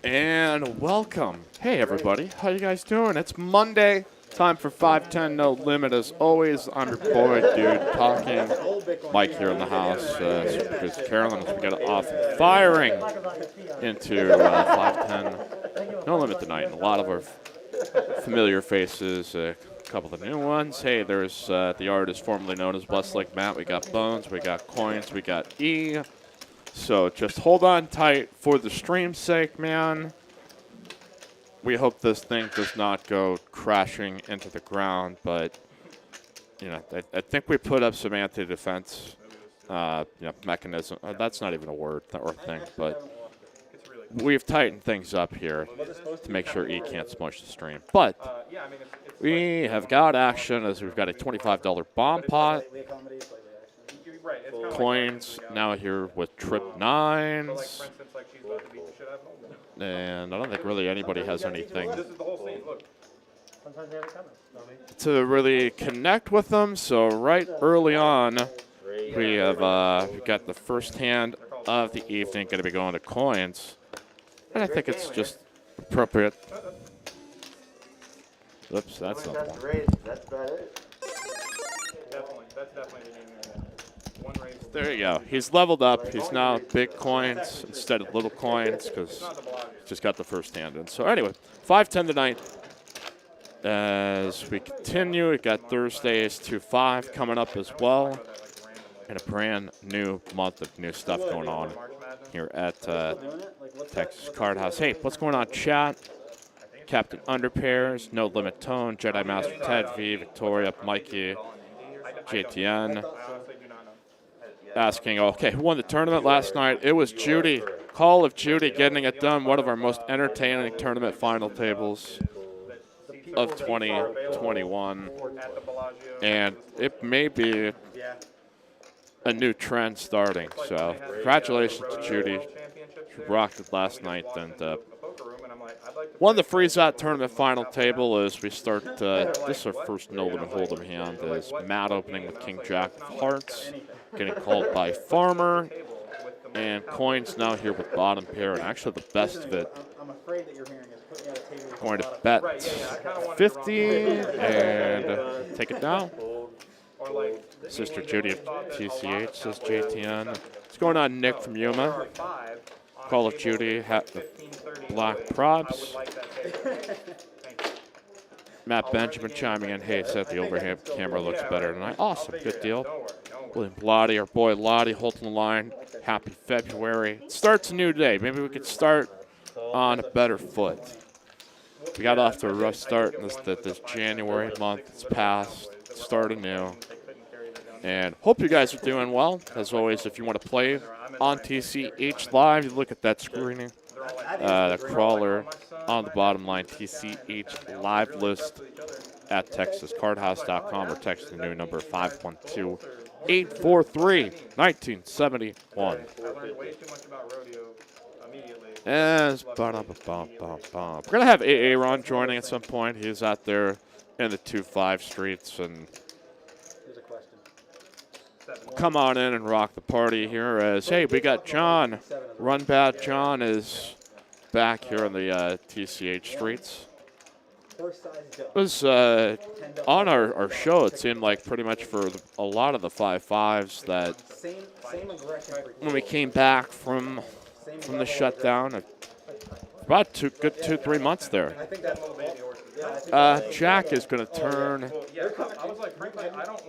And welcome. Hey, everybody. How you guys doing? It's Monday. Time for 510 No Limit. As always, I'm your boy, dude, talking. Mike here in the house. Because Carolyn, as we got off and firing into 510 No Limit tonight. And a lot of our familiar faces, a couple of the new ones. Hey, there's the artist formerly known as Westlake Matt. We got Bones, we got Coins, we got E. So just hold on tight for the stream's sake, man. We hope this thing does not go crashing into the ground, but you know, I think we put up some anti-defense, mechanism. That's not even a word or thing, but we've tightened things up here to make sure E can't smush the stream. But we have got action as we've got a $25 bomb pot. Coins now here with trip 9s. And I don't think really anybody has anything to really connect with them. So right early on, we have we've got the first hand of the evening going to be going to Coins. And I think it's just appropriate. Oops, that's not one. That's about it. That's definitely the game. There you go. He's leveled up. He's now big coins instead of little coins because just got the first hand in. So anyway, 5-10 tonight. As we continue, we got Thursdays 2-5 coming up as well. And a brand new month of new stuff going on here at Texas Card House. Hey, what's going on, chat? Captain Underpairs, No Limit Tone, Jedi Master Ted V, Victoria, Mikey, JTN. Asking, okay, who won the tournament last night? It was Judy. Call of Judy getting it done. One of our most entertaining tournament final tables of 2021. And it may be a new trend starting. So congratulations to Judy. She rocked it last night. And one of the freeze-out tournament final table is we start, this is our first No Limit Hold'em hand, is Matt opening with King Jack of Hearts. Getting called by Farmer, and Coins now here with bottom pair, and actually the best of it. Going to bet 50 and take it down. Sister Judy of TCH says JTN. What's going on, Nick from Yuma? Call of Judy, black props. Matt Benjamin chiming in. Hey, said the overhead camera looks better tonight. Awesome, good deal. William Lottie, our boy Lottie, holding the line. Happy February. It starts a new day. Maybe we could start on a better foot. We got off to a rough start in this January month. It's passed. Start anew. And hope you guys are doing well. As always, if you want to play on TCH Live, you look at that screening. The crawler on the bottom line, TCH Live list at TexasCardHouse.com or text the new number 512-843-1971. As we're gonna have Aaron joining at some point. He's out there in the 2-5 streets and come on in and rock the party here. As hey, we got John. Run Bad John is back here on the TCH streets. It was on our show, it seemed like pretty much for a lot of the 5-5s that when we came back from the shutdown, about 2-3 months there. Jack is going to turn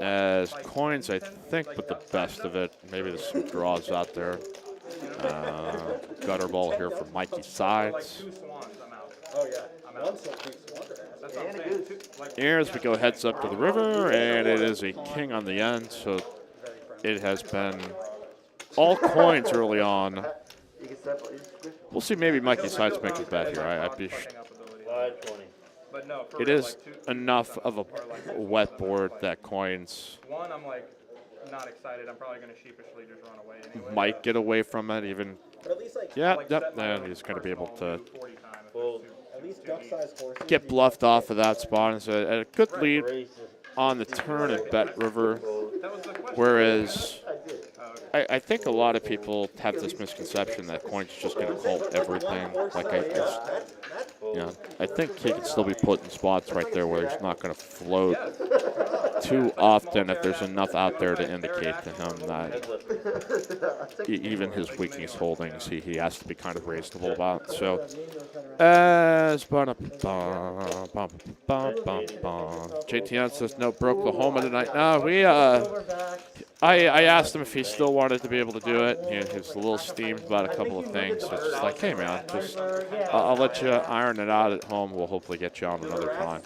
as Coins, I think, with the best of it. Maybe there's some draws out there. Gutter ball here from Mikey Sides. Here as we go heads up to the river, and it is a king on the end, so it has been all coins early on. We'll see, maybe Mikey Sides make it back here. I'd be it is enough of a wet board that Coins I'm like not excited. I'm probably going to sheepishly just run away anyway. Might get away from it even. Yep, and he's going to be able to get bluffed off of that spot. And so a good lead on the turn at Bet River, whereas I think a lot of people have this misconception that Coin's just going to call everything. Like, I think he can still be put in spots right there where he's not going to float too often if there's enough out there to indicate to him that even his weakness holdings, he has to be kind of reasonable about. So, JTN says, no, broke the home tonight. No, I asked him if he still wanted to be able to do it. He was a little steamed about a couple of things. So it's just like, hey, man, just I'll let you iron it out at home. We'll hopefully get you on another time.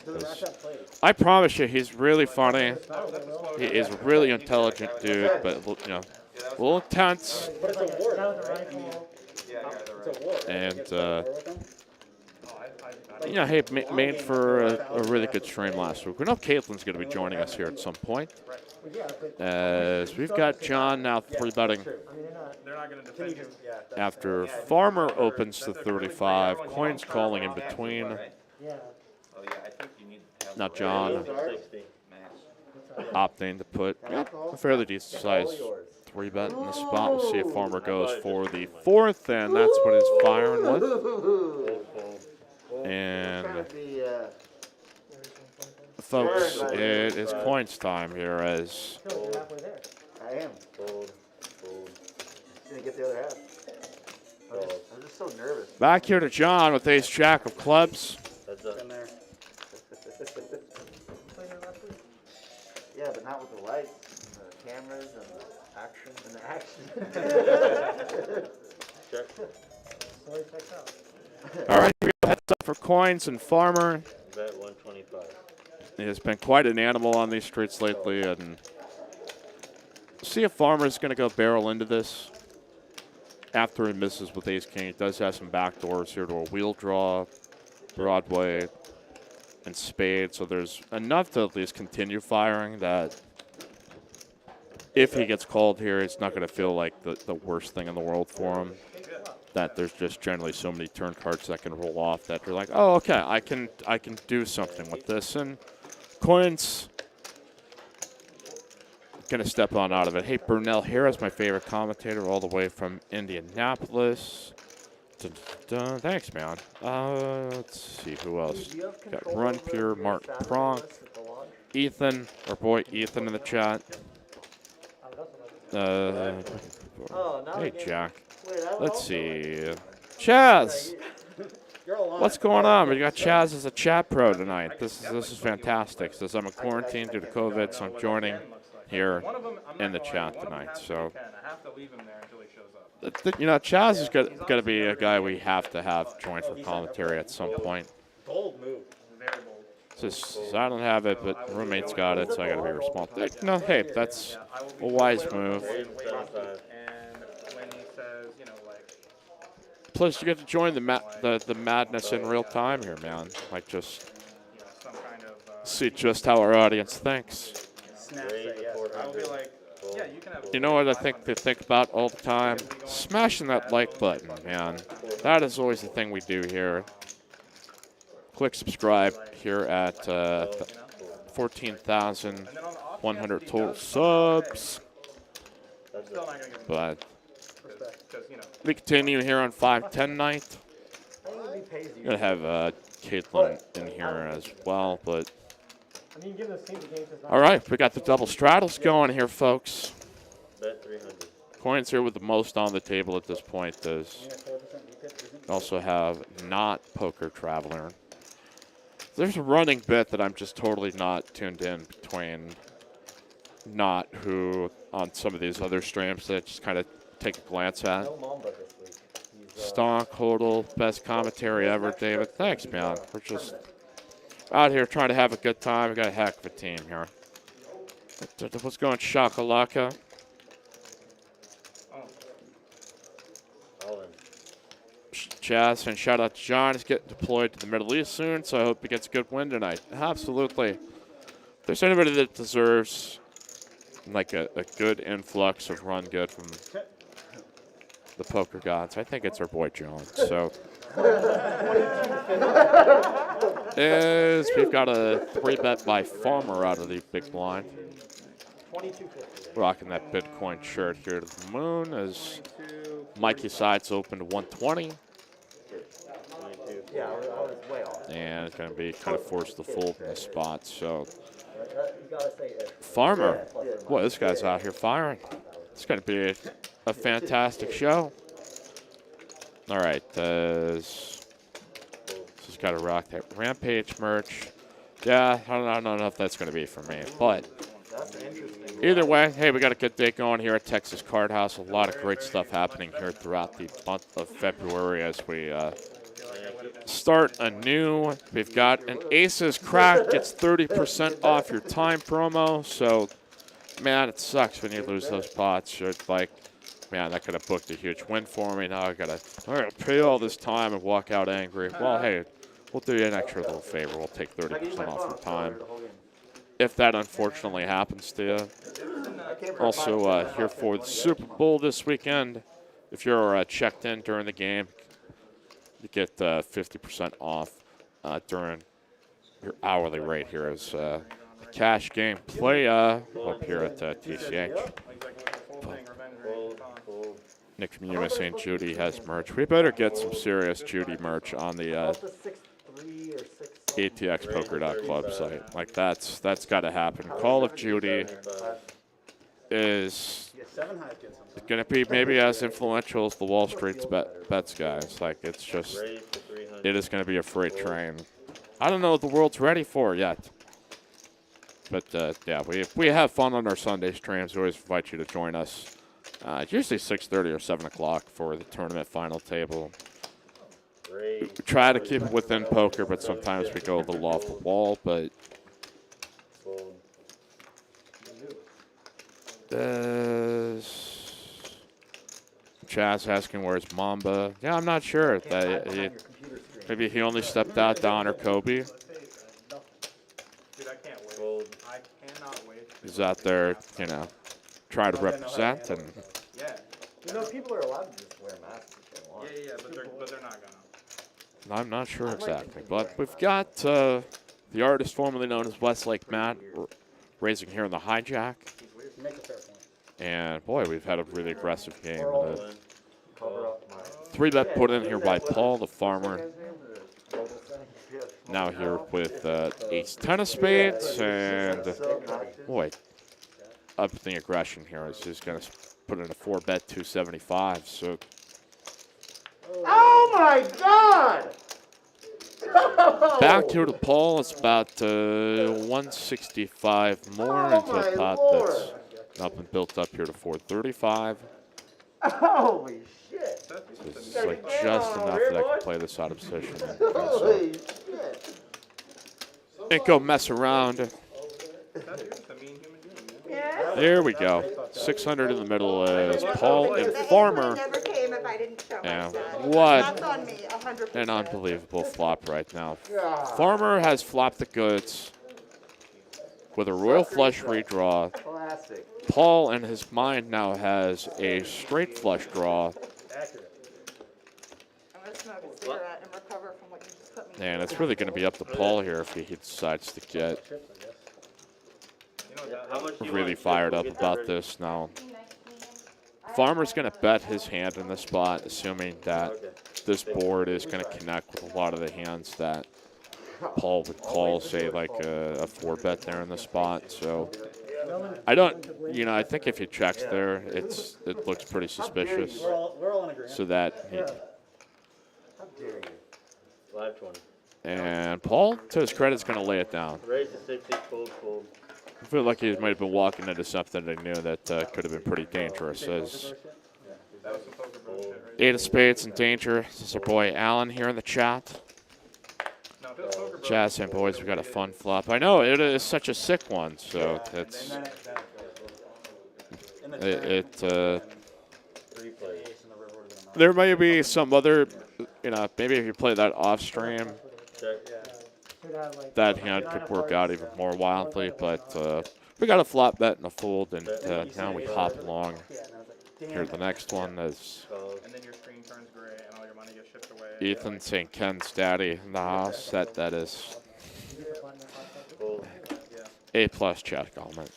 I promise you, he's really funny. He is a really intelligent dude, but, a little intense. And, hey, made for a really good stream last week. We know Caitlin's going to be joining us here at some point. As we've got John now 3-betting after Farmer opens to 35. Coins calling in between. Now John opting to put a fairly decent size 3-bet in the spot. We'll see if Farmer goes for the 4th, and that's what he's firing with. And folks, it is Coins time here as I am. Fold. Gonna get the other half. I'm just so nervous. Back here to John with ace jack of clubs. In there. Yeah, but not with the lights, and the cameras, and the action. Check. All right, here we go. Heads up for Coins and Farmer. Bet 125. He has been quite an animal on these streets lately, and see if Farmer's going to go barrel into this after he misses with ace king. He does have some backdoors here to a wheel draw, Broadway, and spade, so there's enough to at least continue firing that if he gets called here, it's not going to feel like the worst thing in the world for him. That there's just generally so many turn cards that can roll off that you're like, oh, okay, I can do something with this. And Coins gonna step on out of it. Hey, Brunel here is my favorite commentator, all the way from Indianapolis. Dun, dun, dun. Thanks, man. Let's see who else. Got Run Pure, Mark Pronk, Ethan, our boy Ethan in the chat. Hey, Jack. Let's see. Chaz! What's going on? We got Chaz as a chat pro tonight. This is fantastic. Says I'm in quarantine due to COVID, so I'm joining here in the chat tonight. So, Chaz is going to be a guy we have to have join for commentary at some point. Bold move. Very bold. Says I don't have it, but roommate's got it, so I got to be responsible. No, hey, that's a wise move. Plus, you get to join the madness in real time here, man. Like, just see just how our audience thinks. You know what I think they think about all the time? Smashing that like button, man. That is always the thing we do here. Click subscribe here at 14,100 total subs. But we continue here on 5-10 night. I'm going to have Caitlin in here as well, but all right, we got the double straddles going here, folks. Bet 300. Coins here with the most on the table at this point. Does also have not Poker Traveler. There's a running bit that I'm just totally not tuned in between not who on some of these other streams that I just kind of take a glance at. Stonk, Hodel, best commentary ever, David. Thanks, man. We're just out here trying to have a good time. We got a heck of a team here. What's going, Shakalaka? Chaz, and shout out to John. He's getting deployed to the Middle East soon, so I hope he gets a good win tonight. Absolutely. If there's anybody that deserves like a good influx of run good from the poker gods, I think it's our boy John. So we've got a 3-bet by Farmer out of the big blind. 22.50. Rocking that Bitcoin shirt here to the moon as 22. Mikey sides open to 120. 22. Yeah, I was way off. And it's going to be kind of forced to fold in this spot. So You gotta say it. Farmer, boy, this guy's out here firing. It's going to be a fantastic show. All right, this has got to rock that Rampage merch. Yeah, I don't know if that's going to be for me, but That's interesting. either way, hey, we got a good day going here at Texas Card House. A lot of great stuff happening here throughout the month of February as we start anew. We've got an Aces Crack gets 30% off your time promo. So, man, it sucks when you lose those pots. You're like, man, that could have booked a huge win for me. Now I gotta pay all this time and walk out angry. Well, hey, we'll do you an extra little favor. We'll take 30% off your time if that unfortunately happens to you. Also, here for the Super Bowl this weekend, if you're checked in during the game, you get 50% off during your hourly rate here as a cash game play up here at TCH. Nick from USA and Judy has merch. We better get some serious Judy merch on the ATXpoker.club site. Like that's got to happen. Call of Judy is going to be maybe as influential as the Wall Street's bets guys. Like it's just, it is going to be a freight train. I don't know what the world's ready for yet. But yeah, we have fun on our Sunday streams. We always invite you to join us. It's usually 6:30 or 7 o'clock for the tournament final table. We try to keep it within poker, but sometimes we go a little off the wall. But Chaz asking where's Mamba. Yeah, I'm not sure. Maybe he only stepped out to honor Kobe. Dude, I can't wait. I cannot wait. He's out there, you know, trying to represent and. Yeah. You know, people are allowed to just wear masks if they want. Yeah, but they're not gonna. I'm not sure exactly, but we've got the artist formerly known as Westlake Matt raising here in the hijack. And boy, we've had a really aggressive game. 3-bet put in here by Paul, the farmer. Now here with ace 10 of spades, and boy, up the aggression here is just going to put in a 4-bet 275. So. Oh my God! Back here to Paul, it's about 165 more into a pot that's up and built up here to 435. Holy shit! So this is like just enough that I can play this out of position. Holy shit! And go mess around. That's just a mean human being, man. There we go. 600 in the middle is Paul and Farmer. Never came if I didn't show Yeah, myself. what That's on me, 100%. an unbelievable flop right now. Farmer has flopped the goods with a royal flush redraw. Classic. Paul in his mind now has a straight flush draw. I'm going to smoke a cigarette and recover from what you just put me And it's really going to be up to Paul here if he decides to get really fired up about this now. Farmer's going to bet his hand in this spot, assuming that this board is going to connect with a lot of the hands that Paul would call, say, like a 4-bet there in the spot. So I don't, you know, I think if he checks there, it looks pretty suspicious. So that he, How dare you? 520. and Paul, to his credit, is going to lay it down. Raise to 60, fold. I feel like he might have been walking into something that he knew that could have been pretty dangerous. As That was some poker bullshit, right? 8 of spades in danger. This is our boy Alan here in the chat. No, if it was poker, bro, Jazz and boys, we got a fun flop. I know it is such a sick one, so it's there may be some other, you know, maybe if you play that off stream, Check. that hand could work out even more wildly. But we got a flop bet and a fold, and now we hop along. Here's the next one is and then your screen turns gray and all your money gets shipped away. Ethan St. Ken's daddy in the house. That is Fold. A+ chat comment.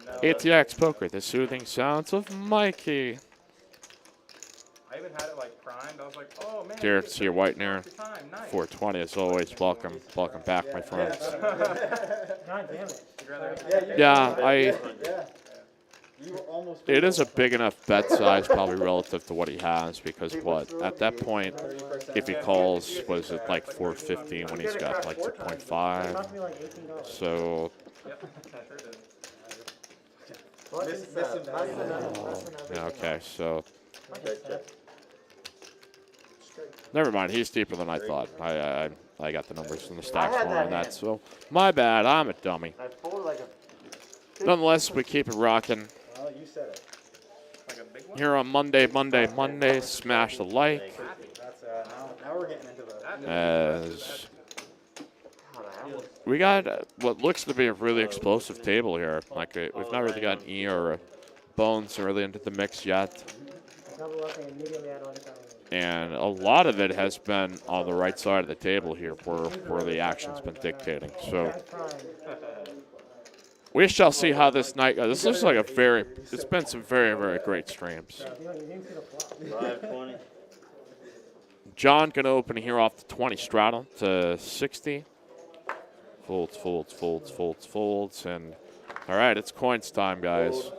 No, ATX Poker, the soothing sounds of Mikey. I even had it like primed. I was like, oh man. Derek C. Whitener, Your time. Nice. 420 as always. Welcome back, my friends. God damn it. You'd rather- Yeah, You were almost. it is a big enough bet size, probably relative to what he has, because at that point, if he calls, was it like 450 when he's got like 2.5? Cost me like $18. So, Yep. Sure did. yeah, okay, so Check, check. never mind. He's deeper than I thought. I got the numbers in the stacks I had wrong that on that, hand. so my bad. I'm a dummy. I folded like a. Nonetheless, we keep it rocking Oh, you said it. Like a big one. here on Monday. Smash the like That's now we're getting into the. as we got what looks to be a really explosive table here. Like we've not really got E or Bones really into the mix yet, Double up and immediately add on the time. and a lot of it has been on the right side of the table here, where the action's been dictating. So That's fine. we shall see how this night goes. This looks like it's been some very great streams. You didn't see the flop. 520. John gonna open here off the 20 straddle to 60. Folds, and all right, it's coins time, guys.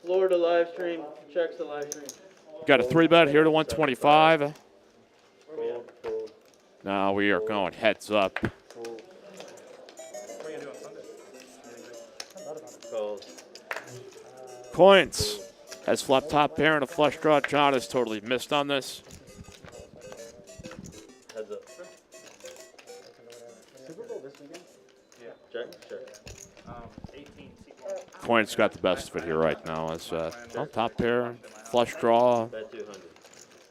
Florida live stream. Checks the live stream. Got a 3-bet here to 125. Fold, fold, Now we are going heads up. fold. What are you gonna do on Sunday? Fold. Coins. Has flop top pair and a flush draw. John has totally missed on this. Heads up. Super Bowl this weekend? Check, check. 18 Coins got the best of it here right now. As top pair, flush draw, Bet 200.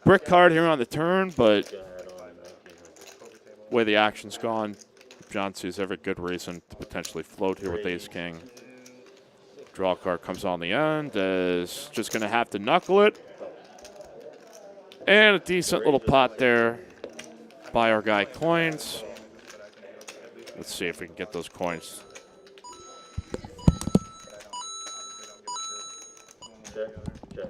brick card here on the turn, but Go ahead on 1900. way the action's gone, John sees every good reason to potentially float here with ace king. Draw card comes on the end, is just going to have to knuckle it. And a decent little pot there by our guy Coins. Let's see if we can get those coins. Check, check.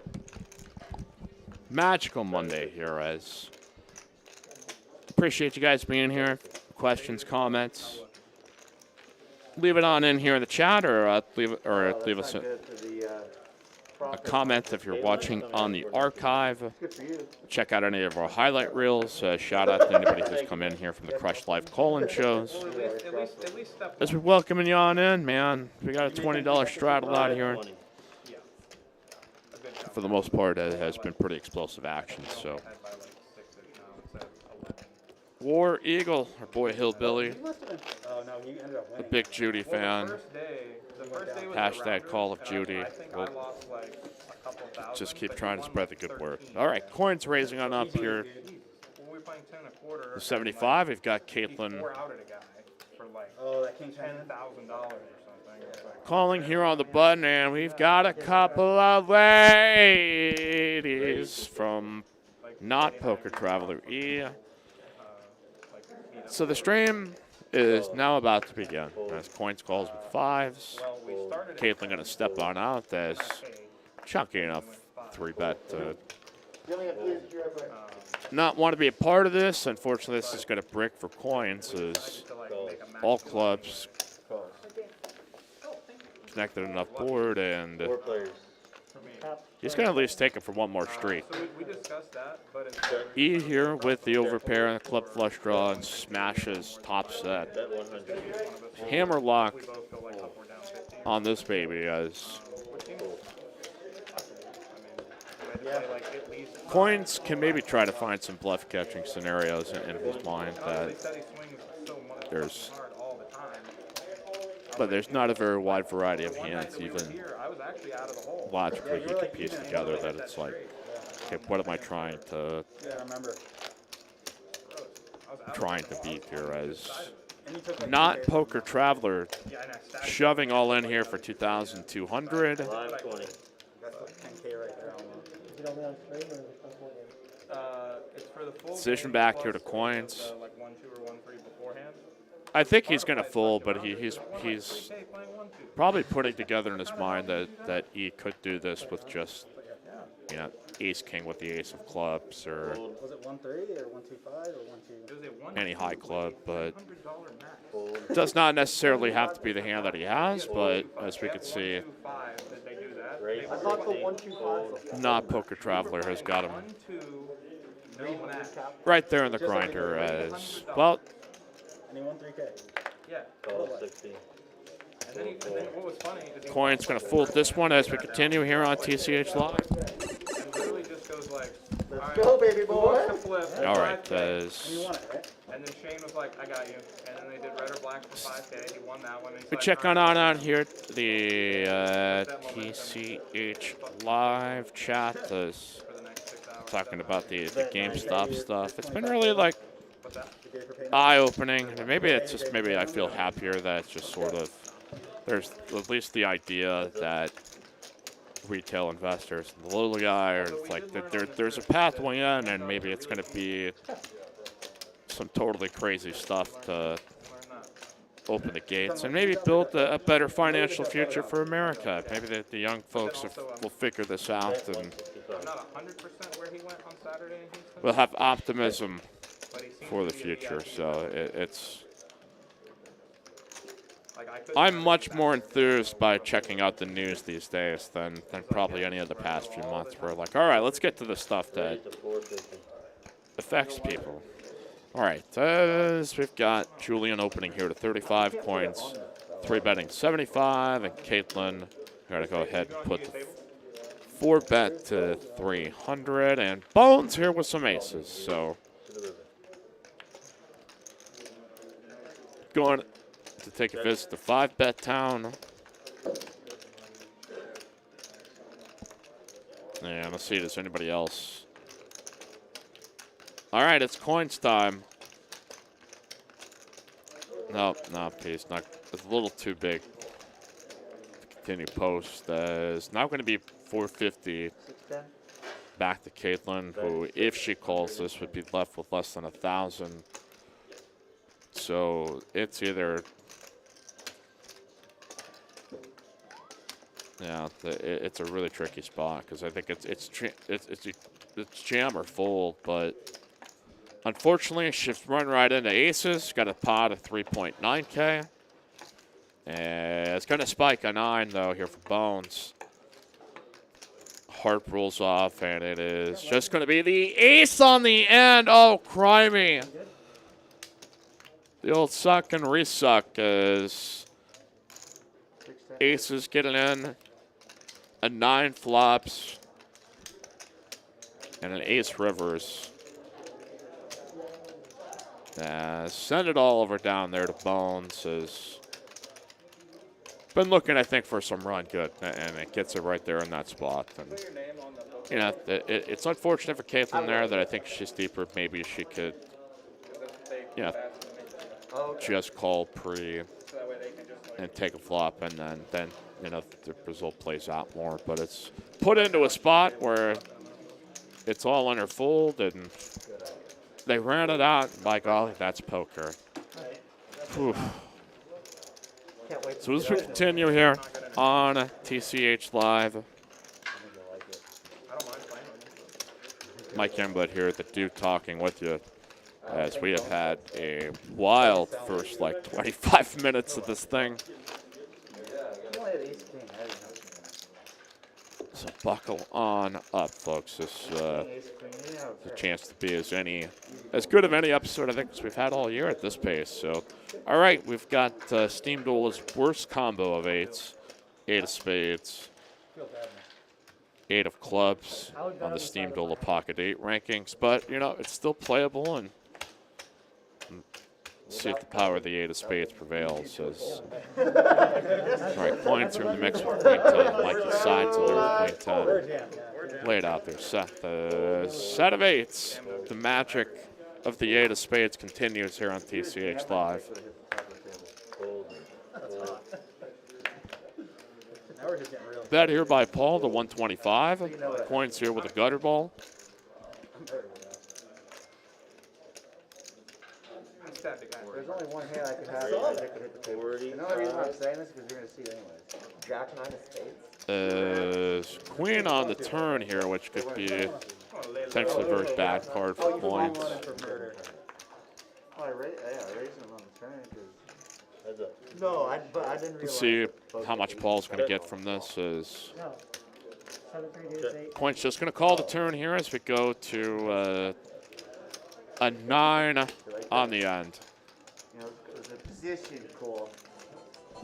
Magical Monday here, as appreciate you guys being here. Questions, comments, leave it on in here in the chat, or leave us a comment if you're watching on the archive. Good for you. Check out any of our highlight reels. Shout out to anybody who's come in here from the Crush Live Colon shows. Well, at least step As we're welcoming you on in, man. We got a $20 straddle out here. 20. Yeah. A good job. For the most part, it has been pretty explosive action. So, Head by like 6-ish now instead of 11. War Eagle, our boy Hillbilly, Oh no, you ended up a winning. big Judy fan. The first day was Hashtag the rounders, Call of and Duty. I think We'll I lost like a couple thousand. just keep but trying he to won, spread the like, good word. 13. All right, coins raising on up here. When we were playing 10 1/4. The 75, we've got He Caitlin tore out at a guy for like Oh, that King $10,000 or something. It was like, calling here on the button, and we've got a couple of ladies from Not Poker Traveler E. So the stream is now about to begin. As Coins calls with fives. well, we started at Caitlin going to step on out as chunky enough 3-bet to Give me a piece here, quick. not want to be a part of this. Unfortunately, this is going to brick for Coins as to like make a match. all clubs connected enough board, and 4 players. he's going to at least take it for one more street. So we discussed that, but it's E here with the overpair and the club flush draw and smashes top set. Bet 100. Hammer lock we both feel like up or down 50. on this baby as Which seems, I mean, I'd say like at least. Coins can maybe try to find some bluff catching scenarios in his mind They that said he swings so much there's, hard all the time. but there's not a very wide variety of One night hands that we were even here, I was actually out of the hole. logically he could piece together that it's like, okay, what am I trying to Yeah, I remember. beat here as And you took like Not Poker Traveler Yeah, and I stacked shoving all in here for 2,200. Live 20. That's like 10K right there almost. Is it only on stream or is it on full game? it's for the full Decision game back plus here to any of Coins. the, like 1-2 or 1-3 beforehand. I think he's gonna fold, but he's probably putting together in his mind that he could do this with just, you know, ace king with the ace of clubs or Was it 130 or 125 or 120? any high club, but it does not necessarily have to be the hand that he has. But as we can see, I thought the 125. Not Poker Traveler has got him right there in the grinder as well. Anyone 3K? Yeah. Call 16. And then what was funny is he Coin's gonna fold this one as we continue here on TCH Live. literally just goes like, Let's go, baby who wants boy. to flip? All right, 5K? You want it, right? And then Shane was like, I got you. And then they did red or black for 5K. He won that one. And he's we like, check all on right, here the TCH Live chat. Is for the next 6 hours. talking about the GameStop stuff. It's been really like What's that? eye-opening, and maybe it's just maybe I feel happier that it's just sort of there's at least the idea that retail investors, the little guy, are like that there's a pathway in, and maybe it's going to be some totally crazy stuff to Learn that. open the gates and maybe build a better financial future for America. Maybe the young folks will figure this out, and I'm not 100% where he went on Saturday in Houston, we'll have optimism but he seems for the to be future. actually- So it's. Like, I couldn't I'm find much that. more enthused by checking out the news these days than probably any of the past few months. We're like, all right, let's get to the stuff that To 450. affects people. All right, we've got Julian opening here to 35 coins, 3-betting 75, and Caitlin got to go ahead and put the 4-bet to 300, and Bones here with some aces. So going to take a visit to 5-bet town. Yeah, let's see, does anybody else? All right, it's coins time. No, please, not. It's a little too big to continue post. It's now going to be 450 610. back to Caitlin, who, if she calls this, would be left with less than 1,000. So it's either. Yeah, it's a really tricky spot because I think it's jam or fold, but unfortunately she's run right into aces. Got a pot of 3.9K, and it's gonna spike a 9 though here for Bones. Heart rolls off, and it is just gonna be the ace on the end. Oh, crimey! The old suck and resuck is 610. aces getting in. A 9 flops, and an ace rivers. Send it all over down there to Bones. Has been looking, I think, for some run good, and it gets it right there in that spot. And you know, it's unfortunate for Caitlin there that I think she's deeper. Maybe she could, you know, just call pre and take a flop, and then you know, the result plays out more. But it's put into a spot where it's all under fold, and they ran it out. By golly, that's poker. Whew. Can't wait. So as we continue here on TCH Live, I don't mind playing with you. Mike Emblett here at the Duke talking with you as we have had a wild first like 25 minutes of this thing. You only had ace king. I didn't know. So buckle on up, folks. This Ace queen. Yeah, a chance to be as good of any episode I think as we've had all year at this pace. So, all right, we've got Steam Duel's worst combo of 8s, 8 of spades, 8 of clubs on the Steam Duel of Pocket 8 rankings. But you know, it's still playable, and see if the power of the 8 of spades prevails. As all right, points are in the mix with Queen 10. Mikey sides of there with Queen 10. Lay it out there, Seth. Set of 8s. The magic of the 8 of spades continues here on TCH Live. Now we're just getting real. Bet here by Paul to 125. Coins here with a gutter ball. looked at the guy. There's only one hand I could have that could hit the table. And the only reason why I'm saying this is because you're gonna see it anyways. Jack 9 of spades. Queen on the turn here, which could be potentially a very bad card for points. Oh, I raised him on the turn because. No, but I didn't realize. Let's see how much Paul's going to get from this. Is Point's just going to call the turn here as we go to a 9 on the end. You know, it was a position call. I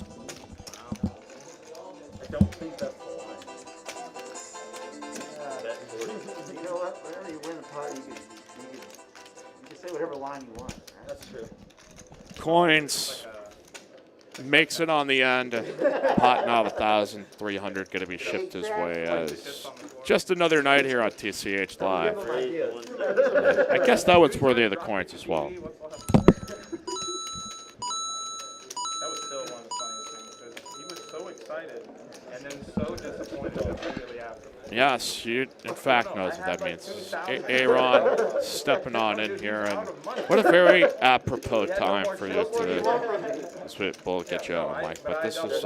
don't think that's the line. You know what? Whenever you win the pot, you can say whatever line you want. Right? That's true. Coins makes it on the end. Pot now 1,300 going to be shipped his way as just another night here on TCH Live. I guess that one's worthy of the coins as well. That was still one of the funniest things because he was so excited and then so disappointed immediately after. Yes, you in fact knows what that means. Aaron stepping on in here, and what a very apropos time for you to. This will get you on the mic, but this is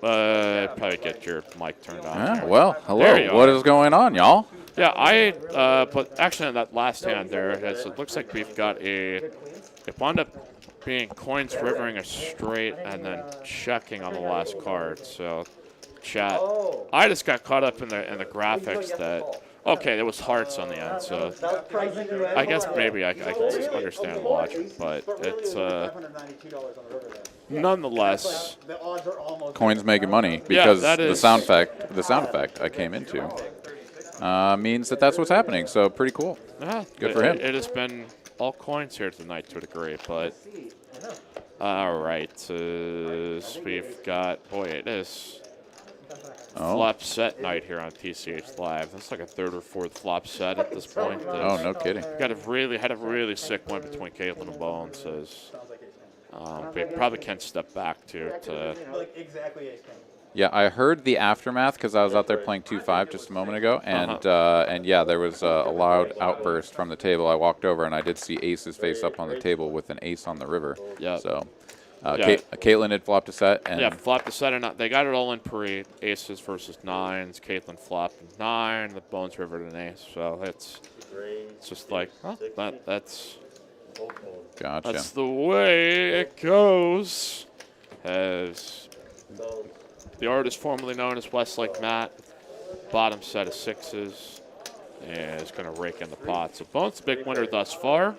probably get your mic turned on. Yeah, here. well, There hello. you What are. is going on, y'all? Yeah, but actually on that last hand there, it looks like we've got it wound up being coins rivering a straight and then checking on the last card. So, chat, I just got caught up in the graphics that. Okay, there was hearts on the end, so I guess maybe I can just understand the logic, but it's $592 on the river there. nonetheless. The odds are almost. Coins making money Yeah, because that the is- sound effect I came into means that's what's happening. So pretty cool. Yeah, Good for him. It has been all coins here tonight to a degree, but all right, we've got it is. Oh, Flop set night here on TCH Live. That's like a third or fourth flop set at this point. oh, no kidding. Had a really sick one between Caitlin and Bones. We probably can't step back to Like exactly ace king. Yeah, I heard the aftermath because I was out there playing 2-5 just a moment ago, and yeah, there was a loud outburst from the table. I walked over and I did see aces face up on the table with an ace on the river. Yeah. So, Yeah. Caitlin had flopped a set, and flopped a set, and they got it all in pre aces versus nines. Caitlin flopped a 9, the Bones rivered an ace. So it's just like that's gotcha. that's the way it goes. As the artist formerly known as Westlake Matt, bottom set of 6s, and is going to rake in the pot. So Bones the big winner thus far.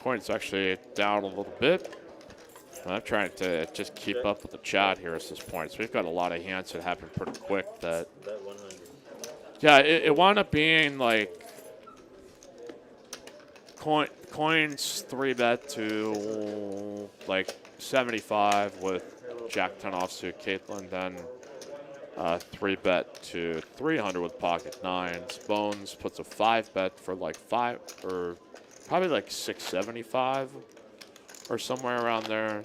Coin's actually down a little bit. I'm trying to just keep up with the chat here at this point. So we've got a lot of hands that happen pretty quick. Yeah, it wound up being like coins 3-bet to like 75 with Jack 10 offsuit Caitlin, then 3-bet to 300 with pocket 9s. Bones puts a 5-bet for like 5 or probably like 675 or somewhere around there.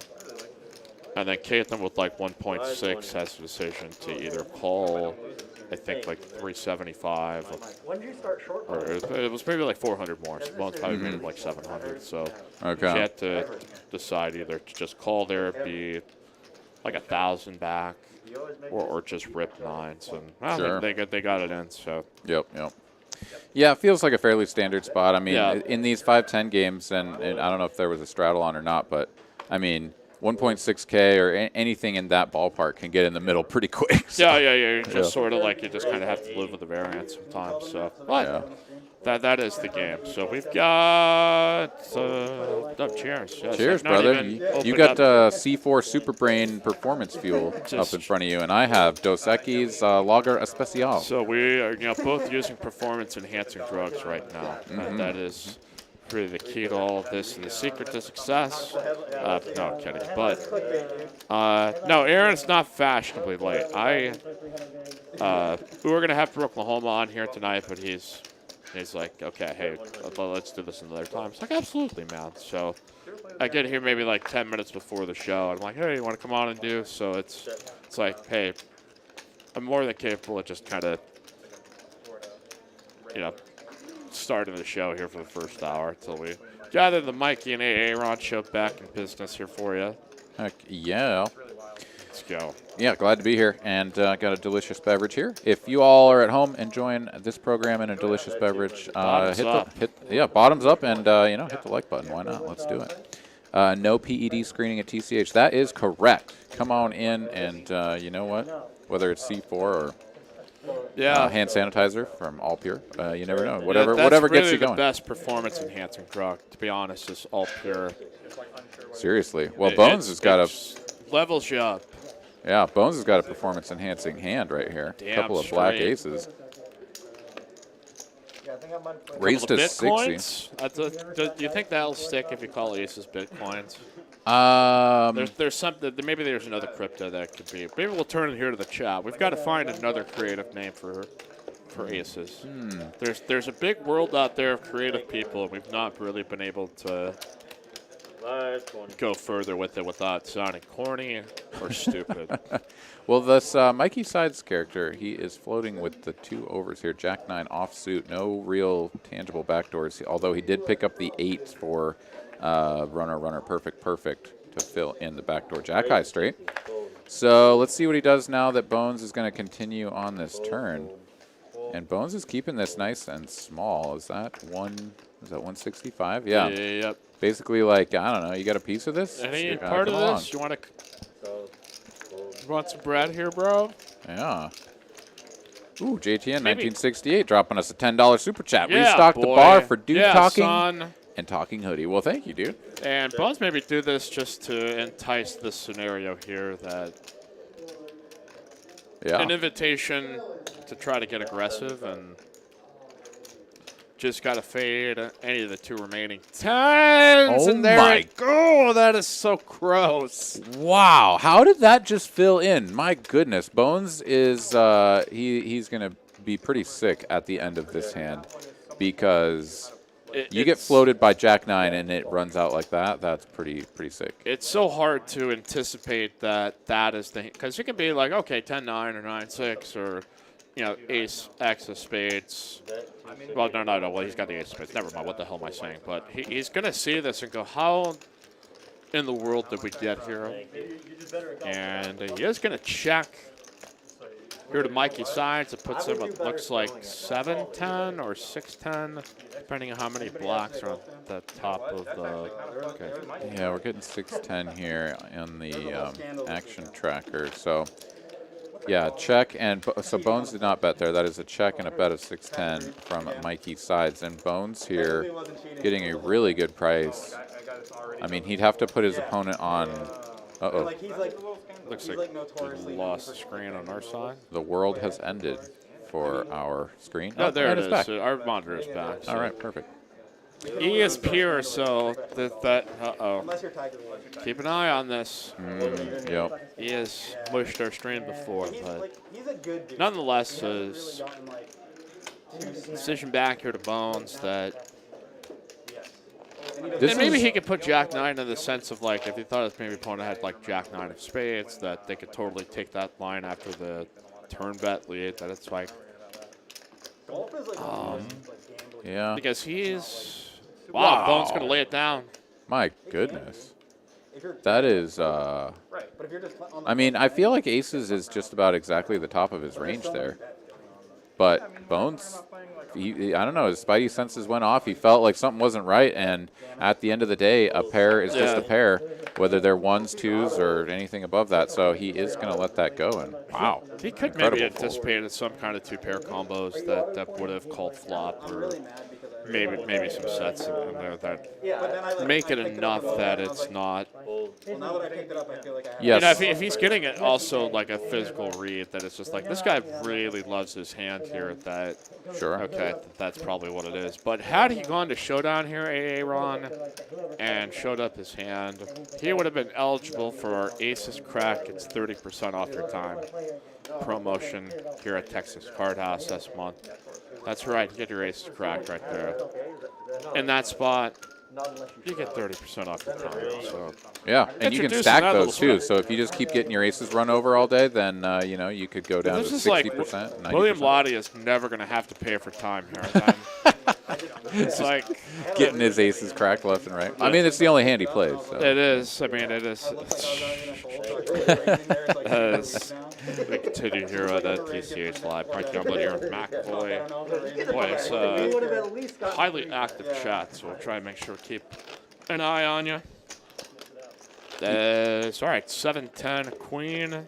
And then Caitlin with like 1.6 has a decision to either call, I think like 375 When did you start short? or it was maybe like 400 more. So Bones probably made it like 700. So she Okay. had to decide either to just call there, be like 1,000 back, or just rip 9s. And I Sure. think they got it in. So Yep. Yeah, it feels like a fairly standard spot. I mean, Yeah. in these 5-10 games, and I don't know if there was a straddle on or not, but I mean, 1.6K or anything in that ballpark can get in the middle pretty quick. So. yeah. You're just sort of like you just kind of have to live with the variance sometimes. So, but that is the game. So we've got cheers. Yes, Cheers, not brother. even You opened got up. C4 Superbrain Performance Fuel up Just- in front of you, and I have Dos Equis Lager Especial. So we are both using performance enhancing drugs right now. That is really the key to all of this and the secret to success. No kidding, but no, Aaron's not fashionably late. We were gonna have Brooklahoma on here tonight, but he's like, okay, hey, let's do this another time. It's like, absolutely, man. So I get here maybe like 10 minutes before the show. I'm like, hey, you want to come on and do? So it's like, hey, I'm more than capable of just kind of, starting the show here for the first hour until we gather the Mikey and Aaron show back in business here for you. Heck yeah. Let's go. Yeah, glad to be here, and got a delicious beverage here. If you all are at home enjoying this program and a delicious beverage, Bottoms up. bottoms up, and hit the like button. Why not? Let's do it. No PED screening at TCH. That is correct. Come on in, and you know what? Whether it's C4 or hand sanitizer from All Pure, you never know. Whatever that's gets really you going. the best performance enhancing drug, to be honest, is All Pure. Seriously. Well, Bones has got levels you up. Yeah, Bones has got a performance-enhancing hand right here. A couple of black aces. Raised to 60. Do you think that'll stick if you call aces bitcoins? There's something. Maybe there's another crypto that could be. Maybe we'll turn it here to the chat. We've got to find another creative name for aces. There's a big world out there of creative people, and we've not really been able to go further with it without sounding corny or stupid. Well, this Mikey Sides character, he is floating with the 2 overs here. Jack 9 offsuit, no real tangible backdoors, although he did pick up the 8 for runner, perfect to fill in the backdoor Jack high straight. So let's see what he does now that Bones is going to continue on this turn. And Bones is keeping this nice and small. Is that 165? Yeah. Yep. Basically, like, I don't know, you got a piece of this? Any part of this? You want some bread here, bro? Yeah. Ooh, JTN 1968 dropping us a $10 super chat. Yeah, Restock the bar for dude talking son. And talking hoodie. Well, thank you, dude. And Bones maybe do this just to entice this scenario here that an invitation to try to get aggressive and just got to fade any of the 2 remaining tens. Oh, and there it go. That is so gross. Wow. How did that just fill in? My goodness. Bones is he's going to be pretty sick at the end of this hand because you get floated by Jack 9 and it runs out like that. That's pretty sick. It's so hard to anticipate that is the, because it can be like, okay, 10-9 or 9-6 or ace X of spades. Well, no. Well, he's got the ace of spades. Never mind. What the hell am I saying? But he's going to see this and go, how in the world did we get here? And he is going to check here to Mikey Sides. It puts him what looks like 7-10 or 6-10, depending on how many blocks are on the top of the. Okay. Yeah, we're getting 6-10 here on the action tracker. So. Yeah, check, and so Bones did not bet there. That is a check and a bet of 6-10 from Mikey Sides. And Bones here getting a really good price. I mean, he'd have to put his opponent on. Uh-oh. Looks like we lost the screen on our side. The world has ended for our screen. Oh, there it is. Back. Our monitor is back. So. All right, perfect. E is pure, so that uh-oh. Keep an eye on this. Yep. He has mushed our stream before, but nonetheless, his decision back here to Bones that. And maybe he could put Jack 9 in the sense of like if he thought his maybe opponent had like Jack 9 of spades, that they could totally take that line after the turn bet lead. That it's like. Yeah. Because he's. Wow, Bones going to lay it down. My goodness. That is, I mean, I feel like aces is just about exactly the top of his range there. But Bones, I don't know, his spidey senses went off. He felt like something wasn't right, and at the end of the day, a pair is just a pair, whether they're 1s, 2s, or anything above that. So he is going to let that go, and wow. He could maybe anticipated some kind of 2-pair combos that would have called flop, or maybe some sets in there that make it enough that it's not. Yes. If he's getting it also like a physical read, that it's just like this guy really loves his hand here. That okay, that's probably what it is. But had he gone to showdown here, Aaron, and showed up his hand, he would have been eligible for our Aces Crack. It's 30% off your time promotion here at Texas Card House this month. That's right, you get your Aces Cracked right there. In that spot, you get 30% off your time. So yeah, and you can stack those too. So if you just keep getting your aces run over all day, then you could go down to 60%. Like, William Lottie is never going to have to pay for time here. It's like Getting his aces cracked left and right. I mean, it's the only hand he plays. So. it is. I mean, it is. We continue here at TCH Live. Mike Gumble here with McAvoy. Boy, it's a highly active chat, so we'll try and make sure to keep an eye on you. It's all right. 7-10 Queen.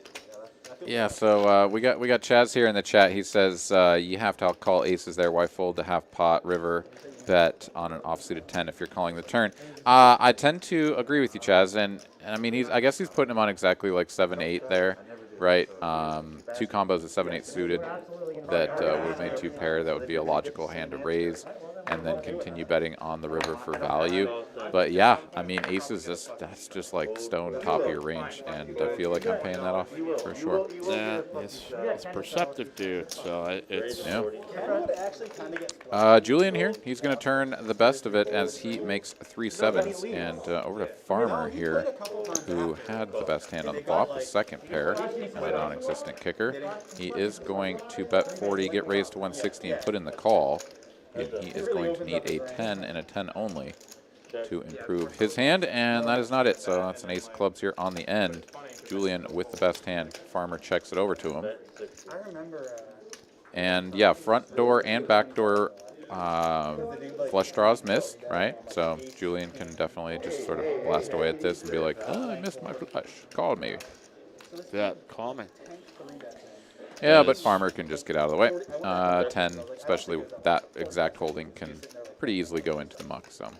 Yeah, so we got Chaz here in the chat. He says you have to call aces there. Why fold to half pot river bet on an offsuited 10 if you're calling the turn? I tend to agree with you, Chaz, and I mean I guess he's putting him on exactly like 7-8 there, right? 2 combos of 7-8 suited that would have made 2 pair. That would be a logical hand to raise, and then continue betting on the river for value. But yeah, I mean aces, that's just like stone top of your range, and I feel like I'm paying that off for sure. Yeah, it's a perceptive dude, so it's Yeah. Julian here, he's going to turn the best of it as he makes 3 sevens, and over to Farmer here, who had the best hand on the flop, the second pair, and a non-existent kicker. He is going to bet 40, get raised to 160, and put in the call. And he is going to need a 10 and a 10 only to improve his hand, and that is not it. So that's an ace of clubs here on the end. Julian with the best hand. Farmer checks it over to him. And yeah, front door and back door flush draws missed, right? So Julian can definitely just sort of blast away at this and be like, oh, I missed my flush. Call me. Yeah, call me. Yeah, but Farmer can just get out of the way. 10, especially with that exact holding, can pretty easily go into the muck. So.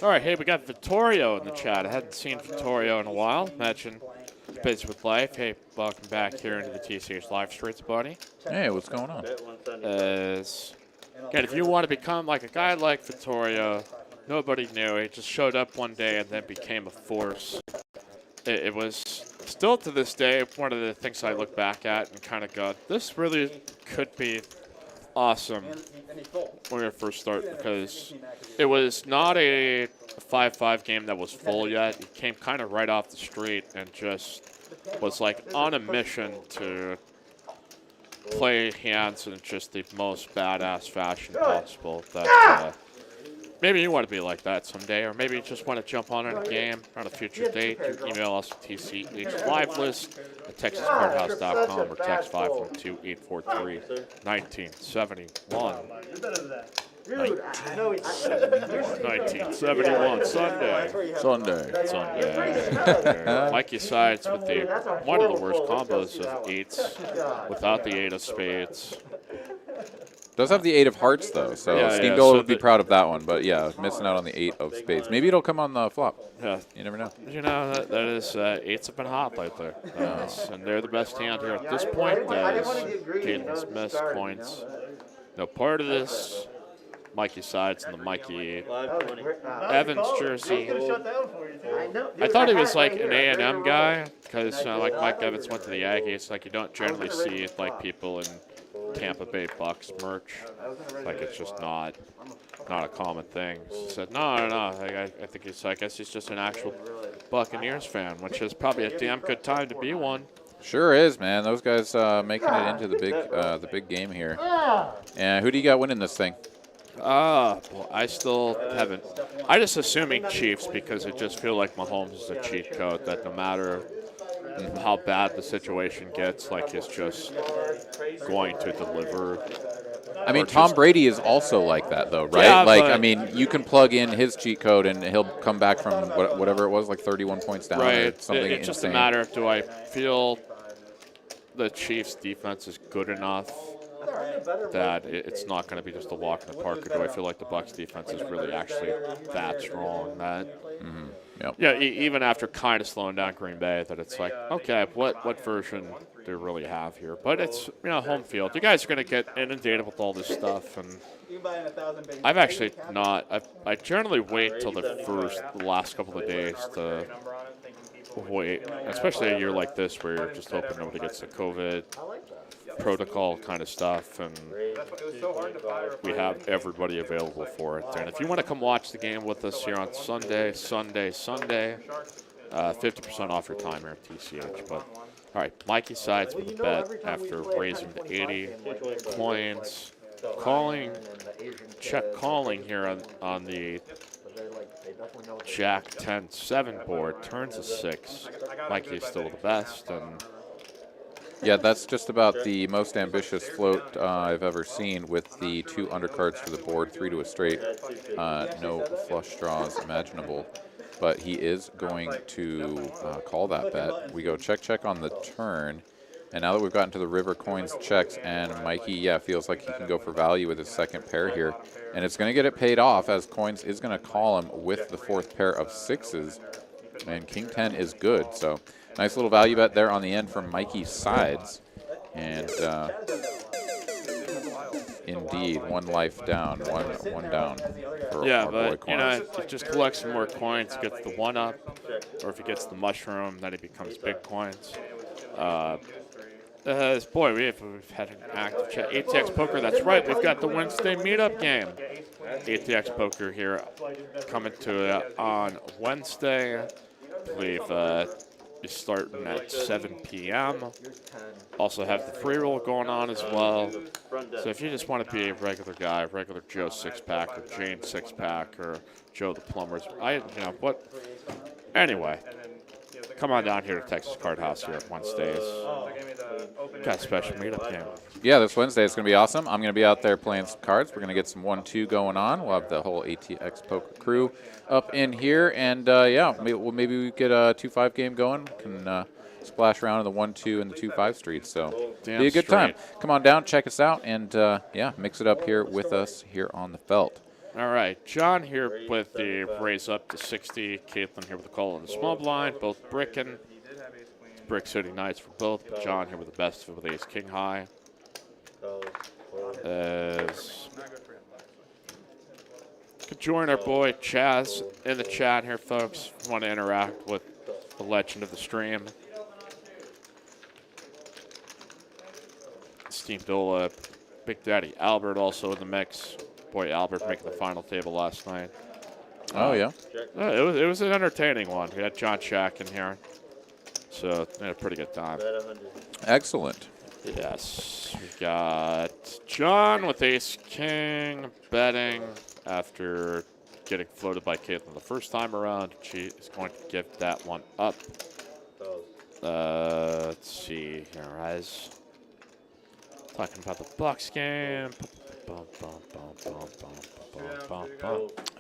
All right, hey, we got Vittorio in the chat. I hadn't seen Vittorio in a while. Imagine Busy with Life. Hey, welcome back here into the TCH live streets, buddy. Hey, what's going on? Again, if you want to become like a guy like Vittorio, nobody knew. He just showed up one day and then became a force. It was still to this day one of the things I look back at and kind of go, this really could be awesome when we first start, because it was not a 5-5 game that was full yet. It came kind of right off the street and just was like on a mission to play hands in just the most badass fashion possible. That maybe you want to be like that someday, or maybe you just want to jump on in a game on a future date. You can email us at TCH Live List at TexasCardHouse.com or text 512-843-1971. 1971, Sunday. Mikey sides with one of the worst combos of 8s without the 8 of spades. Does have the 8 of hearts, though, so Yeah, Steam yeah, Doll so would be proud of that one. But yeah, missing out on the 8 of spades. Maybe it'll come on the flop. Yeah. You never know. You know, that is, 8s have been hot lately. And they're the best hand here at this point. Caden's missed points. No part of this. Mikey sides in the Mikey Evans jersey. I thought he was like an A&M guy, because like Mike Evans went to the Aggies. Like you don't generally see like people in Tampa Bay Bucks merch. Like it's just not a common thing. He said, no. I think I guess he's just an actual Buccaneers fan, which is probably a damn good time to be one. Sure is, man. Those guys making it into the big game here. And who do you got winning this thing? Well, I still haven't. I just assuming Chiefs, because I just feel like Mahomes is a cheat code that no matter how bad the situation gets, like he's just going to deliver. I mean, Tom Brady is also like that, though, right? Yeah, like, I mean, you can plug in his cheat code and he'll come back from whatever it was, like 31 points down, right. or something It's just a insane. matter of, do I feel the Chiefs' defense is good enough that it's not going to be just a walk in the park, or do I feel like the Bucs defense is really actually that strong that Yep. yeah, even after kind of slowing down Green Bay, that it's like, okay, what version do we really have here? But it's, home field. You guys are going to get inundated with all this stuff, and I've actually not. I generally wait till the last couple of days to wait, especially a year like this where you're just hoping nobody gets the COVID protocol kind of stuff, and we have everybody available for it. And if you want to come watch the game with us here on Sunday, 50% off your time here at TCH. But all right, Mikey sides with a bet after raising to 80 coins. calling, and the Asian check kids, calling here on the but they definitely know what they're Jack 10-7 board. Turns a 6. Mikey's still the best, and Yeah, that's just about the most ambitious float I've ever seen, with the 2 undercards to the board, 3 to a straight, no flush draws imaginable. But he is going to call that bet. We go check on the turn. And now that we've gotten to the river, coins checks, and Mikey, yeah, feels like he can go for value with his second pair here. And it's going to get it paid off, as coins is going to call him with the 4th pair of 6s. And King 10 is good. So nice little value bet there on the end from Mikey's sides. And indeed, 1 life down, one down for yeah, our boy but Coins. if he just collects some more coins, gets the 1-up, or if he gets the mushroom, then he becomes big coins. Boy, we've had an active chat. ATX Poker, that's right. We've got the Wednesday meetup game. ATX Poker here coming to on Wednesday. I believe is starting at 7 p.m. Also have the free roll going on as well. So if you just want to be a regular guy, regular Joe 6-pack or Jane 6-pack or Joe the Plumbers, Anyway, come on down here to Texas Card House here on Wednesdays. Got a special meetup game. Yeah, this Wednesday it's going to be awesome. I'm going to be out there playing some cards. We're going to get some 1-2 going on. We'll have the whole ATX Poker crew up in here. And, yeah, maybe we get a 2-5 game going. Can splash around in the 1-2 and the 2-5 streets. So Damn be a good straight. time. Come on down, check us out, and, yeah, mix it up here with us here on the felt. All right, John here with the raise up to 60. Caitlin here with the call on the small blind. Both bricking. Brick City Knights for both. But John here with the best with ace king high. Could join our boy Chaz in the chat here, folks. If you want to interact with the legend of the stream. Steve Dola, Big Daddy Albert also in the mix. Boy, Albert making the final table last night. Oh, yeah. It was an entertaining one. We had John Shack in here. So we had a pretty good time. Excellent. Yes. We got John with ace king betting after getting floated by Caitlin the first time around. She is going to give that one up. Let's see here, guys. Talking about the Bucks game.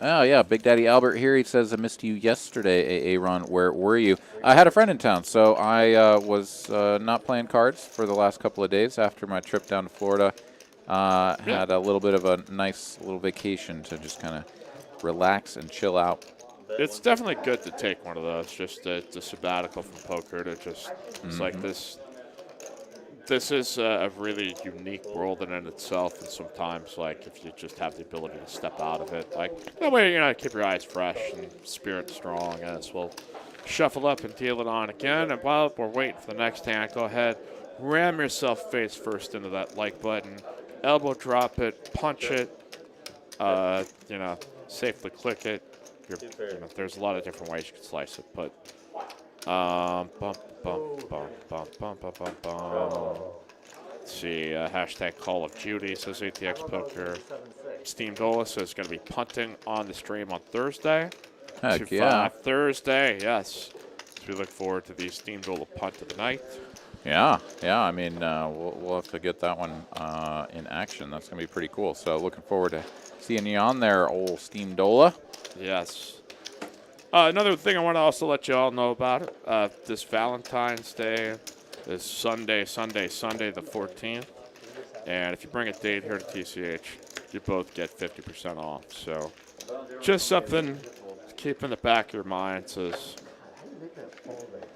Oh, yeah, Big Daddy Albert here. He says, I missed you yesterday, Aaron. Where were you? I had a friend in town, so I was not playing cards for the last couple of days after my trip down to Florida. Had a little bit of a nice little vacation to just kind of relax and chill out. It's definitely good to take one of those, just a sabbatical from poker to just, it's like this. This is a really unique world in itself, and sometimes, like, if you just have the ability to step out of it, like, that way, keep your eyes fresh and spirit strong, as we'll shuffle up and deal it on again. And while we're waiting for the next hand, go ahead, ram yourself face first into that like button, elbow drop it, punch it, safely click it. There's a lot of different ways you can slice it, but let's see, hashtag Call of Duty says ATX Poker. Steam Dola says it's going to be punting on the stream on Thursday. Heck yeah. Thursday, yes. So we look forward to the Steam Dola punt of the night. Yeah. I mean, we'll have to get that one in action. That's going to be pretty cool. So looking forward to seeing you on there, old Steam Dola. Yes. Another thing I want to also let you all know about this Valentine's Day is Sunday the 14th. And if you bring a date here to TCH, you both get 50% off. So just something to keep in the back of your minds as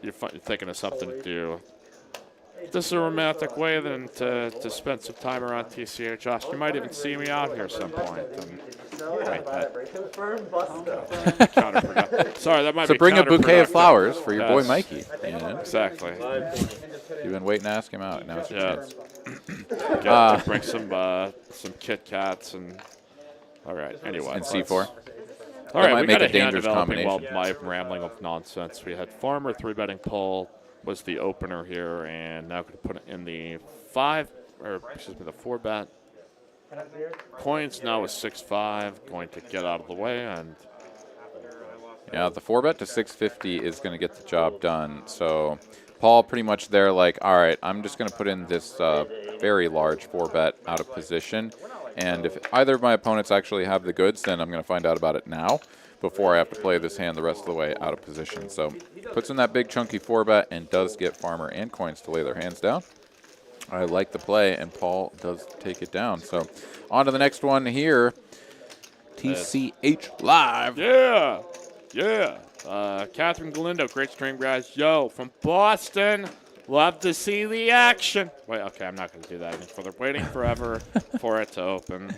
you're thinking of something to do. This is a romantic way then to spend some time around TCH. Josh, you might even see me out here at some point. Sorry, that might be So bring a bouquet of counterproductive. flowers for your boy Mikey. Exactly. You've been waiting to ask him out. Now it's your chance. Bring some Kit Kats and all right. Anyway. And C4. All right, might we make got a a hand dangerous developing while combination. my rambling of nonsense. We had Farmer 3-betting Paul was the opener here, and now going to put it in the 4-bet. Coins now is 6-5, going to get out of the way, and Yeah, the 4-bet to 650 is going to get the job done. So Paul pretty much there like, all right, I'm just going to put in this very large 4-bet out of position. And if either of my opponents actually have the goods, then I'm going to find out about it now before I have to play this hand the rest of the way out of position. So puts in that big chunky 4-bet and does get Farmer and Coins to lay their hands down. I like the play, and Paul does take it down. So on to the next one here. TCH Live. yeah. Catherine Galindo, great stream, guys. Yo, from Boston. Love to see the action. Wait, okay, I'm not going to do that any further. Waiting forever for it to open.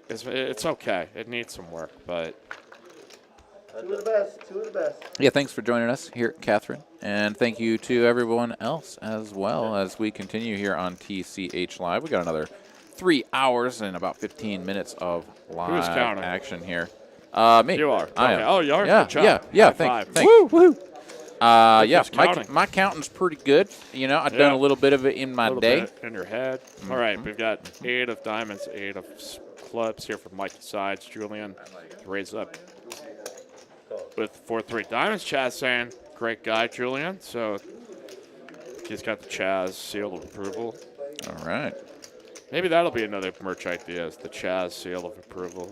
It's okay. It needs some work, but... Two of the best. Two of the best. Yeah, thanks for joining us here, Catherine. And thank you to everyone else as well as we continue here on TCH Live. We got another 3 hours and about 15 minutes of live counting? action here. Me. You are. I Okay. am. Oh, you are? Yeah, Good job. yeah. High Thanks. five. Thanks. Woo, woo. Yeah, Who's counting? my counting's pretty good. You know, I've Yeah. done a little bit of it in my Little day. bit in your head. All right, we've got 8 of diamonds, 8 of clubs here from Mikey Sides. Julian raise up with 4-3 diamonds. Chaz saying, great guy, Julian. So he's got the Chaz seal of approval. All right. Maybe that'll be another merch idea, is the Chaz seal of approval.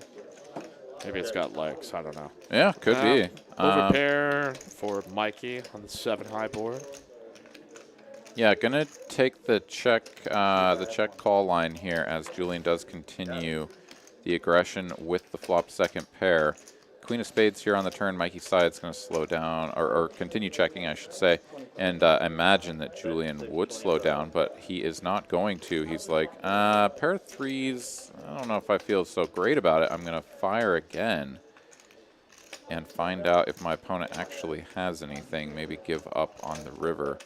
Maybe it's got legs. I don't know. Yeah, could be. Overpair for Mikey on the 7 high board. Yeah, gonna take the check call line here as Julian does continue the aggression with the flop second pair. Queen of spades here on the turn. Mikey Side's going to slow down, or continue checking, I should say, and imagine that Julian would slow down, but he is not going to. He's like, pair of threes, I don't know if I feel so great about it. I'm going to fire again and find out if my opponent actually has anything. Maybe give up on the river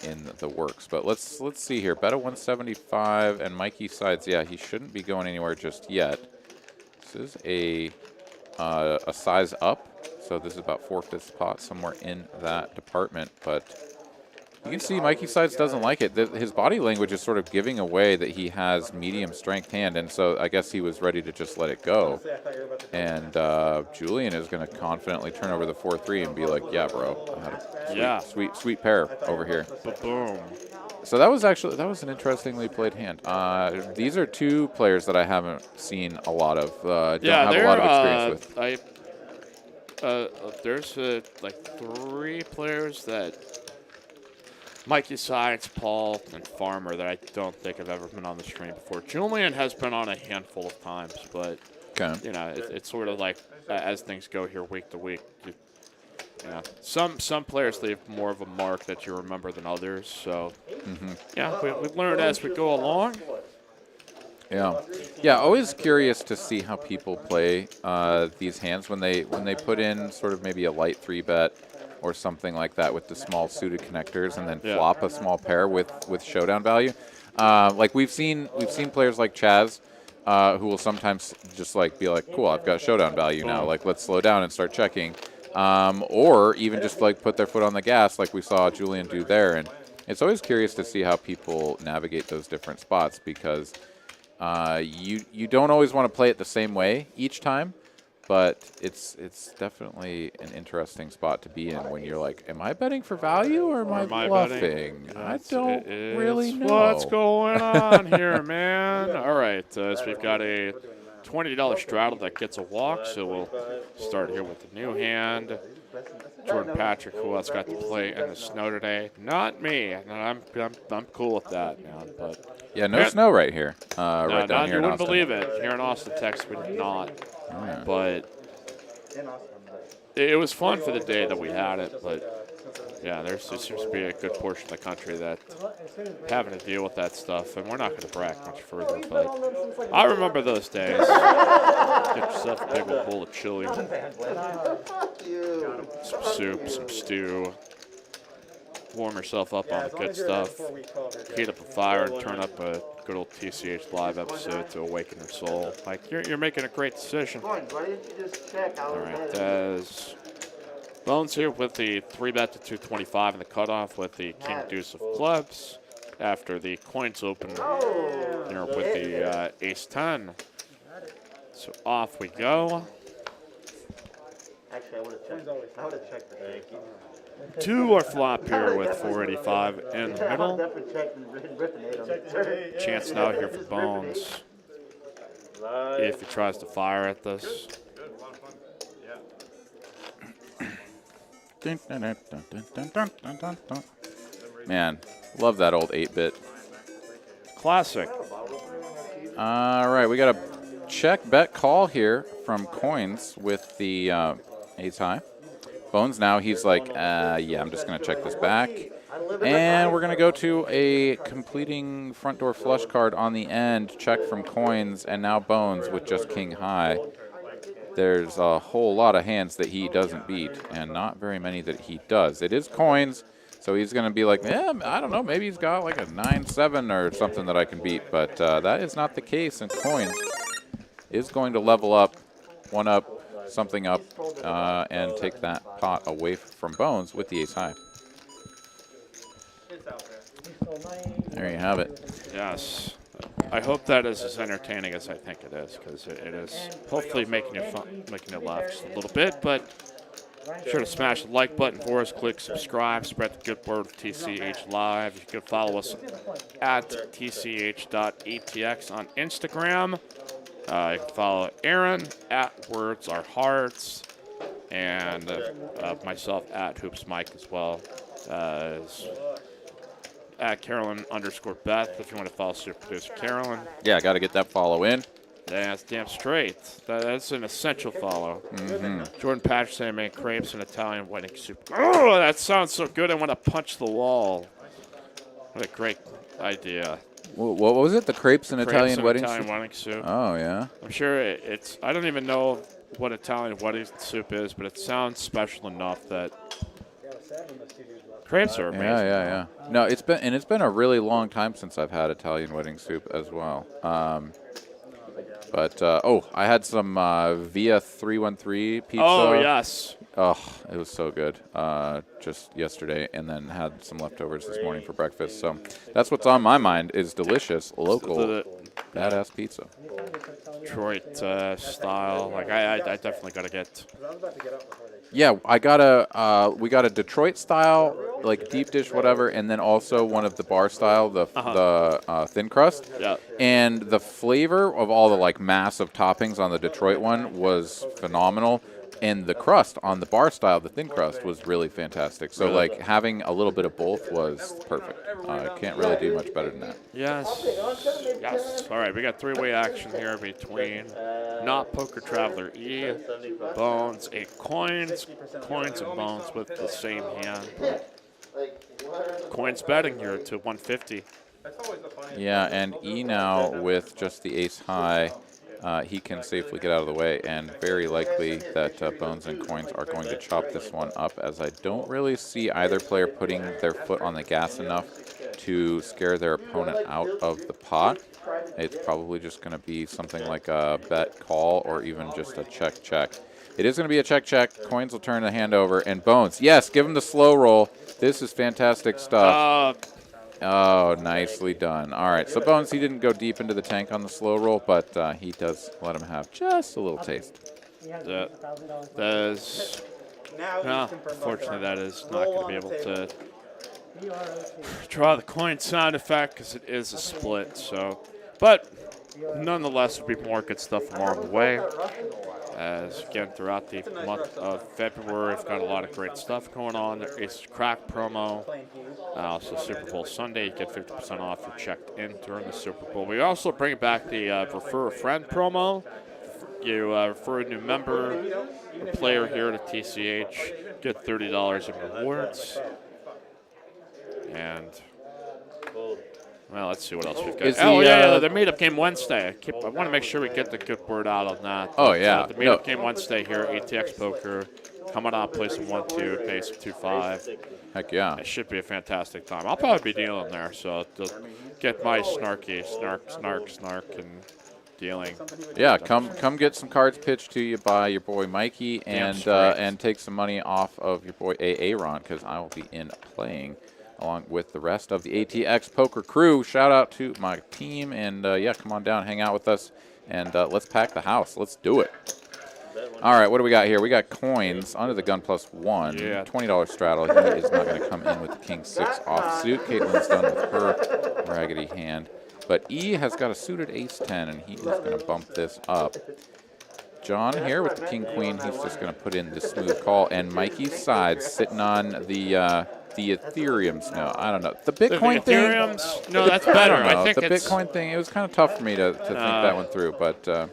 in the works. But let's see here. Bet a 175, and Mikey Sides, yeah, he shouldn't be going anywhere just yet. This is a size up, so this is about 4/5 pot, somewhere in that department. But you can see Mikey Sides doesn't like it. His body language is sort of giving away that he has medium strength hand, and so I guess he was ready to just let it go. And Julian is going to confidently turn over the 4-3 and be like, yeah, bro, I had a sweet pair over here. Boom. So that was an interestingly played hand. These are two players that I haven't seen a lot of. Don't have a lot of experience with. There's like 3 players that Mikey Sides, Paul, and Farmer that I don't think have ever been on the stream before. Julian has been on a handful of times, but you know, it's sort of like as things go here week to week. Some players leave more of a mark that you remember than others. So we learn as we go along. Yeah. Always curious to see how people play these hands when they put in sort of maybe a light 3-bet or something like that with the small suited connectors, and then flop a small pair with showdown value. Like we've seen players like Chaz who will sometimes just like be like, cool, I've got showdown value now. Like let's slow down and start checking. Or even just like put their foot on the gas like we saw Julian do there. And it's always curious to see how people navigate those different spots, because you don't always want to play it the same way each time, but it's definitely an interesting spot to be in when you're like, am I betting for value or am I bluffing? I don't really know. What's going on here, man? All right, so we've got a $20 straddle that gets a walk, so we'll start here with the new hand. Jordan Patrick, who else got to play in the snow today? Not me. And I'm cool with that, man. But yeah, no snow right here. Right down here you in wouldn't Austin. believe it. Here in Austin, Texas, we did not. But it was fun for the day that we had it. But yeah, there seems to be a good portion of the country that having to deal with that stuff, and we're not going to brag much further. But I remember those days. Get yourself a big old bowl of chili, some soup, some stew. Warm yourself up on the good stuff. Heat up a fire and turn up a good old TCH live episode to awaken your soul. Like, you're making a great decision. All right, Dez. Bones here with the 3-bet to 225 and the cutoff with the king deuce of clubs. after the coins open here with the ace-10. So off we go. Actually, I would have checked the bank. Two or flop here with 485 in the I middle. definitely checked and ripping it on the turn. Chance now here for Bones if he tries to fire at this. Good, a lot of fun. Yeah. Man, love that old 8-bit. Classic. All right, we got a check bet call here from Coins with the ace high. Bones now, he's like, yeah, I'm just going to check this back. And we're going to go to a completing front door flush card on the end, check from Coins, and now Bones with just king high. There's a whole lot of hands that he doesn't beat, and not very many that he does. It is Coins, so he's going to be like, yeah, I don't know, maybe he's got like a 9-7 or something that I can beat, but that is not the case, and Coins is going to level up, one up, something up, and take that pot away from Bones with the ace high. It's out there. There you have it. Yes. I hope that is as entertaining as I think it is, because it is hopefully making you fun, making you laugh just a little bit. But be sure to smash the like button for us, click subscribe, spread the good word with TCH Live. You can follow us at tch.atx on Instagram. You can follow Aaron at Words Are Hearts, and myself at Hoops Mike as well. At Carolyn_Beth if you want to follow super producer Carolyn. Yeah, got to get that follow in. That's damn straight. That's an essential follow. Jordan Patterson made crepes and Italian wedding soup. Oh, that sounds so good. I want to punch the wall. What a great idea. What was it? The crepes and Italian wedding Italian soup? wedding soup. Oh, yeah. I'm sure it's. I don't even know what Italian wedding soup is, but it sounds special enough that crepes are amazing. Yeah. No, it's been a really long time since I've had Italian wedding soup as well. I had some Via 313 pizza. Oh yes. Oh, it was so good. Just yesterday, and then had some leftovers this morning for breakfast. So that's what's on my mind is delicious, local, badass pizza. Detroit style. Like I definitely gotta get. Yeah, we got a Detroit style, like deep dish, whatever, and then also one of the bar style, the thin crust. Yeah. And the flavor of all the like massive toppings on the Detroit one was phenomenal. And the crust on the bar style, the thin crust, was really fantastic. So, like, having a little bit of both was perfect. Can't really do much better than that. Yes. Yes. All right, we got three-way action here between Not Poker Traveler E, Bones, Coins and Bones with the same hand. Coins betting here to 150. That's always the funniest. Yeah, and E now with just the ace high. He can safely get out of the way, and very likely that Bones and Coins are going to chop this one up, as I don't really see either player putting their foot on the gas enough to scare their opponent out of the pot. It's probably just going to be something like a bet call or even just a check. It is going to be a check. Coins will turn the hand over, and Bones, yes, give him the slow roll. This is fantastic stuff. Oh, nicely done. All right, so Bones, he didn't go deep into the tank on the slow roll, but he does let him have just a little taste. Unfortunately, that is not going to be able to draw the coin sound effect because it is a split. So, but nonetheless, there'll be more good stuff along the way. As again, throughout the month of February, we've got a lot of great stuff going on. There is Crack promo. Also, Super Bowl Sunday, you get 50% off if you're checked in during the Super Bowl. We also bring back the Refer a Friend promo. You refer a new member, a player here to TCH, get $30 in rewards. And, well, let's see what else we've got. The meetup game Wednesday. I want to make sure we get the good word out on that. Oh, yeah. The meetup game Wednesday here, ATX Poker. Coming out, play some 1-2, base of 2-5. Heck yeah. It should be a fantastic time. I'll probably be dealing there, so to get my snark, and dealing. Yeah, come get some cards pitched to you by your boy Mikey, and take some money off of your boy Aaron, because I will be in playing along with the rest of the ATX Poker crew. Shout out to my team, and yeah, come on down, hang out with us, and let's pack the house. Let's do it. All right, what do we got here? We got coins under the gun +1. Yeah. $20 straddle. He is not going to come in with the king 6 offsuit. Caitlin's done with her raggedy hand. But E has got a suited ace 10, and he is going to bump this up. John here with the king queen. He's just going to put in the smooth call. And Mikey's side sitting on the Ethereums. No, I don't know. The Bitcoin thing. Ethereums? No, that's better. I don't know. I think the it's Bitcoin thing, it was kind of tough for me to think that one through. But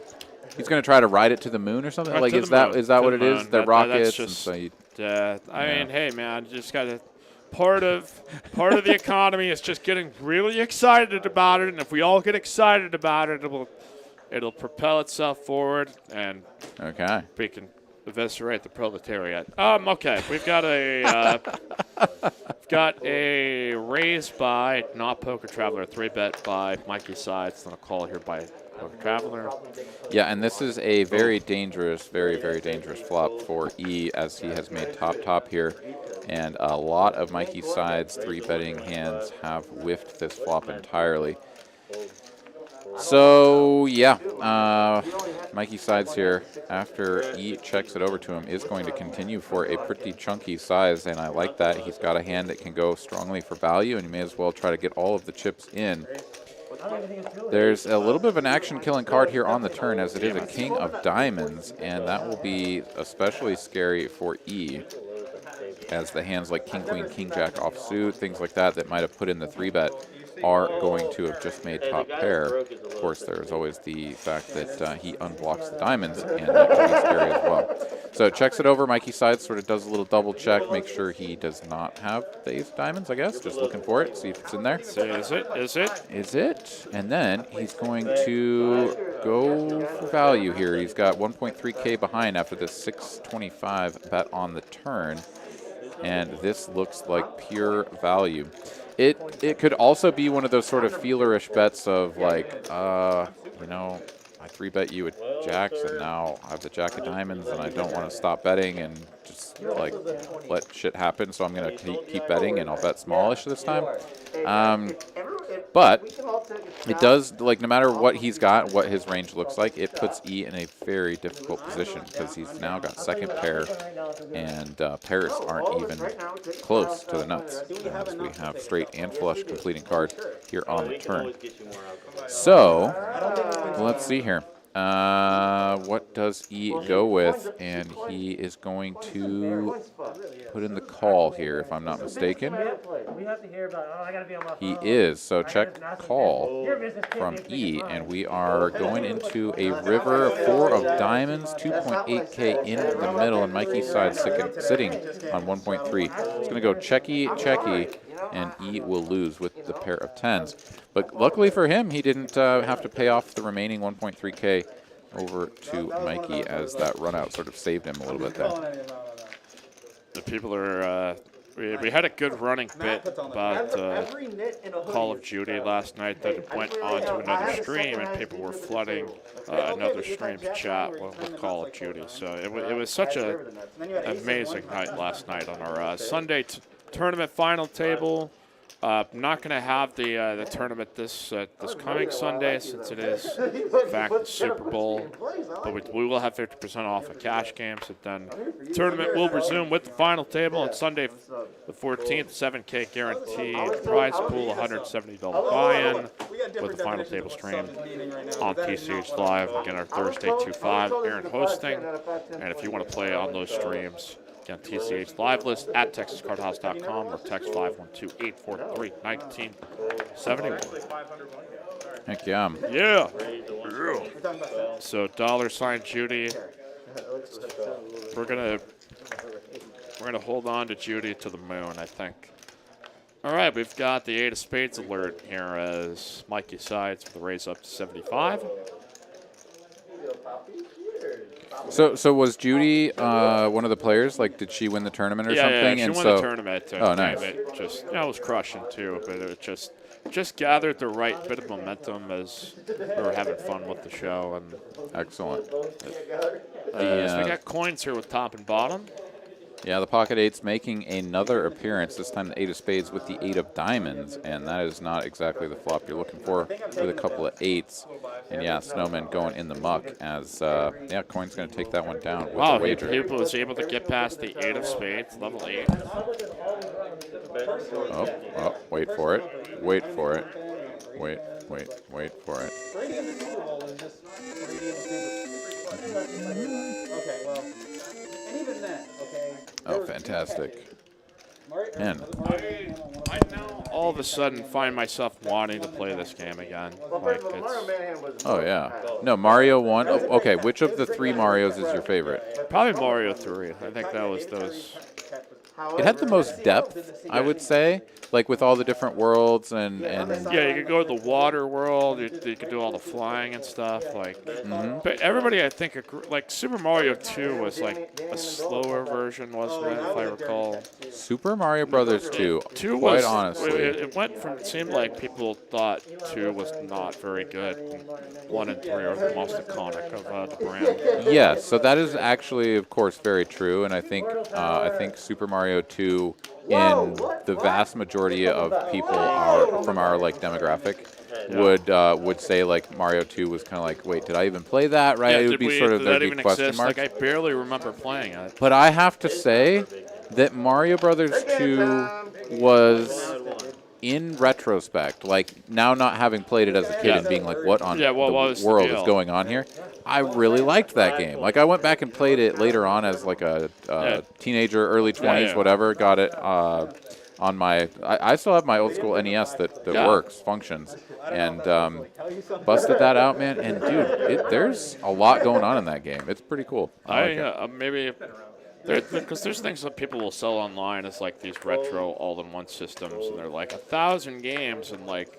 he's going to try to ride it to the moon or something? Right Like, to is the moon. that To what the it is? moon. They're That's rockets? And just, so you, I mean, hey, man, you just got to. Part of the economy is just getting really excited about it, and if we all get excited about it, it'll propel itself forward, and okay. we can eviscerate the proletariat. Okay, we've got a raise by not Poker Traveler, 3-bet by Mikey Sides, then a call here by Poker Traveler. Yeah, and this is a very dangerous, very, very dangerous flop for E, as he has made top here. And a lot of Mikey Sides 3-betting hands have whiffed this flop entirely. So, yeah, Mikey Sides here, after E checks it over to him, is going to continue for a pretty chunky size, and I like that. He's got a hand that can go strongly for value, and you may as well try to get all of the chips in. There's a little bit of an action-killing card here on the turn, as it is a king of diamonds, and that will be especially scary for E, as the hands like king, queen, king, jack offsuit, things like that might have put in the 3-bet are going to have just made top pair. Of course, there's always the fact that he unblocks the diamonds, and that can be scary as well. So checks it over. Mikey Sides sort of does a little double check, make sure he does not have the ace of diamonds, I guess. Just looking for it, see if it's in there. So is it? Is it? And then he's going to go for value here. He's got 1.3K behind after this 625 bet on the turn. And this looks like pure value. It could also be one of those sort of feelerish bets of like, you know, I 3-bet you with jacks, and now I have the jack of diamonds, and I don't want to stop betting and just like let shit happen. So I'm gonna keep betting, and I'll bet smallish this time. But it does, like, no matter what he's got, what his range looks like, it puts E in a very difficult position because he's now got second pair, and pairs aren't even close to the nuts, as we have straight and flush completing cards here on the turn. So let's see here. What does E go with? And he is going to put in the call here, if I'm not mistaken. He is. So check call from E, and we are going into a river, 4 of diamonds, 2.8K in the middle, and Mikey's side sitting on 1.3. It's going to go checky, and E will lose with the pair of 10s. But luckily for him, he didn't have to pay off the remaining 1.3K over to Mikey, as that run out sort of saved him a little bit there. The people are, we had a good running bit about Call of Duty last night that went on to another stream, and people were flooding another stream's chat with Call of Duty. So it was such an amazing night last night on our Sunday tournament final table. Not going to have the tournament this coming Sunday, since it is, in fact, the Super Bowl. But we will have 50% off of cash games. And then the tournament will resume with the final table on Sunday, the 14th, 7K guaranteed prize pool, $170 buy-in, with the final table stream on TCH Live. Again, our Thursday 2-5, Aaron hosting. And if you want to play on those streams, again, TCH live list at TexasCardHouse.com or text 512-843-1971. Heck yeah. Yeah. So $ Judy. We're gonna hold on to Judy to the moon, I think. All right, we've got the 8 of spades alert here as Mikey Sides for the raise up to 75. So was Judy one of the players? Like, did she win the tournament or something? Yeah, she won the tournament. Oh, nice. It just, it was crushing too, but it just gathered the right bit of momentum as we were having fun with the show. And excellent. so we got coins here with top and bottom. Yeah, the pocket eights making another appearance, this time the 8 of spades with the 8 of diamonds, and that is not exactly the flop you're looking for with a couple of 8s. And yeah, Snowman going in the muck as, yeah, Coin's going to take that one down with Wow, a wager. he was able to get past the 8 of spades, level 8. Oh, wait for it. Wait for it. Wait for it. Brady in the Super Bowl is just Brady in the Super Bowl. Okay, well, and even then, okay. Oh, fantastic. Man. I now all of a sudden find myself wanting to play this game again. Well, Like first of all, Mario it's Mayhem was. Oh, yeah. No, Mario 1. Oh, okay, which of the 3 Marios is your favorite? probably Mario 3. I think that was those. It had the most depth, I would say, like with all the different worlds and Yeah, you could go to the water world. You could do all the flying and stuff. Like, but everybody, I think, like Super Mario 2 was like a slower version, wasn't it? If I recall. Super Mario Brothers 2. 2 quite was honestly. It went from. It seemed like people thought 2 was not very good. 1 and 3 are the most iconic of the brand. Yeah, so that is actually, of course, very true, and I think Super Mario 2, in the vast majority of people from our like demographic, would say like Mario 2 was kind of like, wait, did I even play that? Right? Yeah, It would be sort of did there'd that be even question exist? marks. Like I barely remember playing it. But I have to say that Mario Brothers 2 was, in retrospect, like now not having played it as a kid and being like, what on what was the the world deal? is going on here? I really liked that game. Like I went back and played it later on as like a teenager, early 20s, yeah. whatever. Got it on my. I still have my old school NES that works, functions, and busted that out, man. And dude, there's a lot going on in that game. It's pretty cool. I like it. Maybe because there's things that people will sell online as like these retro all-in-one systems, and they're like 1,000 games, and like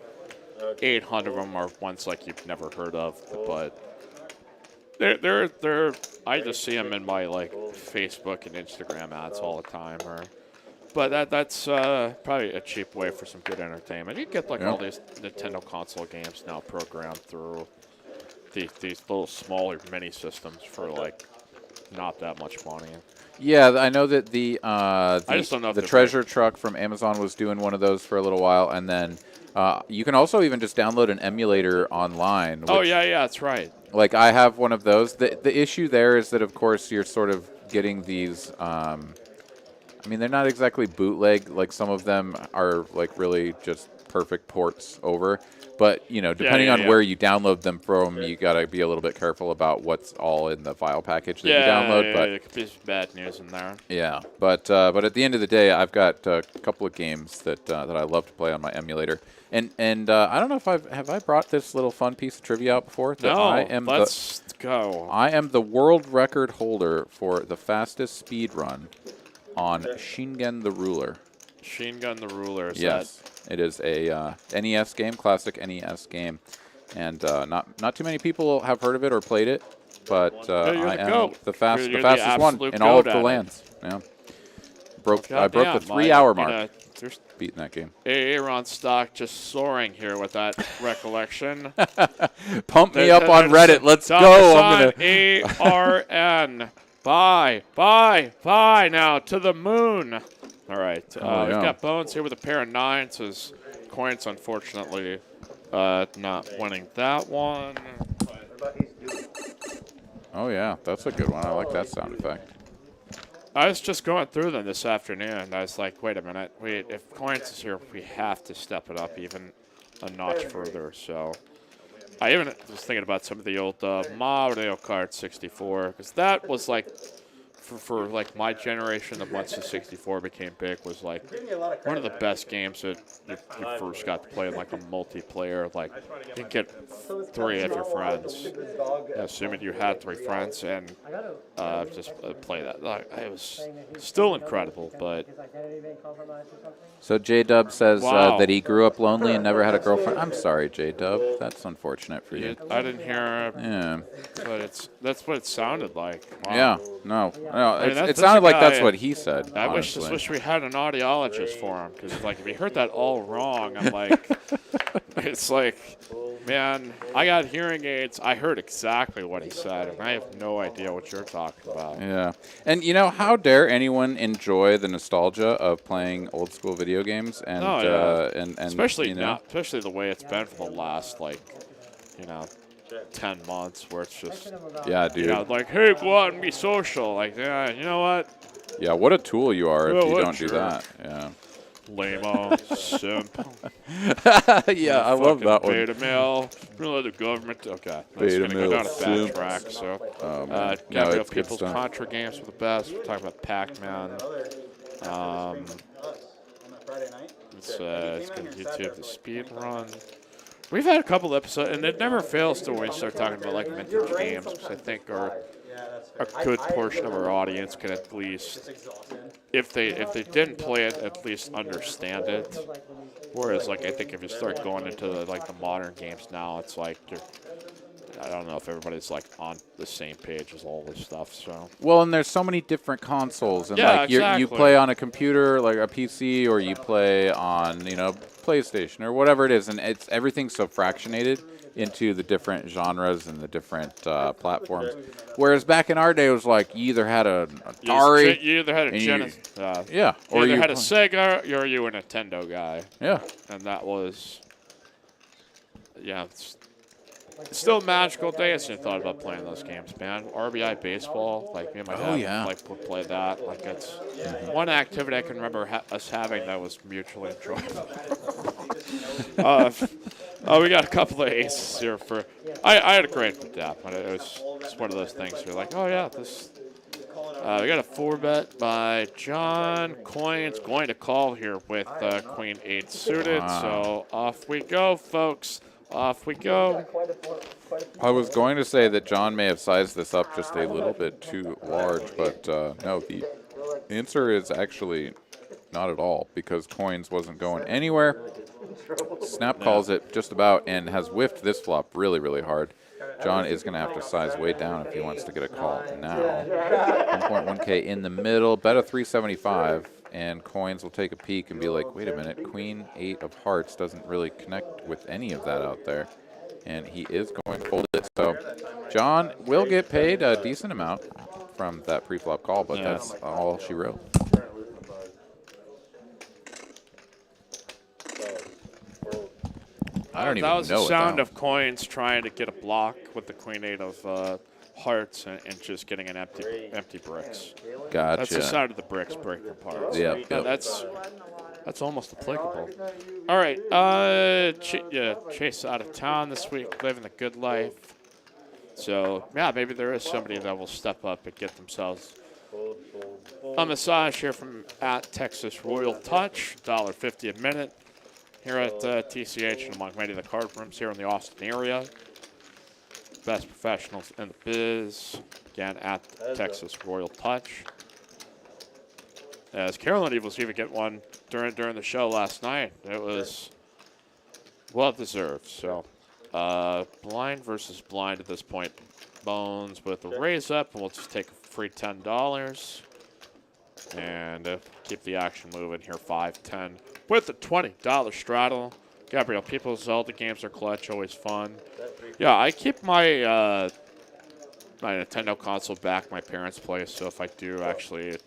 800 of them are ones like you've never heard of. But they're I just see them in my like Facebook and Instagram ads all the time, But that's probably a cheap way for some good entertainment. You get like all these Nintendo console games now programmed through these little smaller mini systems for like not that much money. Yeah, I know that the just don't know if the they're treasure truck from Amazon was doing one of those for a little while, and then you can also even just download an emulator online. Oh yeah, that's right. Like I have one of those. The issue there is that of course you're sort of getting these. I mean, they're not exactly bootleg. Like some of them are like really just perfect ports over. But, you know, depending on where you download them from, you got to be a little bit careful about what's all in the file package that you download. But there could be some bad news in there. Yeah, but at the end of the day, I've got a couple of games that I love to play on my emulator. And I don't know if have I brought this little fun piece of trivia out before? That let's go. I am the world record holder for the fastest speed run on Shingen the Ruler. Shingen the Ruler. Yes, it is a NES game, classic NES game, and not too many people have heard of it or played it, but I am the fastest one in all of the lands. Yeah, I broke the 3-hour mark. Beating that game. Aaron stock just soaring here with that recollection. Pump me up on Reddit. Let's go. I'm gonna ARN. Bye now to the moon. All right, we've got Bones here with a pair of 9s. His Coins, unfortunately, not winning that one. Oh, yeah, that's a good one. I like that sound effect. I was just going through them this afternoon. I was like, wait a minute. If Coins is here, we have to step it up even a notch further. So I even was thinking about some of the old Mario Kart 64, because that was like, for like my generation, that once the 64 became big, was like one of the best games that you first got to play in like a multiplayer. Like you get 3 of your friends, assuming you had 3 friends, and just play that. Like, it was still incredible, but. So J-Dub says that he grew up lonely and never had a girlfriend. I'm sorry, J-Dub. That's unfortunate for you. I didn't hear. Yeah. But that's what it sounded like. Wow. Yeah. No. No, I mean, it that's sounded a like that's guy- what he said. I honestly. wish we had an audiologist for him because like if he heard that all wrong, I'm like, it's like, man, I got hearing aids. I heard exactly what he said, and I have no idea what you're talking about. Yeah. And, you know, how dare anyone enjoy the nostalgia of playing old school video games? And, Oh, yeah. and Especially you know, now, especially the way it's been for the last, like, 10 months where it's just, yeah, dude. like, hey, go out and be social. Like, yeah, you know what? Yeah, what a tool you are if Well, you what don't do jerk. that. Yeah. Lame-o, simp. Yeah, I love fucking that one. Beta male. Really, the government. Okay. That's Beta going to go male down a bad simp. track. So, Oh, man. No, Gabriel it's good People's stuff. Contra games were the best. We're talking about Pac-Man. Us on that Friday night. It's going to YouTube the speed run. We've had a couple episodes, and it never fails to when we start talking about like vintage games, which I think are Yeah, that's a fair. good portion of our audience can at least, It's exhausting. if they didn't play it, at least understand it. Whereas, like, I think if you start going into the modern games now, it's like I don't know if everybody's like on the same page as all this stuff. So Well, and there's so many different consoles, and Yeah, like you exactly. play on a computer, like a PC, or you play on PlayStation or whatever it is, and everything's so fractionated into the different genres and the different platforms. Whereas back in our day, it was like you either had an Atari, you either had a and Genesis, yeah, you or either you had a Sega, or you were a Nintendo guy, yeah. and that was it's still a magical days when you thought about playing those games, man. RBI baseball, like me and my dad, yeah. like would play that. Like it's one activity I can remember us having that was mutually enjoyable. We got a couple of aces here for. I had a great with that, but it was just one of those things. You're like, oh yeah, this. We got a 4-bet by John. Coin's going to call here with Queen 8 suited. Wow. So off we go, folks. Off we go. I was going to say that John may have sized this up just a little bit too large, but no, the answer is actually not at all because Coins wasn't going anywhere. Snap calls it just about and has whiffed this flop really, really hard. John is going to have to size way down if he wants to get a call now. 1.1K in the middle, bet a 375, and Coins will take a peek and be like, wait a minute, Queen 8 of hearts doesn't really connect with any of that out there. And he is going to fold it. So John will get paid a decent amount from that pre-flop call, but that's all she wrote. I don't even That was know the what sound that of Coins trying to get a block with the Queen 8 of hearts and just getting an empty bricks. Gotcha. That's the sound of the bricks breaking apart. Yep, yep. That's almost applicable. All right, Chase out of town this week, living the good life. So yeah, maybe there is somebody that will step up and get themselves a massage here from at Texas Royal Touch, $1.50 a minute here at TCH and among many of the card rooms here in the Austin area. Best professionals in the biz, again at Texas Royal Touch. As Carolyn was even get one during the show last night. It was well deserved. So blind versus blind at this point. Bones with the raise up, and we'll just take a free $10 and keep the action moving here. 5-10 with the $20 straddle. Gabriel Peoples, Zelda games are clutch, always fun. Yeah, I keep my my Nintendo console back at my parents' place, so if I do actually,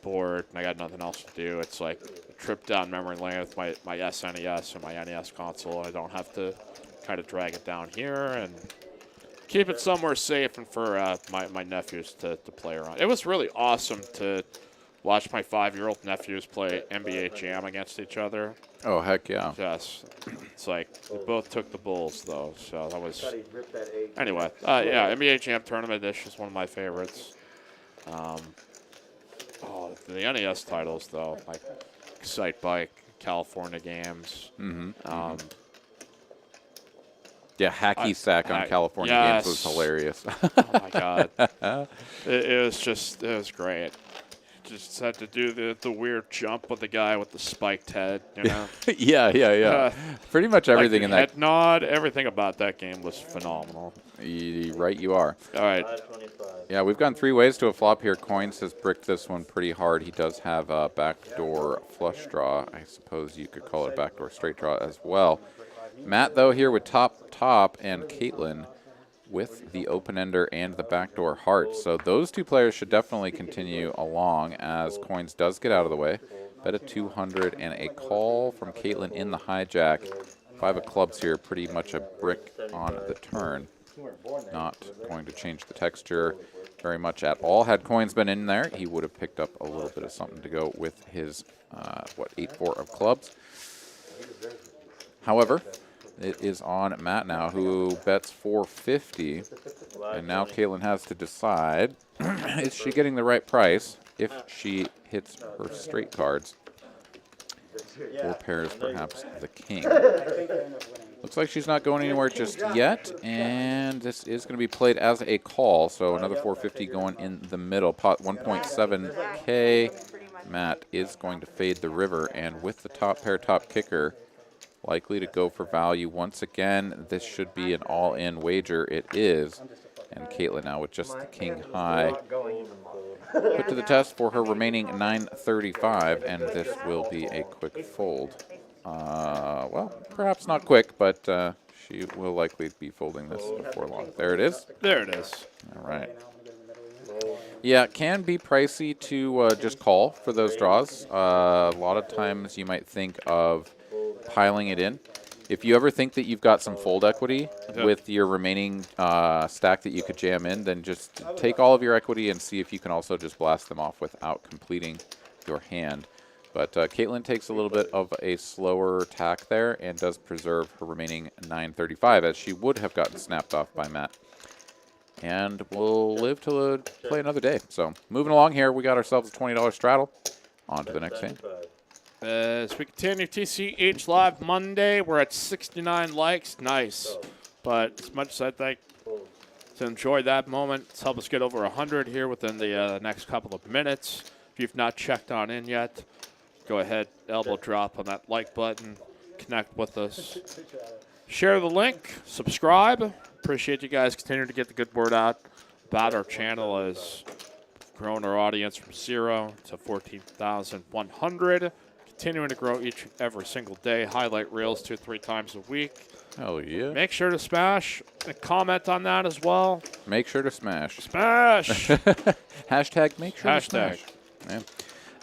bored and I got nothing else to do, it's like a trip down memory lane with my SNES or my NES console. I don't have to kind of drag it down here and keep it somewhere safe and for my nephews to play around. It was really awesome to watch my 5-year-old nephews play NBA Jam against each other. Oh, heck yeah. Yes. It's like we both took the Bulls, though, so that was... Anyway, yeah, NBA Jam Tournament Edition is one of my favorites. The NES titles, though, like Excite Bike, California Games. Mm-hmm. Yeah, Hacky Sack on California Games was hilarious. Oh, my God. It was great. Just had to do the weird jump with the guy with the spiked head, Yeah. Pretty much everything in that. Head nod, everything about that game was phenomenal. Right, you are. All right. 525. Yeah, we've gone 3 ways to a flop here. Coins has bricked this one pretty hard. He does have a backdoor flush draw. I suppose you could call it a backdoor straight draw as well. Matt, though, here with top, and Caitlin with the open-ender and the backdoor heart. So those 2 players should definitely continue along as Coins does get out of the way. Bet a 200 and a call from Caitlin in the hijack. 5 of clubs here, pretty much a brick on the turn. Not going to change the texture very much at all. Had Coins been in there, he would have picked up a little bit of something to go with his, 8-4 of clubs. However, it is on Matt now, who bets 450, and now Caitlin has to decide, is she getting the right price if she hits her straight cards, or pairs perhaps the king. Looks like she's not going anywhere just yet, and this is going to be played as a call, so another 450 going in the middle. Pot 1.7K. Matt is going to fade the river, and with the top pair, top kicker, likely to go for value once again. This should be an all-in wager. It is. And Caitlin now with just the king high put to the test for her remaining 935, and this will be a quick fold. Well, perhaps not quick, but she will likely be folding this before long. There it is. There it is. All right. Yeah, it can be pricey to just call for those draws. A lot of times you might think of piling it in. If you ever think that you've got some fold equity with your remaining stack that you could jam in, then just take all of your equity and see if you can also just blast them off without completing your hand. But Caitlin takes a little bit of a slower tack there and does preserve her remaining 935, as she would have gotten snapped off by Matt. And we'll live to play another day. So moving along here, we got ourselves a $20 straddle. On to the next hand. As we continue TCH Live Monday, we're at 69 likes. Nice. But as much as I'd like to enjoy that moment, it's helped us get over 100 here within the next couple of minutes. If you've not checked on in yet, go ahead, elbow drop on that like button, connect with us. Share the link, subscribe. Appreciate you guys continuing to get the good word out about our channel as we've grown our audience from 0 to 14,100. Continuing to grow each and every single day. Highlight reels 2-3 times a week. Hell yeah. Make sure to smash and comment on that as well. Make sure to smash. Smash! Hashtag make sure Hashtag. to smash.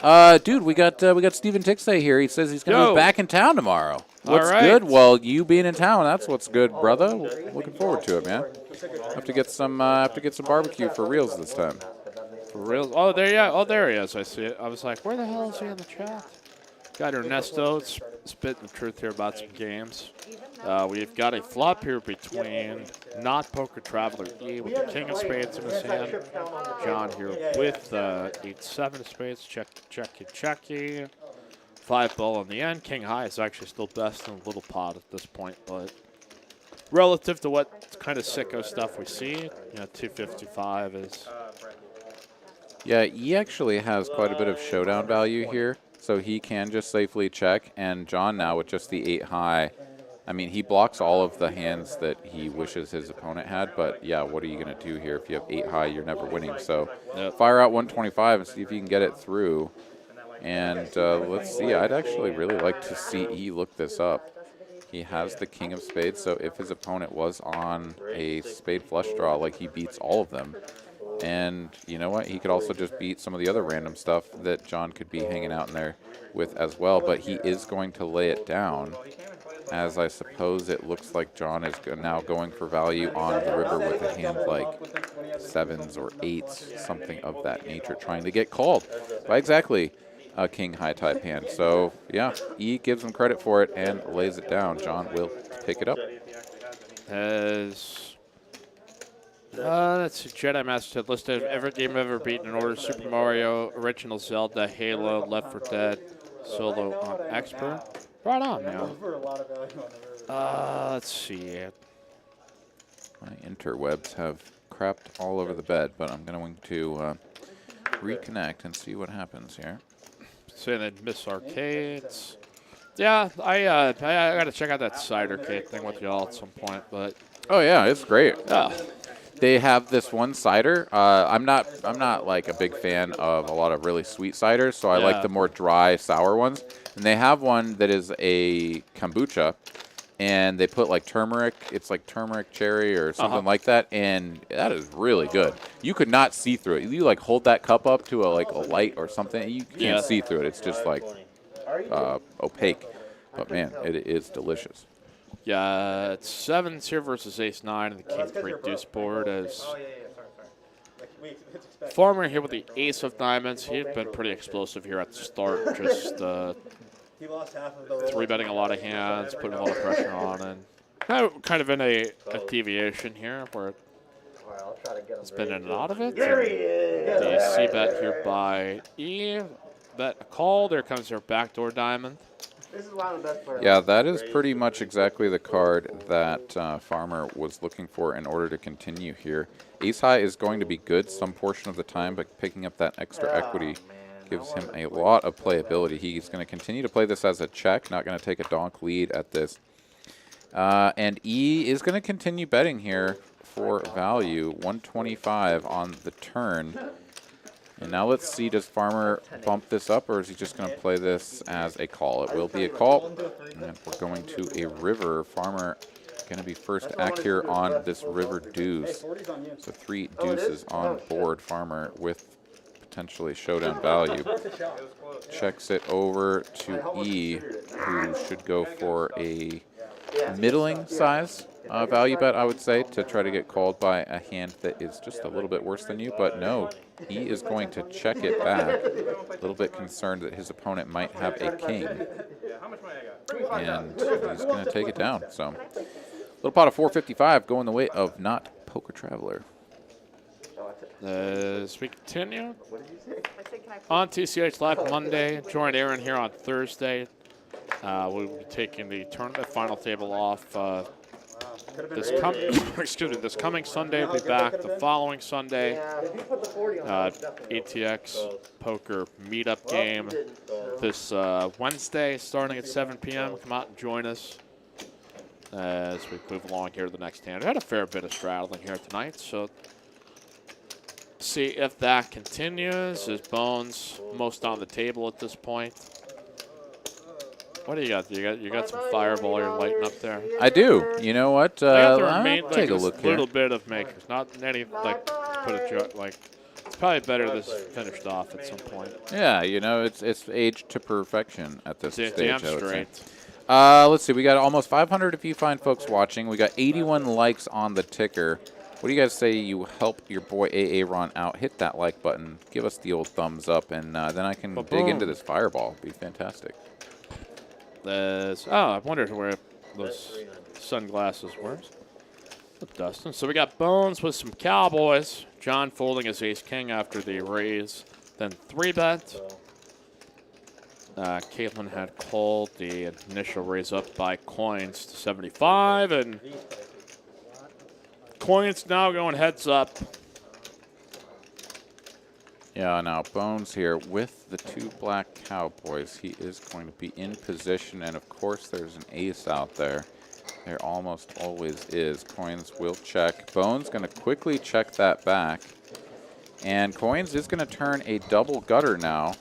Yeah. Dude, we got Steven Tixay here. He says he's going to be back in town tomorrow. What's good? Well, you being in town, that's what's good, brother. Looking forward to it, man. Have to get some barbecue for reals this time. For reals? Oh, there he is. I see it. I was like, where the hell is he in the chat? Got Ernesto spitting the truth here about some games. We've got a flop here between Not Poker Traveler E with the King of Spades in his hand. John here with 8-7 of Spades. Checky. 5 ball on the end. King high is actually still best in a little pot at this point, but relative to what kind of sicko stuff we see, 255 is. Yeah, he actually has quite a bit of showdown value here. So he can just safely check, and John now with just the 8 high, I mean, he blocks all of the hands that he wishes his opponent had, but yeah, what are you going to do here? If you have 8 high, you're never winning. So fire out 125 and see if you can get it through. And let's see, I'd actually really like to see E look this up. He has the King of Spades, so if his opponent was on a spade flush draw, like he beats all of them. And you know what? He could also just beat some of the other random stuff that John could be hanging out in there with as well. But he is going to lay it down, as I suppose it looks like John is now going for value on the river with a hand like 7s or 8s, something of that nature, trying to get called by exactly a king high type hand. So yeah, E gives him credit for it and lays it down. John will pick it up. Let's see, Jedi Master listed every game ever beaten in order: Super Mario, Original Zelda, Halo, Left 4 Dead, Solo on Expert. Right on, man. Let's see. My interwebs have crapped all over the bed, but I'm going to reconnect and see what happens here. Saying they'd miss arcades. Yeah, I got to check out that side arcade thing with y'all at some point, but. Oh, yeah, it's great. Yeah. They have this one cider. I'm not like a big fan of a lot of really sweet ciders, so I like Yeah. the more dry, sour ones. And they have one that is a kombucha, and they put like turmeric. It's like turmeric cherry or something like that, and that is really good. You could not see through it. You like hold that cup up to a light or something, you can't Yeah. see through it. It's just like opaque. But man, it is delicious. Yeah, it's 7s here versus Ace-9 in the That's 'cause King-3 you're broke. deuce board. As Oh, yeah. Sorry. Like, it's expected. Farmer here with the Ace of Diamonds. He's been pretty explosive here at the start. Just He lost half of the 3-betting a lot of hands, putting a lot of pressure on, and kind of in a deviation here where All right, I'll try to get him. it's been in and out of it. There he is. The C-bet here by E. Bet a call. There comes your backdoor diamond. This is one of the best players. Yeah, that is pretty much exactly the card that Farmer was looking for in order to continue here. Ace High is going to be good some portion of the time, but picking up that extra equity gives him a lot of playability. He's going to continue to play this as a check, not going to take a donk lead at this. And E is going to continue betting here for value, 125 on the turn. And now let's see, does Farmer bump this up, or is he just going to play this as a call? It will be a call, and we're going to a river. Farmer going to be first to act here on this river deuce. So 3 deuces on board. Farmer with potentially showdown value. Checks it over to E, who should go for a middling size value bet, I would say, to try to get called by a hand that is just a little bit worse than you. But no, he is going to check it back. A little bit concerned that his opponent might have a king, and he's going to take it down. So little pot of 455 going the way of not Poker Traveler. As we continue I said, can I on TCH Live Monday, join Aaron here on Thursday. We'll be taking the tournament final table off this coming Sunday. We'll be back the following Sunday. ATX Poker meetup game this Wednesday starting at 7 p.m. Come out and join us as we move along here to the next hand. We had a fair bit of straddling here tonight, so see if that continues. Is Bones most on the table at this point? What do you got? You got some fireball you're lighting up there. I do. You know what? I'll take a look a here. little bit of makers, not any like put a like. It's probably better this finished off at some point. Yeah, you know, it's aged to perfection at this stage. Damn I would say. straight. Let's see. We got almost 500 if you find folks watching. We got 81 likes on the ticker. What do you guys say you help your boy AA Ron out? Hit that like button. Give us the old thumbs up, and then I can dig into this fireball. It'd be fantastic. I wondered where those sunglasses were. Dustin. So we got Bones with some Cowboys. John folding his ace-king after the raise. Then 3-bet. Caitlin had called the initial raise up by Coins to 75. And Coins now going heads up. Yeah, now Bones here with the 2 black Cowboys. He is going to be in position, and of course there's an ace out there. There almost always is. Coins will check. Bones going to quickly check that back. And Coins is going to turn a double gutter now.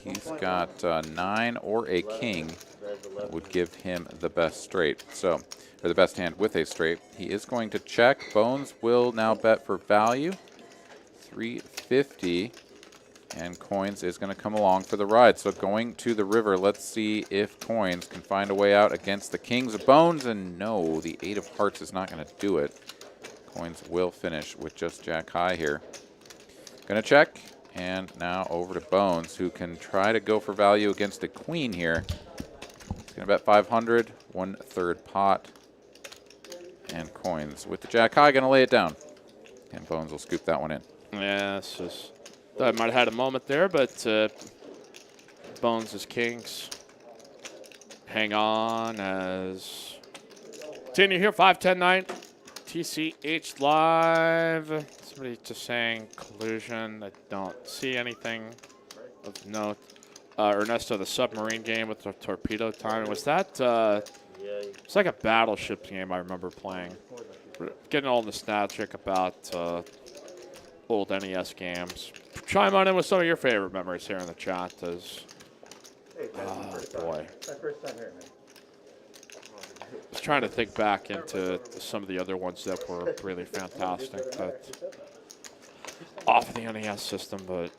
He's got 9 or a king that would give him the best straight. So, or the best hand with a straight. He is going to check. Bones will now bet for value. 350. And Coins is going to come along for the ride. So going to the river, let's see if Coins can find a way out against the Kings of Bones. And no, the 8 of Hearts is not going to do it. Coins will finish with just Jack High here. Going to check. And now over to Bones, who can try to go for value against a Queen here. He's going to bet 500, 1/3 pot. And Coins with the Jack High going to lay it down. And Bones will scoop that one in. Yeah, it's just... I might have had a moment there, but Bones is Kings. Hang on as continue here, 5-10-9. TCH Live. Somebody just saying collusion. I don't see anything of note. Ernesto, the submarine game with the torpedo time. Was that? It's like a battleship game I remember playing. getting all nostalgic about old NES games. Chime on in with some of your favorite memories here in the chat. Oh, boy. It's my first time here, man. I was trying to think back into some of the other ones that were really fantastic off of the NES system, but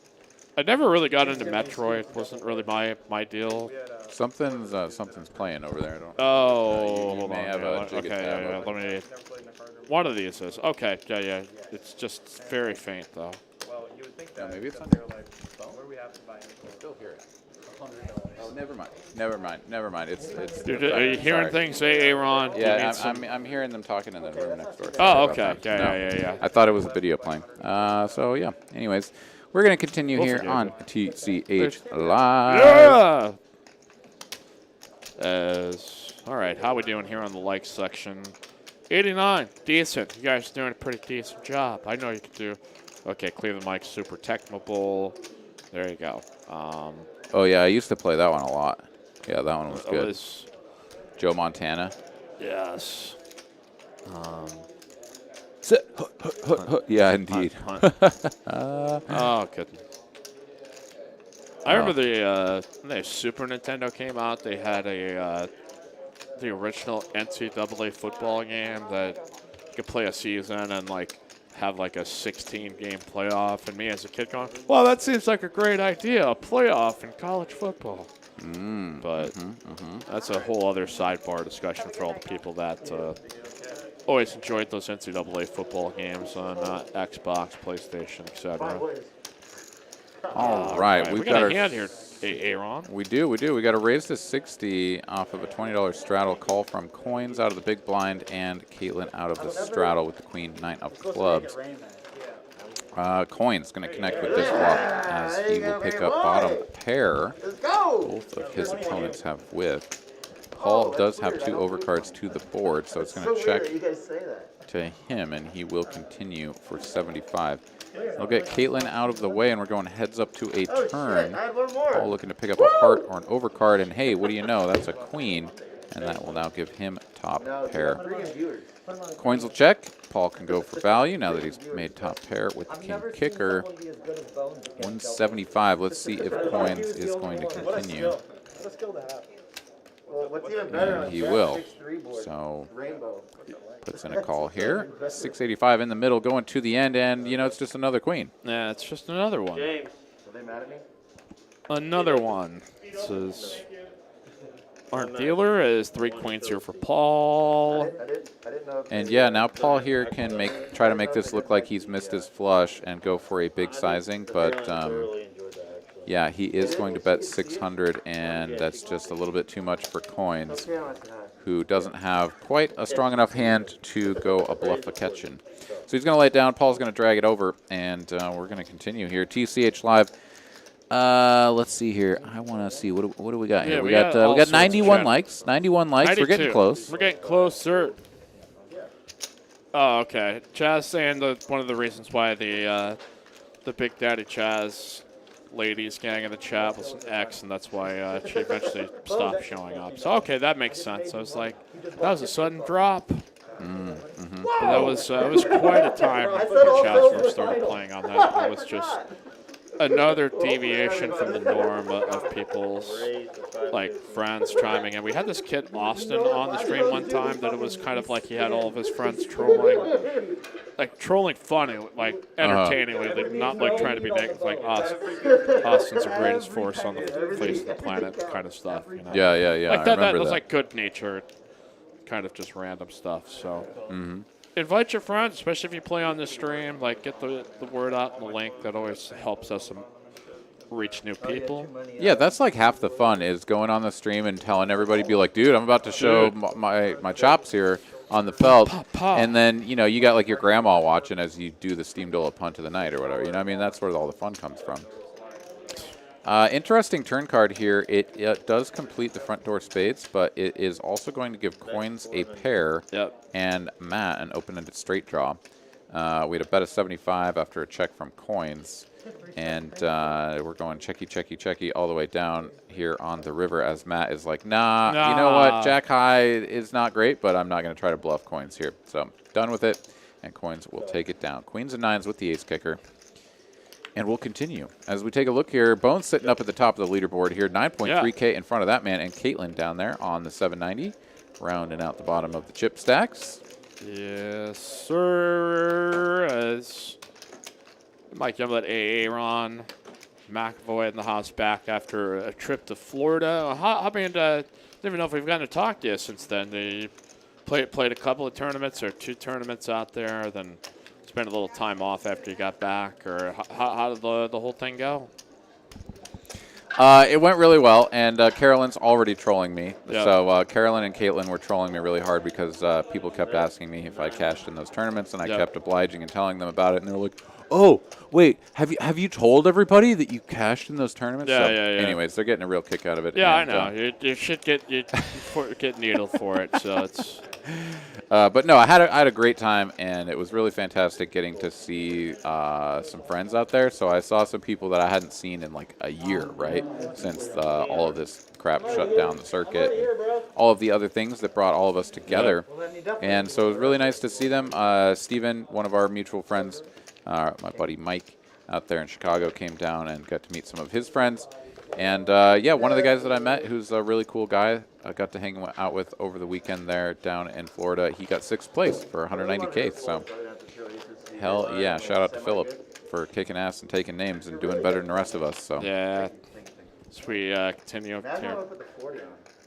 I never really got into Metroid. It wasn't really my deal. Something's playing over there. I don't. Oh, you hold may on. have a Okay, Jigga tab yeah, open. let me. One of these is okay. Yeah. It's just very faint though. Well, you would think Yeah, that. maybe it's on they're your like, where do we have to buy anything? Still hear it. Oh, never mind. It's. Dude, are you hearing things? Hey, Aaron. do you Yeah, need some- I'm hearing them talking in the room next door. Oh, Sorry okay. about that. Yeah. I thought it was a video playing. So yeah. Anyways, we're gonna continue We'll here forgive on you. TCH Live. Yeah. All right, how we doing here on the like section? 89, decent. You guys are doing a pretty decent job. I know you can do. Okay, clear the mic, super technical. There you go. Oh yeah, I used to play that one a lot. Yeah, that one was That good. was- Joe Montana. yes. Yeah, indeed. Hunt. Oh, goodness. I remember when the Super Nintendo came out, they had the original NCAA football game that you could play a season and have a 16-game playoff. And me as a kid going, well, that seems like a great idea, a playoff in college football. But that's a whole other sidebar discussion for all the people that always enjoyed those NCAA football games on Xbox, PlayStation, etc. All right, we we've got got a our. hand here, Aaron. We do. We got to raise to 60 off of a $20 straddle. Call from Coins out of the big blind and Caitlin out of the straddle with the Queen 9 of clubs. Coins going to connect with this flop as he will pick up bottom pair. Let's go! Both of his opponents have with. Paul does have 2 overcards to the board, so it's going to check You guys say that. to him, and he will continue for 75. We'll get Caitlin out of the way, and we're going heads up to a Oh, turn. shit, I had one more. Paul looking to pick up a heart or an overcard, and hey, what do you know? That's a queen, and that will now give him top No, pair. 3 viewers. Coins will check. Paul can go for value now that he's made top pair with the king kicker. 175. Let's see if Coins is going to continue. Well, what's even better on And he Jack will. 6-3 board? So Rainbow. puts in a call here. 685 in the middle, going to the end, and it's just another queen. Yeah, it's just another one. James. Are they mad at me? Another one. This is our dealer is 3 queens here for Paul. I didn't know. If And yeah, now Paul here can try to make this look like he's missed his flush and go for a big sizing, but Really enjoyed that, actually. yeah, he is going to bet 600, and that's just a little bit too much for Coins, Yeah, I said hi. who doesn't have quite a strong enough hand to go a bluff a catchin'. So he's going to lay it down. Paul's going to drag it over, and we're going to continue here. TCH Live. Let's see here. I want to see what do we got here. Yeah, we we got got all we got sorts of 91 chat. likes. 91 likes. We're 92. getting close. We're getting closer. Oh, okay. Chaz saying that one of the reasons why the Big Daddy Chaz ladies gang in the chat was an ex, and that's why she eventually stopped showing up. So okay, that makes sense. I was like, that was a sudden drop. But that was quite a time when Chaz first started playing on that. It was just another deviation from the norm of people's friends chiming in. We had this kid Austin on the stream one time that it was kind of like he had all of his friends trolling funny, entertainingly, not trying to be negative, like Austin's the greatest force on the face of the planet kind of stuff. You know? Yeah. Like I that remember was that. like good natured, kind of just random stuff. So invite your friends, especially if you play on this stream. Get the word out and the link. That always helps us reach new people. Yeah, that's like half the fun is going on the stream and telling everybody, be like, dude, I'm about to show my chops here on the felt. Pop. And then, you got like your grandma watching as you do the steam dollar punt of the night or whatever. That's where all the fun comes from. Interesting turn card here. It does complete the front door spades, but it is also going to give Coins a pair Yep. and Matt an open-ended straight draw. We had a bet of 75 after a check from Coins. And we're going checky all the way down here on the river as Matt is like, nah, you know what? Jack high is not great, but I'm not going to try to bluff Coins here. So done with it, and Coins will take it down. Queens and nines with the ace kicker. And we'll continue. As we take a look here, Bones sitting up at the top of the leaderboard here, 9.3K in front of that man, and Caitlin down there on the 790, rounding out the bottom of the chip stacks. Yes, sir. As Mike Youngblood, Aaron McAvoy in the house back after a trip to Florida. I don't even know if we've gotten to talk to you since then. They played a couple of tournaments or 2 tournaments out there, then spent a little time off after you got back, or how did the whole thing go? It went really well, and Carolyn's already trolling me. Yeah. So Carolyn and Caitlin were trolling me really hard because people kept asking me if I cashed in those tournaments, and I kept obliging and telling them about it, and they were like, oh, wait, have you told everybody that you cashed in those tournaments? Yeah, so yeah. Anyways, they're getting a real kick out of it. Yeah, and, I know. You should get needled for it, so it's... But no, I had a great time, and it was really fantastic getting to see some friends out there. So I saw some people that I hadn't seen in like a year, right, since all of this crap shut down the circuit, and all of the other things that brought all of us together. And so it was really nice to see them. Steven, one of our mutual friends, my buddy Mike out there in Chicago, came down and got to meet some of his friends. And, yeah, one of the guys that I met who's a really cool guy I got to hang out with over the weekend there down in Florida. He got 6th place for 190K. So, hell yeah, shout out to Philip for kicking ass and taking names and doing better than the rest of us. So yeah, as we continue here.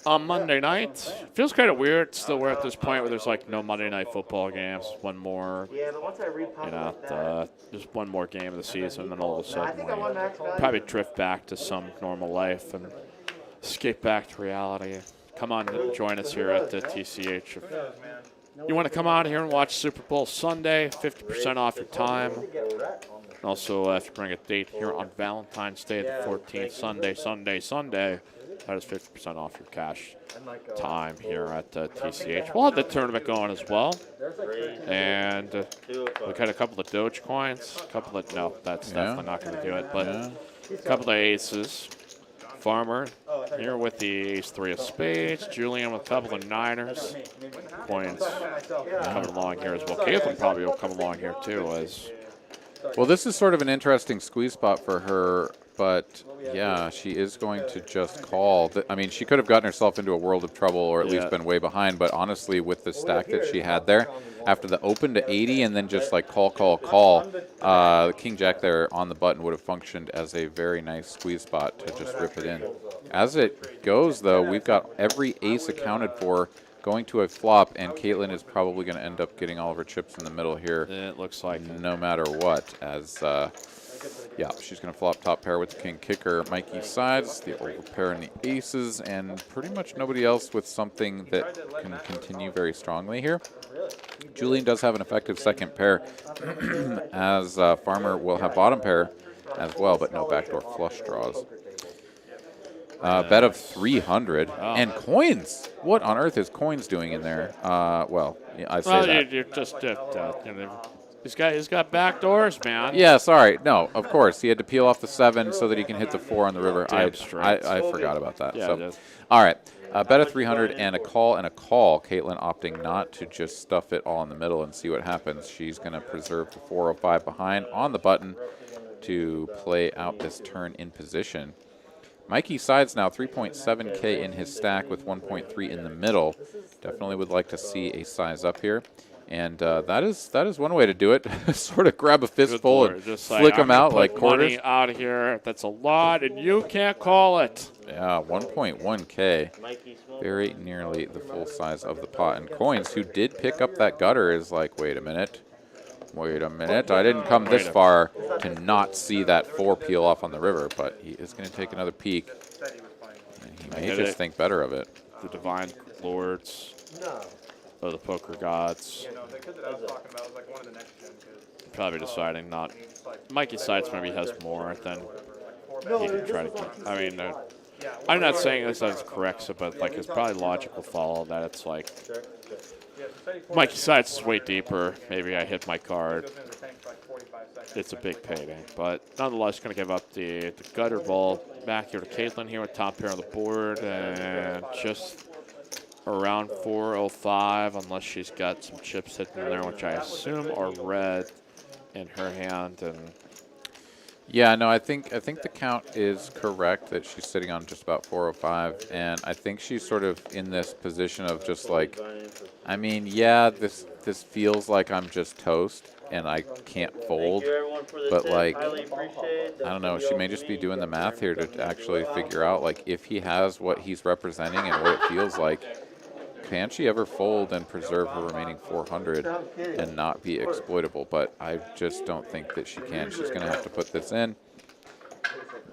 On Monday night, feels kind of weird. Still, we're at this point where there's like no Monday night football games. One more, just one more game of the season, and then all of a sudden we probably drift back to some normal life and escape back to reality. Come on, join us here at the TCH. If you want to come out here and watch Super Bowl Sunday, 50% off your time. And also, if you bring a date here on Valentine's Day, the 14th, Sunday. That is 50% off your cash time here at TCH. We'll have the tournament going as well. And we got a couple of Doge coins. No, that's definitely not going to do it. But a couple of aces. Farmer here with the ace-3 of spades. Julian with a couple of niners. Coins coming along here as well. Caitlin probably will come along here too. Well, this is sort of an interesting squeeze spot for her. But, yeah, she is going to just call. I mean, she could have gotten herself into a world of trouble or at least been way behind. But, honestly, with the stack that she had there, after the open to 80 and then just, like, call, the king-jack there on the button would have functioned as a very nice squeeze spot to just rip it in. As it goes, though, we've got every ace accounted for going to a flop, and Caitlin is probably going to end up getting all of her chips in the middle here. It looks like. No matter what, as... yeah, she's going to flop top pair with the king kicker. Mikey sides, the over pair and the aces, and pretty much nobody else with something that can continue very strongly here. Julian does have an effective second pair, as Farmer will have bottom pair as well, but no backdoor flush draws. Bet of 300. And Coins! What on earth is Coins doing in there? Well, yeah, I say that. You're just... He's got back doors, man. Yeah, sorry. No, of course. He had to peel off the 7 so that he can hit the 4 on the river. I forgot about that. Yeah, so, all right. Bet of 300 and a call. Caitlin opting not to just stuff it all in the middle and see what happens. She's going to preserve the 405 behind on the button to play out this turn in position. Mikey sides now 3.7K in his stack with 1.3 in the middle. Definitely would like to see a size up here. And that is one way to do it. Sort of grab a fistful and just flick them out like quarters. Money out of here. That's a lot, and you can't call it. Yeah, 1.1K. Very nearly the full size of the pot. And Coins, who did pick up that gutter, is like, wait a minute. I didn't come this far to not see that 4 peel off on the river, but he is going to take another peek. And he may just think better of it. The Divine Lords. Of the poker gods. The kid that I was talking about was like one of the next gen kids. Probably deciding not. Mikey Sides maybe has more than he can try to get. I mean, I'm not saying this as correct, but like it's probably logical follow that it's like Mikey Sides is way deeper. Maybe I hit my card. Goes into the tank for like 45 seconds. It's a big payday. But nonetheless, going to give up the gutter ball back here to Caitlin here with top pair on the board. And just around 405, unless she's got some chips sitting in there, which I assume are red in her hand. And Yeah, no, I think the count is correct that she's sitting on just about 405, and I think she's sort of in this position of just like, I mean, yeah, this feels like I'm just toast and I can't fold, but like, I don't know, she may just be doing the math here to actually figure out like if he has what he's representing and what it feels like, can she ever fold and preserve her remaining 400 and not be exploitable? But I just don't think that she can. She's going to have to put this in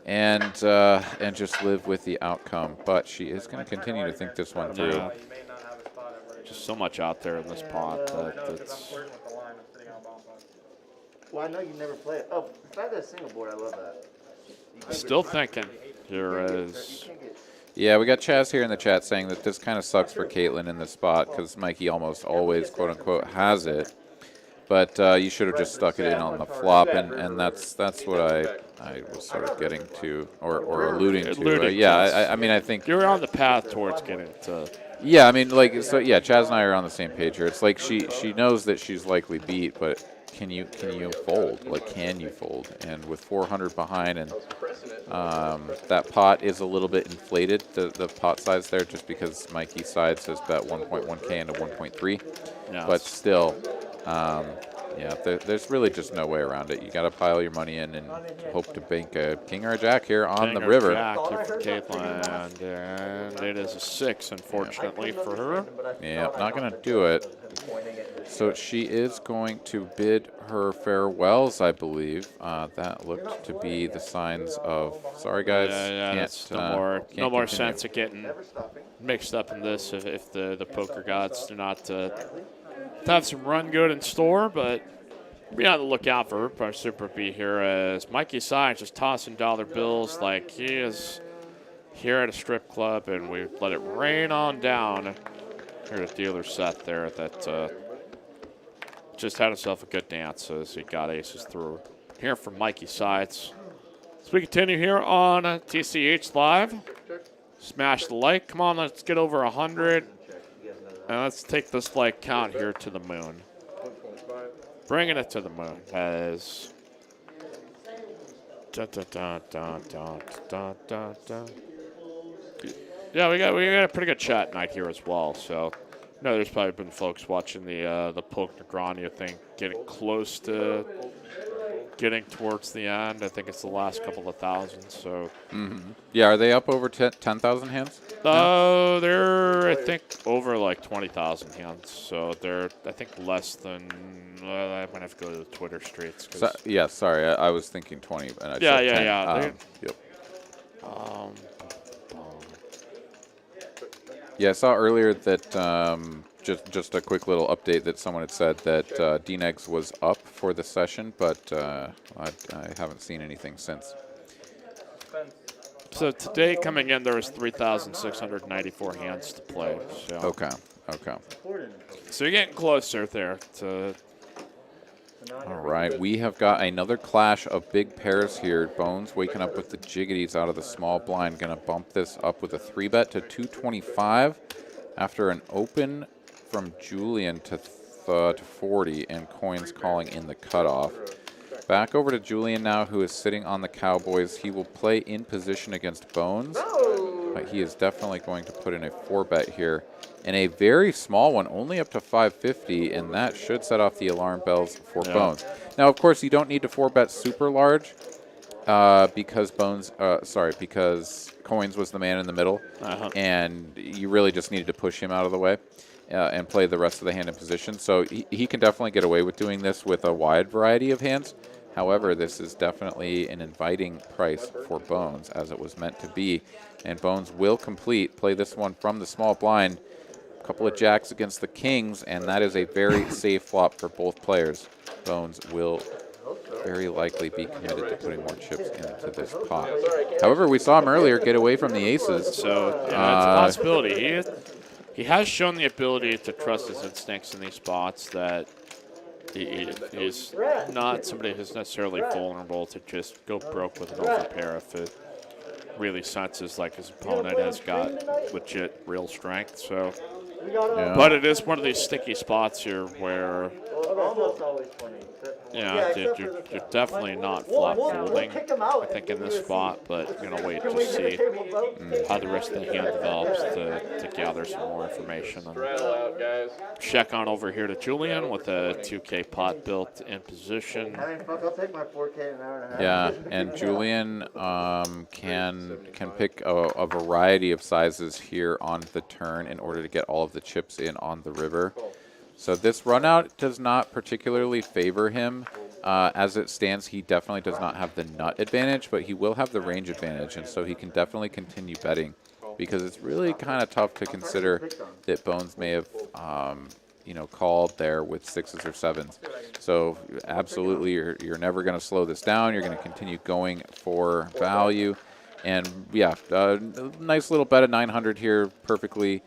and just live with the outcome. But she is going to continue to think this one through. yeah, just so much out there in this pot that it's. Well, I know you never play it. Oh, try that single board. I love that. Still thinking here is. Yeah, we got Chaz here in the chat saying that this kind of sucks for Caitlin in this spot because Mikey almost always, quote unquote, has it. But you should have just stuck it in on the flop, and that's what I was sort of getting to or alluding to. Yeah, I mean, I think You're on the path towards getting to. yeah, I mean, like, so yeah, Chaz and I are on the same page here. It's like she knows that she's likely beat, but can you fold? Like, can you fold? And with 400 behind, and that pot is a little bit inflated, the pot size there, just because Mikey Sides has bet 1.1K into 1.3. Yeah, But still, yeah, there's really just no way around it. You got to pile your money in and hope to bank a king or a jack here on king the or river. Jack here for Caitlin, and it is a 6, unfortunately for her. Yeah, not going to do it. So she is going to bid her farewells, I believe. That looked to be the signs of, sorry guys, Yeah, that's no more sense of getting mixed up in this if the poker gods do not have some run good in store, but be on the lookout for our Super B here as Mikey Sides just tossing dollar bills like he is here at a strip club, and we let it rain on down here at dealer set there that just had himself a good dance as he got aces through. Here from Mikey Sides. So we continue here on TCH Live. Smash the like. Come on, let's get over 100. And let's take this like count here to the moon. Bringing it to the moon as. Yeah, we got a pretty good chat night here as well. So, no, there's probably been folks watching the Poke Negrania thing getting close to getting towards the end. I think it's the last couple of thousand. So. Yeah, are they up over 10,000 hands? They're I think over like 20,000 hands. So they're I think less than. I'm gonna have to go to the Twitter streets. So, yeah, sorry, I was thinking 20. And I Yeah, said yeah, 10. yeah. Yep. Yeah, I saw earlier that just a quick little update that someone had said that DNEGS was up for the session, but I haven't seen anything since. So today coming in, there was 3,694 hands to play. So. Okay. So you're getting closer there to. All right, we have got another clash of big pairs here. Bones waking up with the jiggities out of the small blind. Going to bump this up with a 3-bet to 225 after an open from Julian to 40 and coins calling in the cutoff. Back over to Julian now, who is sitting on the Cowboys. He will play in position against Bones, but he is definitely going to put in a 4-bet here. And a very small one, only up to 550, and that should set off the alarm bells for Bones. Now, of course, you don't need to 4-bet super large because because Coins was the man in the middle, and you really just needed to push him out of the way and play the rest of the hand in position. So he can definitely get away with doing this with a wide variety of hands. However, this is definitely an inviting price for Bones, as it was meant to be. And Bones will play this one from the small blind. A couple of jacks against the kings, and that is a very safe flop for both players. Bones will very likely be committed to putting more chips into this pot. However, we saw him earlier get away from the aces. So yeah, it's a possibility. he has shown the ability to trust his instincts in these spots. That he's not somebody who's necessarily vulnerable to just go broke with an overpair if it really senses like his opponent has got legit real strength. So, Yeah. but it is one of these sticky spots here where Almost always 20. you're definitely not flop folding. I think in this spot, but you're gonna wait to see how the rest of the hand develops to gather some more information. And check on over here to Julian with a 2K pot built in position. I mean, fuck, I'll take my 4K in an hour and a half. Yeah, and Julian can pick a variety of sizes here on the turn in order to get all of the chips in on the river. So this run out does not particularly favor him. As it stands, he definitely does not have the nut advantage, but he will have the range advantage, and so he can definitely continue betting because it's really kind of tough to consider that Bones may have called there with 6s or 7s. So absolutely, you're never going to slow this down. You're going to continue going for value. And yeah, nice little bet of 900 here perfectly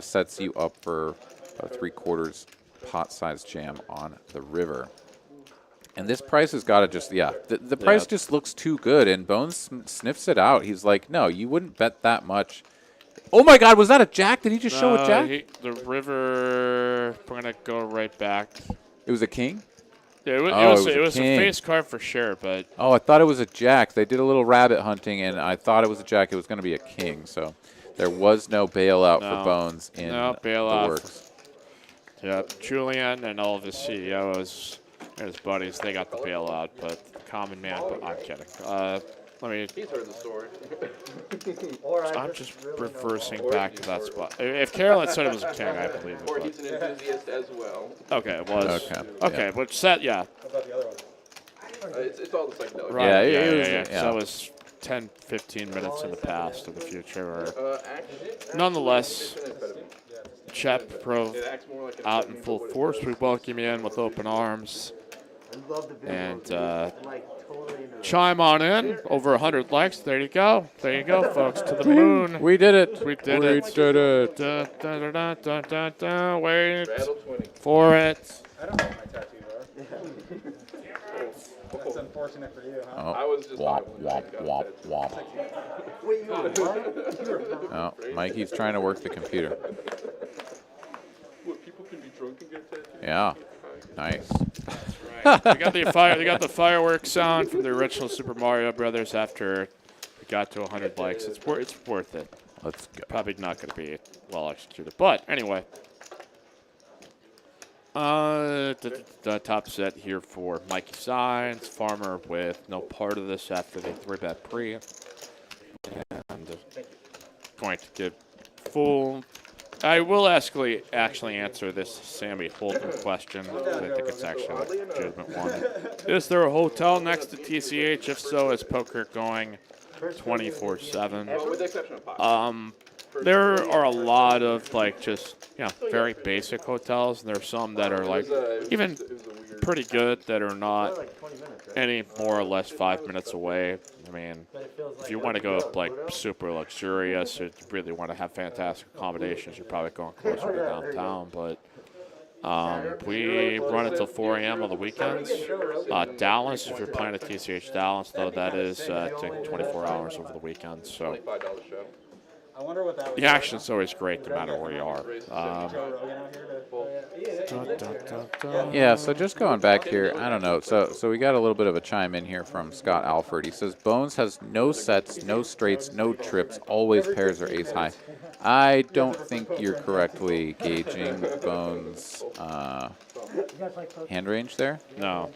sets you up for a 3/4 pot size jam on the river. And this price has got to just, the price just looks too good. And Bones sniffs it out. He's like, no, you wouldn't bet that much. Oh my God, was that a jack? Did he just show a jack? The river, we're going to go right back. It was a king? Yeah, it was a king. face card for sure, but. Oh, I thought it was a jack. They did a little rabbit hunting, and I thought it was a jack. It was going to be a king. So there was no bailout for Bones in bailout the works. Yeah, Julian and all of his CEOs and his buddies, they got the bailout, but the common man, but I'm kidding. He's heard the story. I'm just reversing back to that spot. If Carolyn said it was a king, I believe it. Or he's an enthusiast as well. Okay, it was. Okay, yeah. But set, yeah. How about the other one? It's all the psychedelic. Right. Yeah. So it was 10, 15 minutes in the past or the future. Or Actually, nonetheless, Chat Pro out in full force. We welcome you in with open arms. And chime on in. Over 100 likes. There you go. There you go, folks. To the moon. We did it. We did it. Wait for it. I don't know what my tattoos are. That's unfortunate for you, huh? Oh, I was just womp. Wait, you were what? Oh, Mikey's trying to work the computer. What, people can be drunk and get tattoos? Yeah, nice. They got the fireworks sound from the original Super Mario Brothers after we got to 100 likes. It's worth it. Let's go. Probably not going to be well executed, but anyway. The top set here for Mikey Signs, Farmer with no part of this after they 3-bet pre, and going to get full. I will actually answer this Sammy Holden question. I think it's actually a legitimate one. Is there a hotel next to TCH? If so, is poker going 24/7? Well, with the exception of poker. There are a lot of very basic hotels, and there are some that are even pretty good that are not any more or less 5 minutes away. I mean, if you want to go super luxurious, or you really want to have fantastic accommodations, you're probably going closer to downtown. But we run until 4 a.m. on the weekends. Dallas, if you're playing at TCH Dallas, though, that is taking 24 hours over the weekend. So $5 show. I wonder what that was. the action's always great no matter where you are. Yeah, so just going back here, I don't know. So we got a little bit of a chime in here from Scott Alford. He says, Bones has no sets, no straights, no trips, always pairs or ace high. I don't think you're correctly gauging Bones' hand range there. No.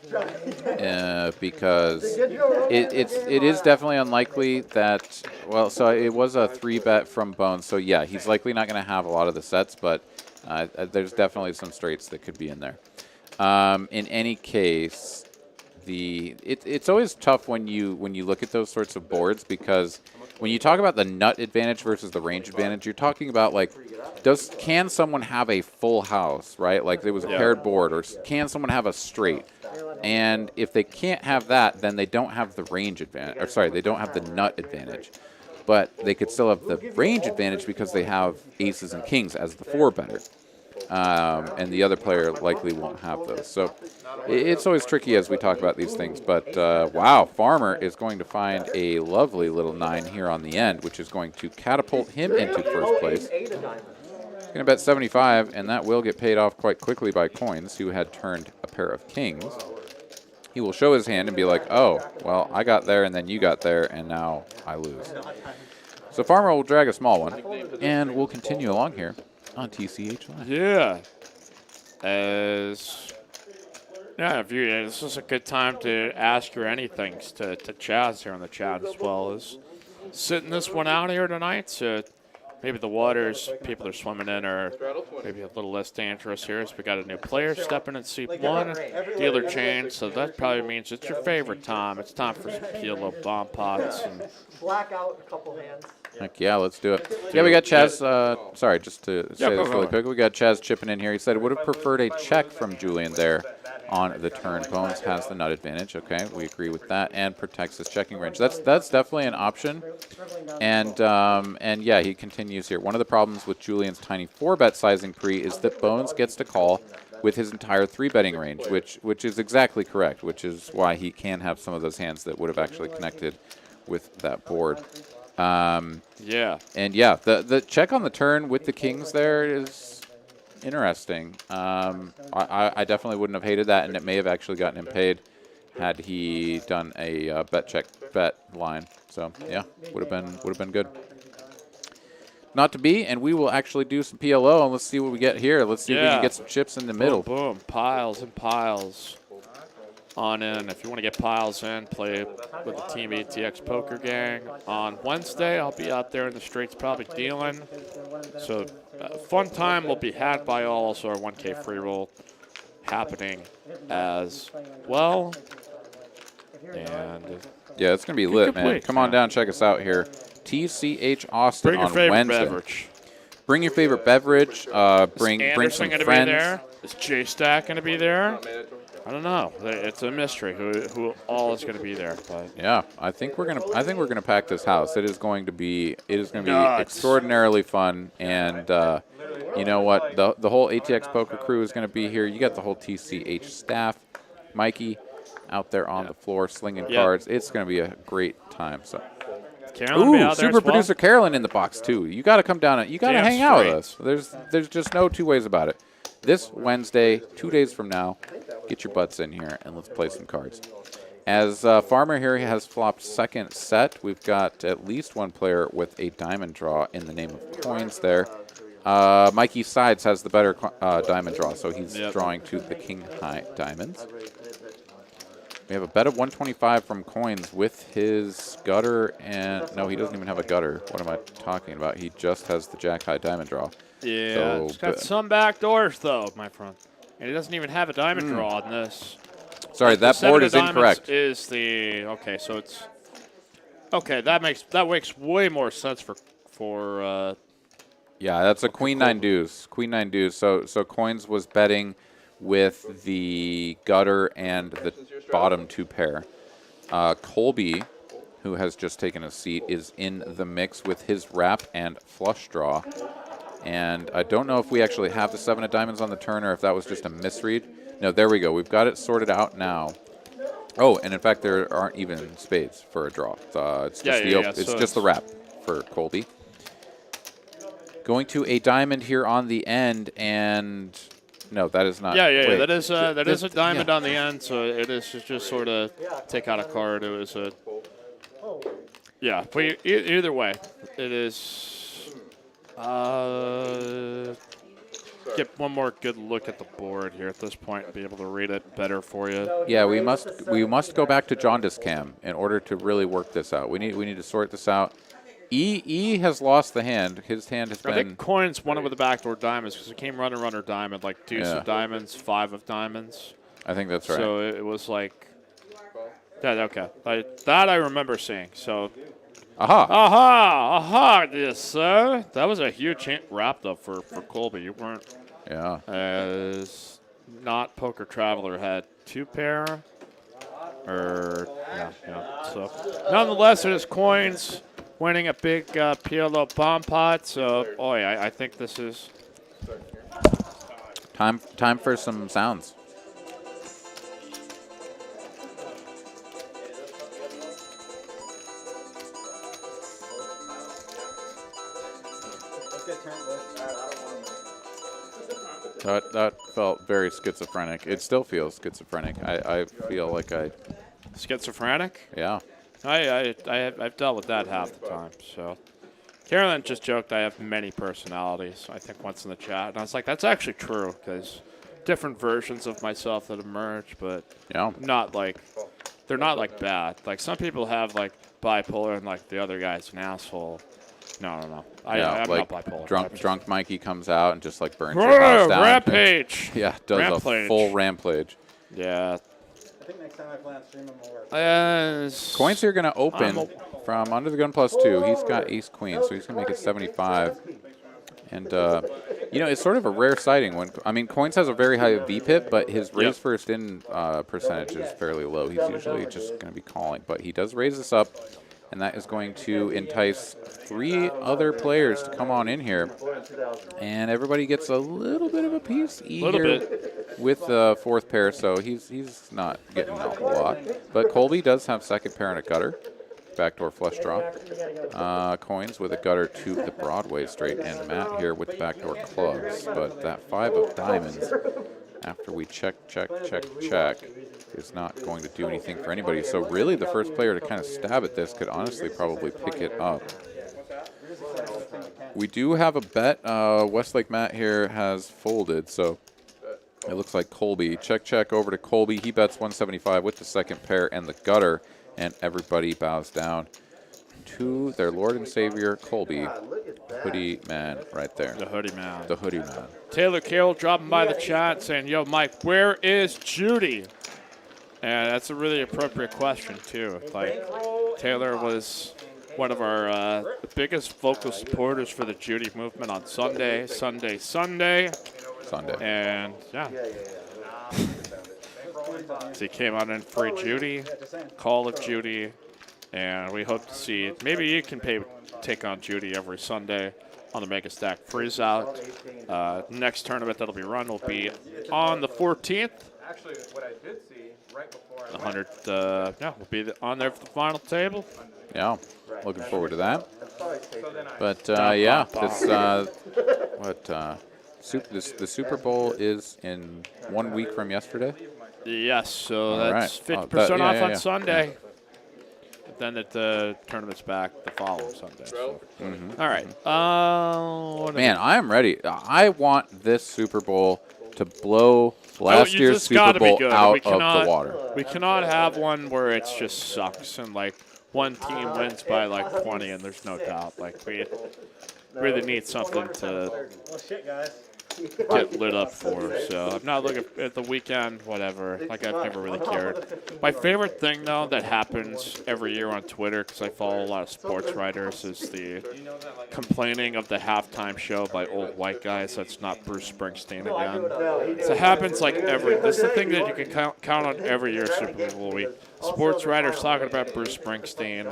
Because it is definitely unlikely that, well, so it was a 3-bet from Bones. So yeah, he's likely not going to have a lot of the sets, but there's definitely some straights that could be in there. In any case, it's always tough when you look at those sorts of boards, because when you talk about the nut advantage versus the range advantage, you're talking about can someone have a full house, right? Like there was a paired board, or can someone have a straight? And if they can't have that, then they don't have the range advantage, or sorry, they don't have the nut advantage. but they could still have the range advantage because they have aces and kings as the 4-better. And the other player likely won't have those. So it's always tricky as we talk about these things. But, wow, Farmer is going to find a lovely little 9 here on the end, which is going to catapult him into first place. He's going to bet 75, and that will get paid off quite quickly by Coins, who had turned a pair of kings. He will show his hand and be like, oh, well, I got there, and then you got there, and now I lose. So Farmer will drag a small one, and we'll continue along here on TCH Live. Yeah. This is a good time to ask your anythings to Chaz here on the chat as well as sitting this one out here tonight. So maybe the waters people are swimming in are maybe a little less dangerous here. So we got a new player stepping in seat 1, dealer change. So that probably means it's your favorite time. It's time for some PLO bomb pots. And Black out a couple hands. Heck yeah, let's do it. Yeah, we got Chaz. Sorry, just to say this really quick. We got Chaz chipping in here. He said would have preferred a check from Julian there on the turn. Bones has the nut advantage. Okay, we agree with that, and protects his checking range. That's definitely an option. And yeah, he continues here. One of the problems with Julian's tiny 4-bet sizing pre is that Bones gets to call with his entire 3-betting range, which is exactly correct. Which is why he can have some of those hands that would have actually connected with that board. yeah. And yeah, the check on the turn with the kings there is interesting. I definitely wouldn't have hated that, and it may have actually gotten him paid had he done a bet check bet line. So yeah, would have been good. Not to be, and we will actually do some PLO, and let's see what we get here. Let's see if we can get some chips in the middle. Boom, piles and piles on in. If you want to get piles in, play with the Team ATX Poker Gang. On Wednesday, I'll be out there in the streets probably dealing. So fun time will be had by all. Also our 1K free roll happening as well. And yeah, it's going to be lit, man. week, Come on down, check us out here. TCH Austin bring your on favorite Wednesday. beverage. Bring your favorite beverage. Bring some gonna friends. Be there? Is J-Stack going to be there? I don't know. It's a mystery who all is going to be there. But Yeah, I think we're gonna pack this house. It is going to be Nuts. extraordinarily fun, and you know what? The whole ATX poker crew is going to be here. You got the whole TCH staff, Mikey, out there on the floor slinging cards. It's going to be a great time. So. Carolyn will be Ooh, out there super as well. producer Carolyn in the box too. You got to come down. You got to Damn hang out with straight. us. There's just no 2 ways about it. This Wednesday, 2 days from now, get your butts in here and let's play some cards. As Farmer here has flopped second set, we've got at least one player with a diamond draw in the name of Coins there. Mikey Sides has the better diamond draw, so he's drawing to the king high diamonds. We have a bet of 125 from Coins with his gutter, and no, he doesn't even have a gutter. What am I talking about? He just has the jack high diamond draw. Yeah, So, it's got some back doors though, my friend, and it doesn't even have a diamond draw on this. Sorry, The that seven board of is diamonds incorrect. Is the so it's okay? That makes way more sense for Yeah, that's a queen nine deuce. Queen nine deuce. So Coins was betting with the gutter and the bottom 2 pair. Colby, who has just taken a seat, is in the mix with his wrap and flush draw. And I don't know if we actually have the 7 of diamonds on the turn or if that was just a misread. No, there we go. We've got it sorted out now. Oh, and in fact, there aren't even spades for a draw. It's just So just the wrap for Colby. Going to a diamond here on the end, and no, that is not. Wait. That is a diamond on the end, so it is just sort of take out a card. It was a but either way, it is. Get one more good look at the board here at this point and be able to read it better for you. Yeah, we must go back to Jaundice Cam in order to really work this out. We need to sort this out. E has lost the hand. His hand has been. I think Coins won it with the backdoor diamonds because it came runner diamond, like deuce of diamonds, 5 of diamonons. I think that's right. So it was like that. Okay, that I remember seeing. So. Aha! Yes, sir. That was a huge wrapped up for Colby. You weren't. Yeah. As not Poker Traveler had 2 pair. So nonetheless, it is Coins winning a big PLO bomb pot. So, boy, I think this is Time for some sounds. Let's get turned, boys. That felt very schizophrenic. It still feels schizophrenic. I feel like schizophrenic. yeah. I've dealt with that half the time. So, Carolyn just joked I have many personalities. I think once in the chat, and I was like, that's actually true because different versions of myself that emerge, but Yeah. not like they're not like bad. Like some people have like bipolar, and like the other guy's an asshole. No. I'm like not bipolar. drunk Mikey comes out and just like burns your house down. Rampage. Yeah, does Rampage. a full rampage. Yeah. I think next time I plan on streaming more work. Coins are going to open from under the gun +2. He's got ace queen, so he's going to make it 75. And, it's sort of a rare sighting. Coins has a very high VPIP, but his raise first in percentage is fairly low. He's usually just going to be calling. But he does raise this up, and that is going to entice 3 other players to come on in here. And everybody gets a little bit of a piece here with the 4th pair, so he's not getting a whole lot. But Colby does have 2nd pair and a gutter. Backdoor flush draw. Coins with a gutter to the Broadway straight, and Matt here with backdoor clubs. But that 5 of diamonds, after we check, is not going to do anything for anybody. So really the first player to kind of stab at this could honestly probably pick it up. We do have a bet. Westlake Matt here has folded, so it looks like Colby. Check over to Colby. He bets 175 with the 2nd pair and the gutter, and everybody bows down to their Lord and Savior, Colby. Hoodie man right there. The hoodie man. The hoodie man. Taylor Carroll dropping by the chat saying, yo, Mike, where is Judy? And that's a really appropriate question, too. Like, Taylor was one of our biggest vocal supporters for the Judy movement on Sunday. And, yeah. So he came out in free Judy, Call of Judy, and we hope to see, maybe you can take on Judy every Sunday on the Mega Stack Freeze Out. Next tournament that'll be run will be on the 14th. Actually, what I did see right before The 100th, we'll be on there for the final table. Yeah, looking forward to that. But the Super Bowl is in 1 week from yesterday. Yes, so All that's right. 50% off on Yeah. Sunday. But then the tournament's back the following Sunday. So. All right. Man, I am ready. I want this Super Bowl to blow last year's Super Bowl out of the water. We cannot have one where it just sucks and like one team wins by like 20 and there's no doubt. Like we really need something to Well, shit, guys. get lit up for. So I'm not looking at the weekend, whatever. Like I've never really cared. My favorite thing though that happens every year on Twitter, because I follow a lot of sports writers, is the complaining of the halftime show by old white guys. That's not Bruce Springsteen again. So it happens like this is the thing that you can count on every year Super Bowl week. Sports writers talking about Bruce Springsteen,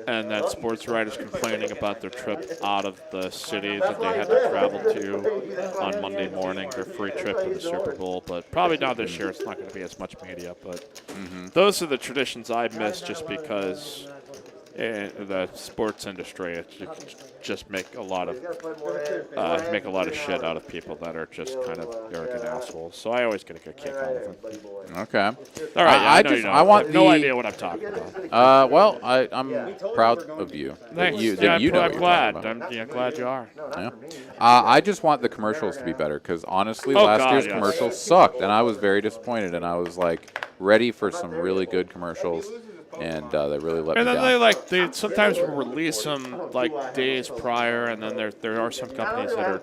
and then sports writers complaining about their trip out of the city that they had to travel to on Monday morning, their free trip to the Super Bowl. But probably not this year. It's not going to be as much media. But those are the traditions I miss just because in the sports industry, you can just make a lot of shit out of people that are just kind of arrogant assholes. So I always get a good kick out of them. Okay. All right. I have no idea what I'm talking about. Well, I'm proud of you. Thanks. You Yeah, know I'm what you're glad. talking about. I'm glad you are. Yeah. I just want the commercials to be better because honestly, Oh, last God, year's yes. commercials sucked, and I was very disappointed. And I was like ready for some really good commercials, and they really let And me then down. they sometimes will release them like days prior, and then there are some companies that are,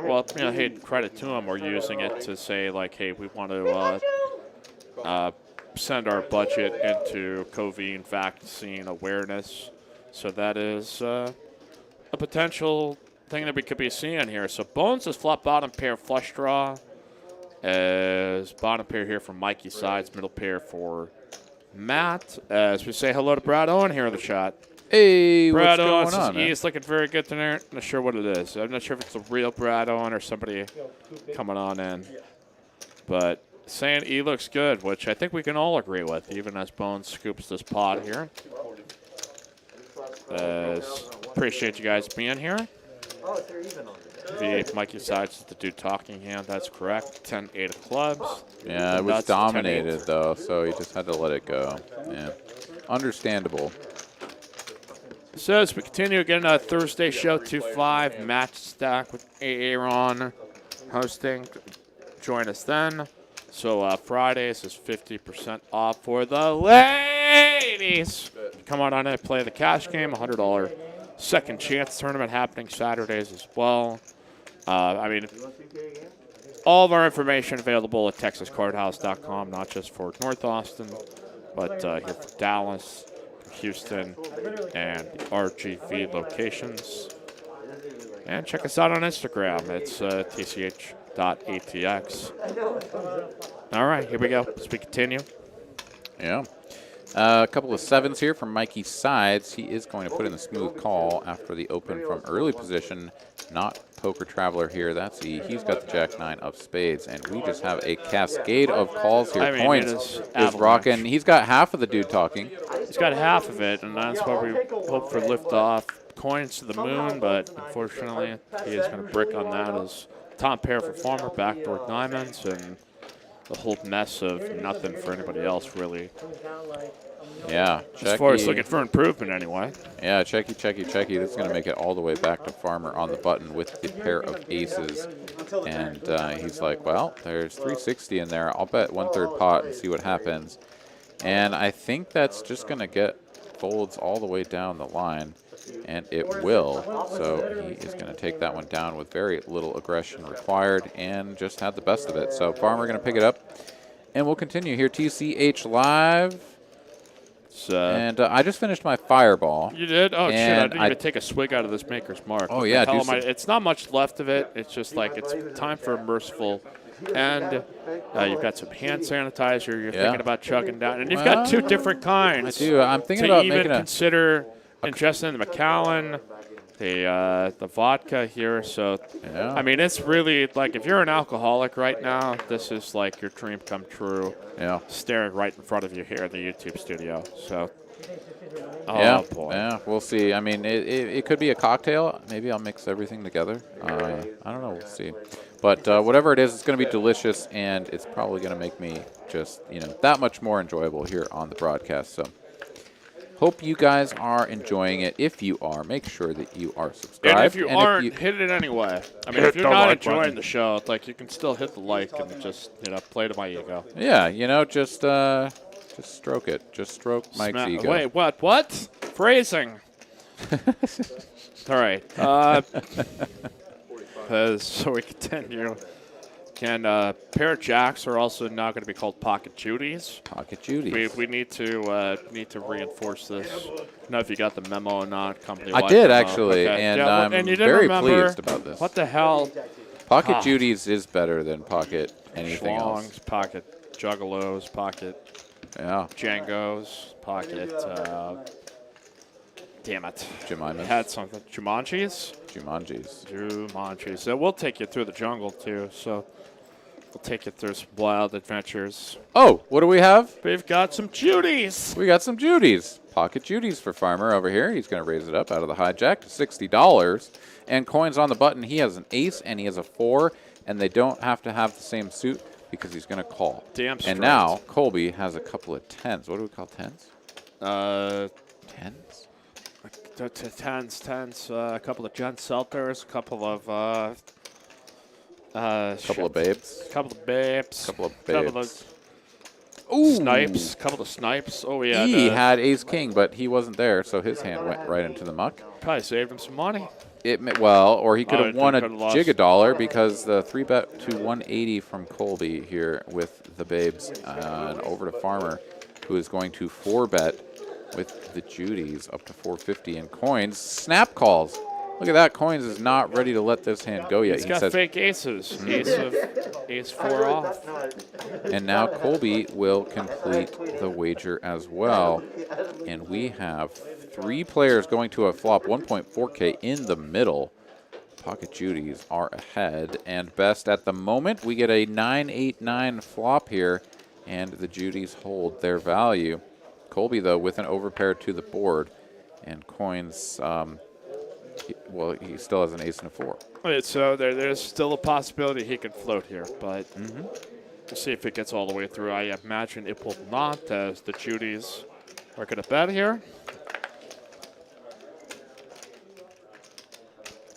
well, hey, credit to them, are using it to say like, hey, we want to send our budget into COVID vaccine awareness. So that is a potential thing that we could be seeing here. So Bones is flop bottom pair flush draw, as bottom pair here for Mikey sides, middle pair for Matt, as we say hello to Brad Owen here in the chat. Hey, Brad what's going Owens on, man? is looking very good tonight. Not sure what it is. I'm not sure if it's the real Brad Owen or somebody coming on in. But saying E looks good, which I think we can all agree with, even as Bones scoops this pot here. Appreciate you guys being here. Oh, they're even on the V8 Mikey Sides is the dude talking hand. That's correct. 10-8 of clubs. Yeah, it was Nuts, dominated 10-8. though, so he just had to let it go. Yeah, understandable. So as we continue again, Thursday show 2-5 match stack with Aaron hosting. Join us then. So Fridays is 50% off for the ladies. Come on in and play the cash game, $100 second chance tournament happening Saturdays as well. I mean, all of our information available at TexasCardHouse.com, not just for North Austin, but here for Dallas, Houston, and the RGV locations. And check us out on Instagram. It's TCH.ATX. All right, here we go. As we continue. Yeah. A couple of sevens here from Mikey Sides. He is going to put in the smooth call after the open from early position. Not Poker Traveler here. That's E. He's got the Jack-9 of spades. And we just have a cascade of calls here. I mean, Coins it is is avalanche. rocking. He's got half of the dude talking. He's got half of it, and that's why we hope for liftoff. Coins to the moon, but unfortunately, he is going to brick on that as top pair for Farmer, backdoor diamonds, and the whole mess of nothing for anybody else, really. Yeah. As far as checky. looking for improvement, anyway. Yeah, checky, checky, checky. This is going to make it all the way back to Farmer on the button with the pair of aces. And he's like, well, there's 360 in there. I'll bet 1/3 pot and see what happens. And I think that's just going to get folds all the way down the line. And it will. So he is going to take that one down with very little aggression required and just had the best of it. So Farmer going to pick it up. And we'll continue here. TCH live. And I just finished my fireball. You did? Oh, shit. I And didn't even take a swig out of this Maker's Mark. Oh, What the yeah, hell do am I- some- It's not much left of it. It's just like it's time for a merciful end. You've got some hand sanitizer you're thinking about chugging down. And you've got two different kinds. I do. I'm thinking to about even making a... consider ingesting the Macallan, the vodka here. So, Yeah. I mean, it's really like if you're an alcoholic right now, this is like your dream come true. Yeah. Staring right in front of you here in the YouTube studio. So, oh Yeah, boy. yeah, we'll see. I mean, it could be a cocktail. Maybe I'll mix everything together. I don't know. We'll see. But whatever it is, it's going to be delicious, and it's probably going to make me just, that much more enjoyable here on the broadcast. So hope you guys are enjoying it. If you are, make sure that you are subscribed. And if you aren't, hit it anyway. I mean, if you're not enjoying the show, like you can still hit the like and just, play to my ego. Yeah, just stroke it. Just stroke Mike's ego. Wait, what? Phrasing. All right. So we continue. Pair of jacks are also now going to be called pocket Judies. Pocket Judies. We need to reinforce this. I don't know if you got the memo or not. Company. I did actually, and I'm and you didn't very remember pleased about this. What the hell? Pocket Judies is better than pocket anything else. Schlongs, pocket juggalos, pocket Django's, pocket. Damn it. Jemimas. Had something. Jumanjis? Jumanjis. So we'll take you through the jungle too. So we'll take you through some wild adventures. Oh, what do we have? We've got some Judies. We got some Judies. Pocket Judies for Farmer over here. He's going to raise it up out of the hijack to $60. And coins on the button. He has an ace and he has a 4. And they don't have to have the same suit because he's going to call. Damn straight. And now Colby has a couple of 10s. What do we call 10s? 10s? Tens, a couple of Jen Selters, a couple of Couple of babes. Couple of babes. Couple of Snipes. Couple of snipes. Oh yeah. He had ace king, but he wasn't there, so his hand went right into the muck. Probably saved him some money. Or he could have won a lost. $1 because the 3-bet to 180 from Colby here with the babes and over to Farmer, who is going to 4-bet with the Judies up to 450 and coins. Snap calls. Look at that. Coins is not ready to let this hand go yet. He's got fake aces. Ace 4 off. And now Colby will complete the wager as well. And we have 3 players going to a flop 1.4K in the middle. Pocket Judies are ahead, and best at the moment, we get a 9-8-9 flop here, and the Judies hold their value. Colby, though, with an overpair to the board, and coins, he still has an ace and a 4. Right, so there's still a possibility he could float here, but we'll see if it gets all the way through. I imagine it will not, as the Judies are going to bet here.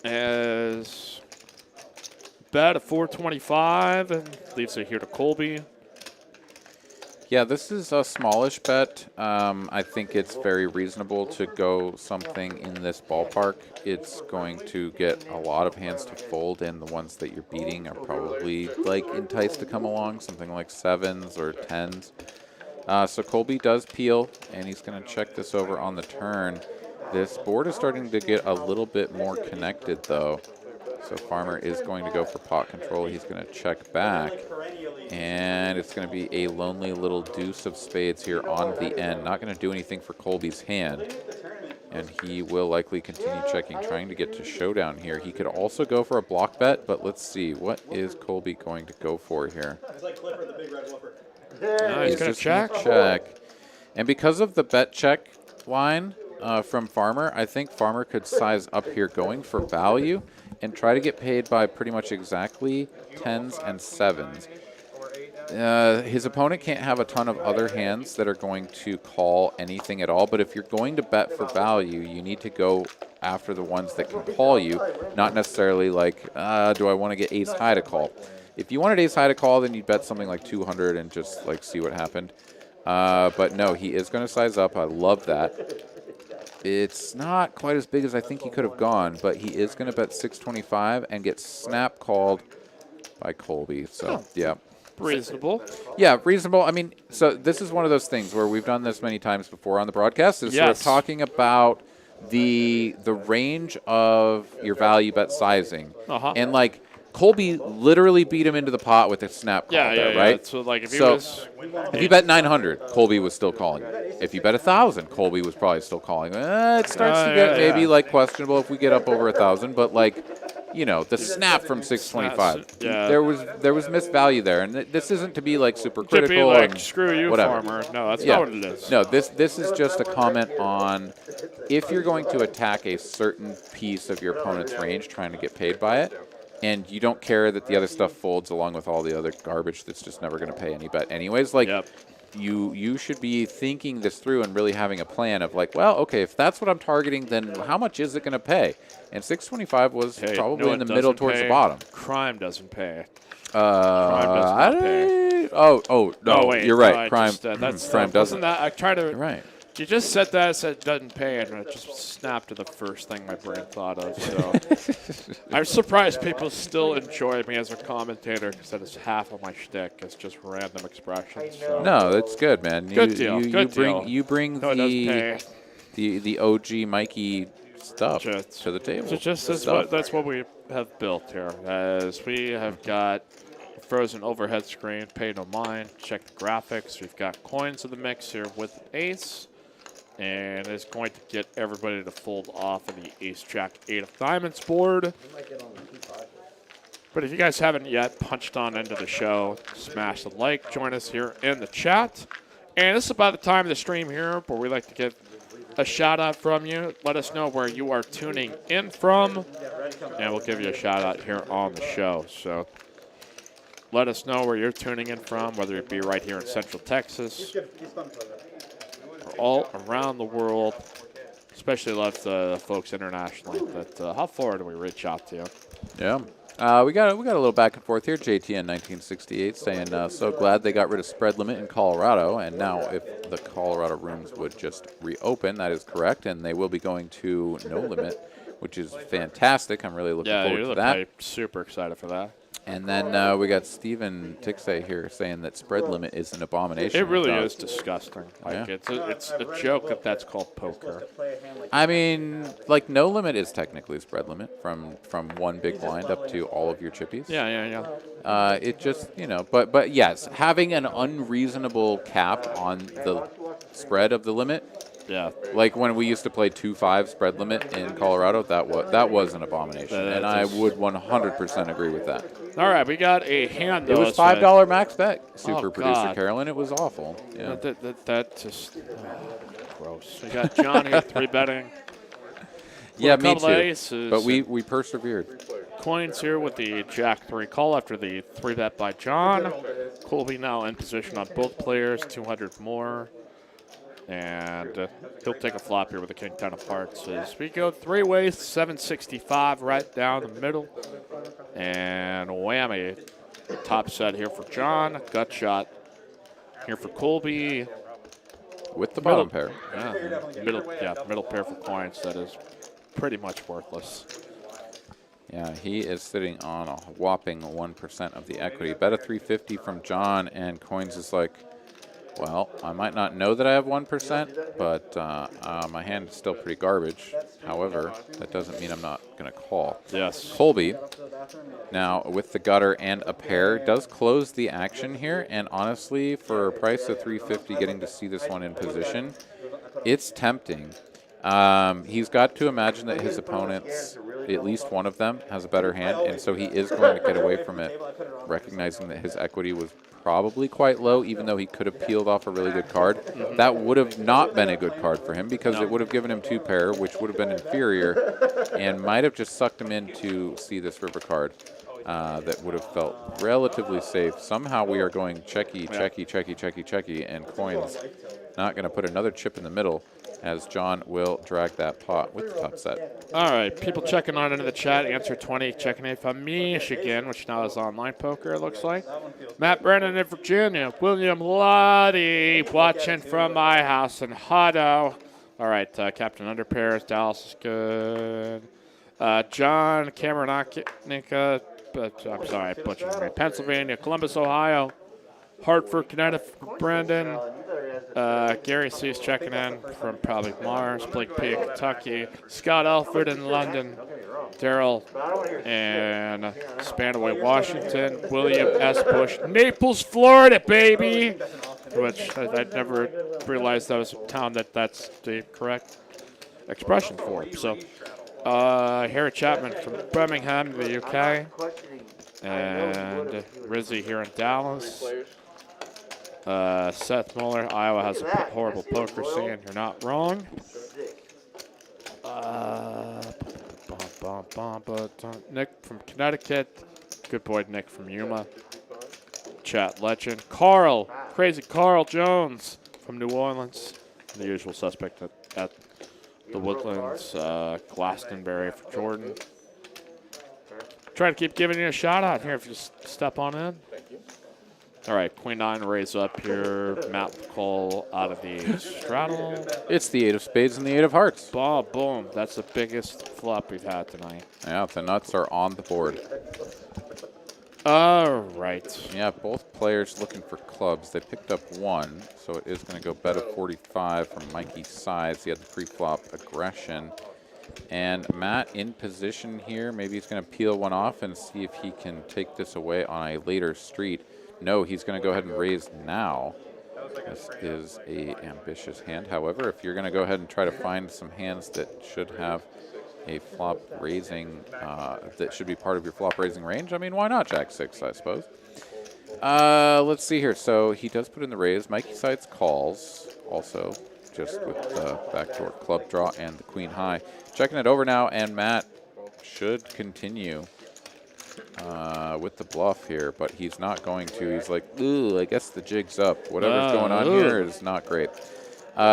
As bet at 425 and leaves it here to Colby. Yeah, this is a smallish bet. I think it's very reasonable to go something in this ballpark. It's going to get a lot of hands to fold, and the ones that you're beating are probably like enticed to come along, something like 7s or 10s. So Colby does peel, and he's going to check this over on the turn. This board is starting to get a little bit more connected, though. So Farmer is going to go for pot control. He's going to check back. And it's going to be a lonely little deuce of spades here on the end. Not going to do anything for Colby's hand. And he will likely continue checking, trying to get to showdown here. He could also go for a block bet, but let's see. What is Colby going to go for here? He's going to check. Check. And because of the bet check line from Farmer, I think Farmer could size up here going for value and try to get paid by pretty much exactly 10s and 7s. His opponent can't have a ton of other hands that are going to call anything at all, but if you're going to bet for value, you need to go after the ones that can call you, not necessarily like, do I want to get ace high to call? If you wanted ace high to call, then you'd bet something like 200 and just like see what happened. But no, he is going to size up. I love that. It's not quite as big as I think he could have gone, but he is going to bet 625 and get snap called by Colby. So, yeah. Reasonable. Yeah, reasonable. I mean, so this is one of those things where we've done this many times before on the broadcast. Is sort of talking about the range of your value bet sizing. And, like, Colby literally beat him into the pot with a snap call right? So, like, if he bet 900, Colby was still calling. If you bet 1,000, Colby was probably still calling. It starts to get maybe like questionable if we get up over 1,000, but like, you know, the snap from 625. There was missed value there, and this isn't to be like super critical. To be like, and screw you, whatever. Farmer. No, that's not what it is. No, this is just a comment on if you're going to attack a certain piece of your opponent's range, trying to get paid by it. And you don't care that the other stuff folds along with all the other garbage that's just never going to pay any bet anyways. Like, you should be thinking this through and really having a plan of like, well, okay, if that's what I'm targeting, then how much is it going to pay? And 625 was probably in the middle towards the bottom. Crime doesn't pay. Crime does not pay. No, wait, you're right. Crime doesn't. Wasn't that? I tried to. You're right. You just said that, it said doesn't pay, and it just snapped to the first thing my brain thought of. So I'm surprised people still enjoy me as a commentator because that is half of my shtick. It's just random expressions. So. No, that's good, man. Good deal. You bring the OG Mikey stuff to the table. So that's what we have built here. As we have got a frozen overhead screen, pay no mind, check the graphics. We've got coins in the mix here with ace. And it's going to get everybody to fold off of the ace-jack 8 of diamonds board. But if you guys haven't yet punched on into the show, smash the like, join us here in the chat. And this is about the time of the stream here where we like to get a shout-out from you. Let us know where you are tuning in from, and we'll give you a shout-out here on the show. So let us know where you're tuning in from, whether it be right here in Central Texas, all around the world, especially love the folks internationally. But how far do we reach out to you? Yeah, we got a little back and forth here. JTN 1968 saying, so glad they got rid of spread limit in Colorado, and now if the Colorado rooms would just reopen, that is correct, and they will be going to no limit, which is fantastic. I'm really looking forward to that. I'm super excited for that. And then we got Steven Tixay here saying that spread limit is an abomination. It really is disgusting. Like it's a joke that that's called poker. I mean, like no limit is technically spread limit from one big blind up to all of your chippies. Yeah. It just, you know, but yes, having an unreasonable cap on the spread of the limit Yeah. Like when we used to play 2-5 spread limit in Colorado, that was an abomination, That and I is- would 100% agree with that. All right, we got a hand. It was though, so- $5 max bet, super Oh, producer God. Carolyn. It was awful. Yeah. That just gross. We got John here 3-betting. Yeah, a me couple too. of aces But we and persevered. coins here with the Jack 3 call after the 3-bet by John. Colby now in position on both players, 200 more. And he'll take a flop here with the King 10 of Hearts. As we go 3 ways, 765 right down the middle. And whammy. Top set here for John. Gut shot here for Colby. With the bottom pair. Yeah, middle pair for coins. That is pretty much worthless. Yeah, he is sitting on a whopping 1% of the equity. Bet a 350 from John, and Coins is like, well, I might not know that I have 1%, but my hand is still pretty garbage. However, that doesn't mean I'm not going to call. Yes. Colby, now with the gutter and a pair, does close the action here, and honestly, for a price of 350, getting to see this one in position, it's tempting. He's got to imagine that his opponents, at least one of them, has a better hand, and so he is going to get away from it, recognizing that his equity was probably quite low, even though he could have peeled off a really good card. That would have not been a good card for him because it would have given him 2 pair, which would have been inferior, and might have just sucked him in to see this river card. That would have felt relatively safe. Somehow we are going checky, and Coins not going to put another chip in the middle, as John will drag that pot with the top set. All right, people checking on into the chat. Answer 20, checking in from Michigan, which now is online poker, it looks like. Matt Brennan in Virginia. William Lottie watching from my house in Hutto. All right, Captain Underpairs. Dallas is good. John Cameronica, but I'm sorry, I butchered it. Pennsylvania, Columbus, Ohio. Hartford, Connecticut, Brendan. Gary C is checking in from probably Mars. Blake P, Kentucky. Scott Alford in London. Daryl and Spanaway, Washington. William S. Bush, Naples, Florida, baby. Which I'd never realized that was a town that's the correct expression for it. So, Harry Chapman from Birmingham, the UK. And Rizzy here in Dallas. Seth Muller, Iowa has a horrible poker scene. You're not wrong. Nick from Connecticut. Good boy, Nick from Yuma. Chat legend. Carl, crazy Carl Jones from New Orleans. The usual suspect at the Woodlands. Glastonbury for Jordan. Try to keep giving you a shout out here if you step on in. All right, Queen 9 raise up here. Matt will call out of the straddle. It's the 8 of spades and the 8 of hearts. Boom. That's the biggest flop we've had tonight. Yeah, the nuts are on the board. All right. Yeah, both players looking for clubs. They picked up 1, so it is going to go bet of 45 from Mikey's sides. He had the pre-flop aggression. And Matt in position here. Maybe he's going to peel one off and see if he can take this away on a later street. No, he's going to go ahead and raise now. This is a ambitious hand. However, if you're going to go ahead and try to find some hands that should have a flop raising, that should be part of your flop raising range, I mean, why not Jack 6, I suppose? Let's see here. So he does put in the raise. Mikey sides calls also, just with the backdoor club draw and the queen high. Checking it over now, and Matt should continue with the bluff here, but he's not going to. He's like, ooh, I guess the jig's up. Whatever's going on here is not great.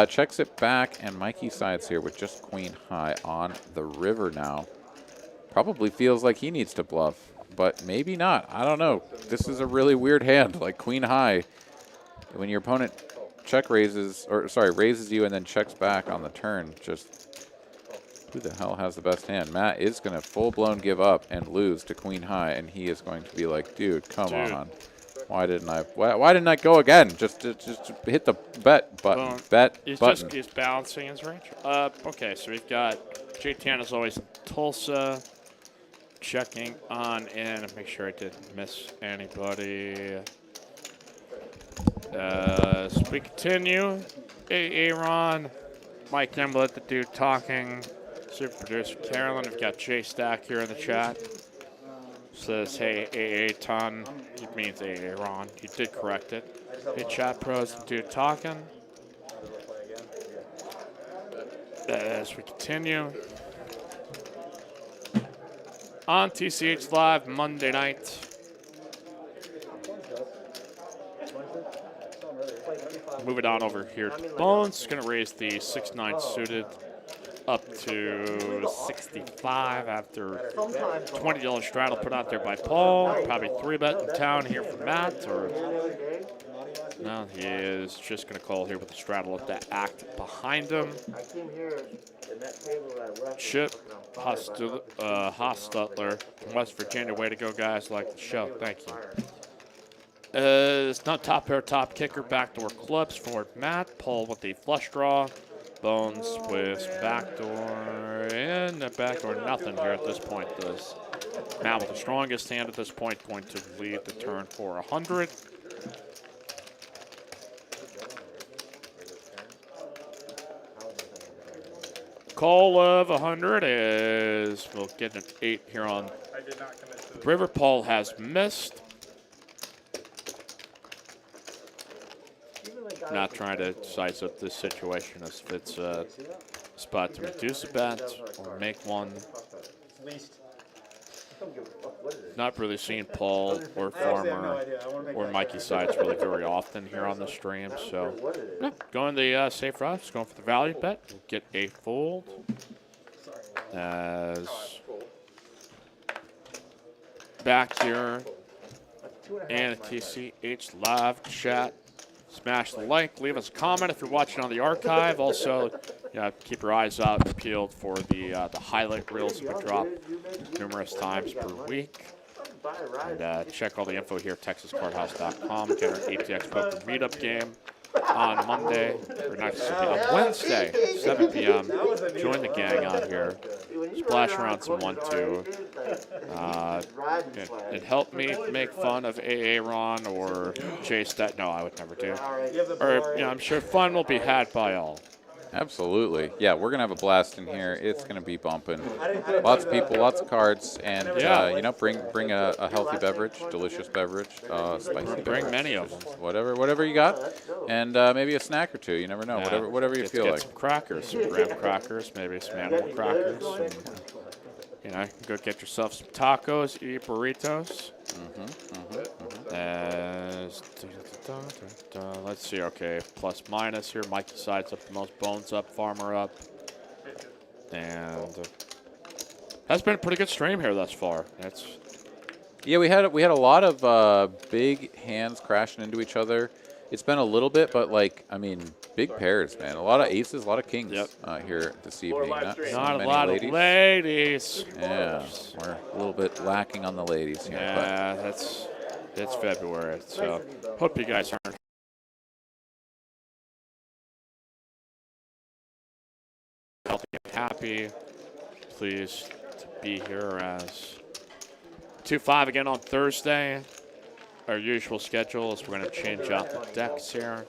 Checks it back, and Mikey sides here with just queen high on the river now. Probably feels like he needs to bluff, but maybe not. I don't know. This is a really weird hand, like queen high. When your opponent raises you and then checks back on the turn, just who the hell has the best hand? Matt is going to full-blown give up and lose to queen high, and he is going to be like, dude, come on. Why didn't I go again? Just hit the bet button. He's balancing his range. Okay, so we've got J10 as always in Tulsa. Checking on in. Make sure I didn't miss anybody. As we continue, Aaron Mike Emlet, the dude talking. Super producer Carolyn. We've got Jay Stack here in the chat. Says, hey, AA ton. He means AA Ron. He did correct it. Hey, chat pros, the dude talking. As we continue. On TCH Live Monday night. Moving on over here to Bones. Going to raise the 6'9" suited up to 65 after $20 straddle put out there by Paul. Probably 3-bet in town here for Matt. Or no, he is just going to call here with the straddle at the act behind him. Chip Hostutler from West Virginia. Way to go, guys. Like the show. Thank you. It's not top pair, top kicker, backdoor clubs for Matt. Paul with the flush draw. Bones with backdoor and a backdoor nothing here at this point. Does Matt with the strongest hand at this point, going to lead the turn for 100. Call of 100 is, we'll get an 8 here on River. Paul has missed. Not trying to size up this situation as if it's a spot to reduce a bet or make one. Not really seeing Paul or Farmer or Mikey Sides really very often here on the stream. So yeah, going the safe route, just going for the value bet. We'll get a fold as back here and a TCH live chat. Smash the like, leave us a comment if you're watching on the archive. Also, keep your eyes out and peeled for the highlight reels we drop numerous times per week. And check all the info here at TexasCardHouse.com. Get our ATX Poker Meetup game on Monday, or not, on Wednesday, 7 p.m. Join the gang out here. Splash around some 1-2. And help me make fun of AA Ron or Chase that. No, I would never do. Or, I'm sure fun will be had by all. Absolutely. Yeah, we're going to have a blast in here. It's going to be bumping. Lots of people, lots of cards, and, bring a healthy beverage, delicious beverage, spicy beverage. Bring many of them. Whatever you got, and maybe a snack or two. You never know, whatever you feel like. Some crackers, some graham crackers, maybe some animal crackers. And, go get yourself some tacos, eat burritos. Let's see, okay, plus minus here. Mikey Sides up the most, Bones up, Farmer up. And that's been a pretty good stream here thus far. Yeah, we had a lot of big hands crashing into each other. It's been a little bit, but big pairs, man. A lot of aces, a lot of kings here this evening. Not a lot of ladies. Yeah, we're a little bit lacking on the ladies here. Yeah, it's February, so hope you guys aren't healthy and happy. Pleased to be here as 2-5 again on Thursday. Our usual schedule is we're going to change out the decks here.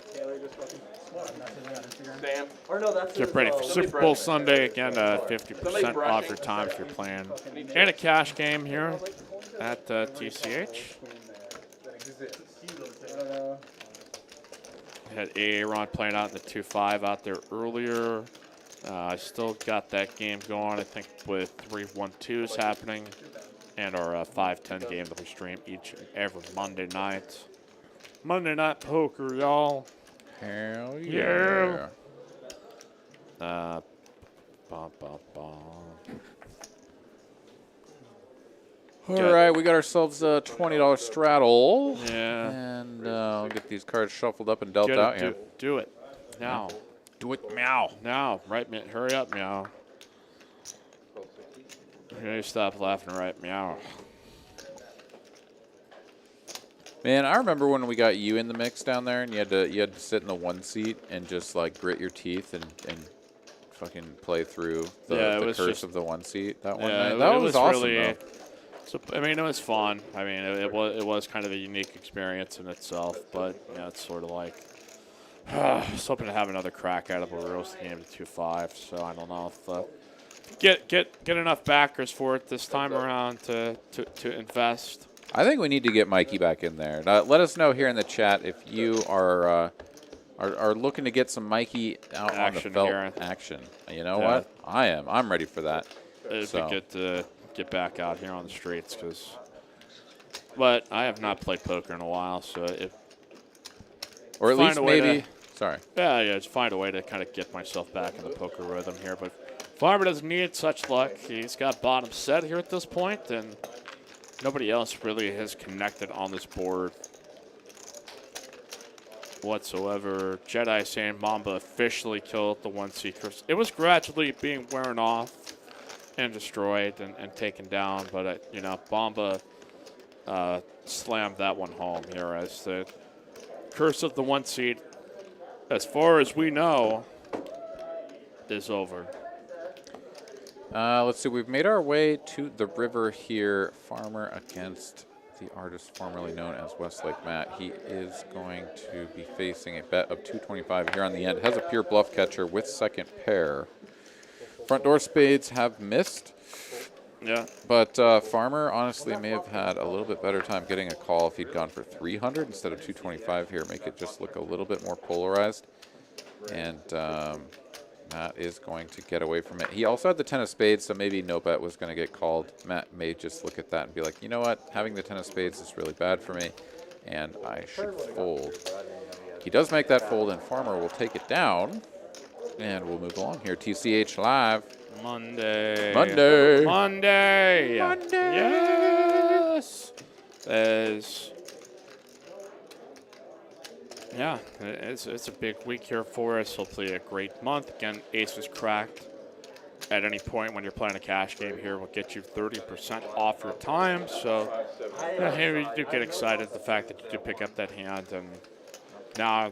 Get ready for Super Bowl Sunday. Again, 50% off your time if you're playing. And a cash game here at TCH. Had Aaron playing out in the 2-5 out there earlier. I still got that game going, I think, with 3-1-2s happening. And our 5-10 game that we stream each and every Monday night. Monday Night Poker, y'all. Hell yeah. All right, we got ourselves a $20 straddle. Yeah. And we'll get these cards shuffled up and dealt out here. Do it. Now. Do it, meow. Now. Right, hurry up, meow. You need to stop laughing, right, meow. Man, I remember when we got you in the mix down there, and you had to sit in the one seat and just grit your teeth and fucking play through the curse of the one seat that one night. That was awesome. Really, so, it was fun. It was kind of a unique experience in itself, but it's sort of like I was hoping to have another crack out of a roast game to 2-5, so I don't know if get enough backers for it this time around to invest. I think we need to get Mikey back in there. Let us know here in the chat if you are looking to get some Mikey out Action on the felt here. action. You know Yeah. what? I am. I'm ready for that. It'd So. be good to get back out here on the streets, but I have not played poker in a while, so Or at find least a way maybe. to- Sorry. yeah, just find a way to kind of get myself back in the poker rhythm here. But Farmer doesn't need such luck. He's got bottom set here at this point, and nobody else really has connected on this board whatsoever. Jedi saying Mamba officially killed the one Seeker. It was gradually being worn off and destroyed and taken down, but Mamba slammed that one home here as the curse of the one seed, as far as we know, is over. Let's see. We've made our way to the river here. Farmer against the artist formerly known as Westlake Matt. He is going to be facing a bet of 225 here on the end. Has a pure bluff catcher with second pair. Front door spades have missed. Yeah. But Farmer honestly may have had a little bit better time getting a call if he'd gone for 300 instead of 225 here. Make it just look a little bit more polarized. And Matt is going to get away from it. He also had the 10 of spades, so maybe no bet was going to get called. Matt may just look at that and be like, you know what? Having the 10 of spades is really bad for me, and I should fold. He does make that fold, and Farmer will take it down. And we'll move along here. TCH live. Monday. Yes. It's a big week here for us. Hopefully a great month. Again, ace is cracked. At any point when you're playing a cash game here, will get you 30% off your time. So, hey, we do get excited the fact that you do pick up that hand. And now,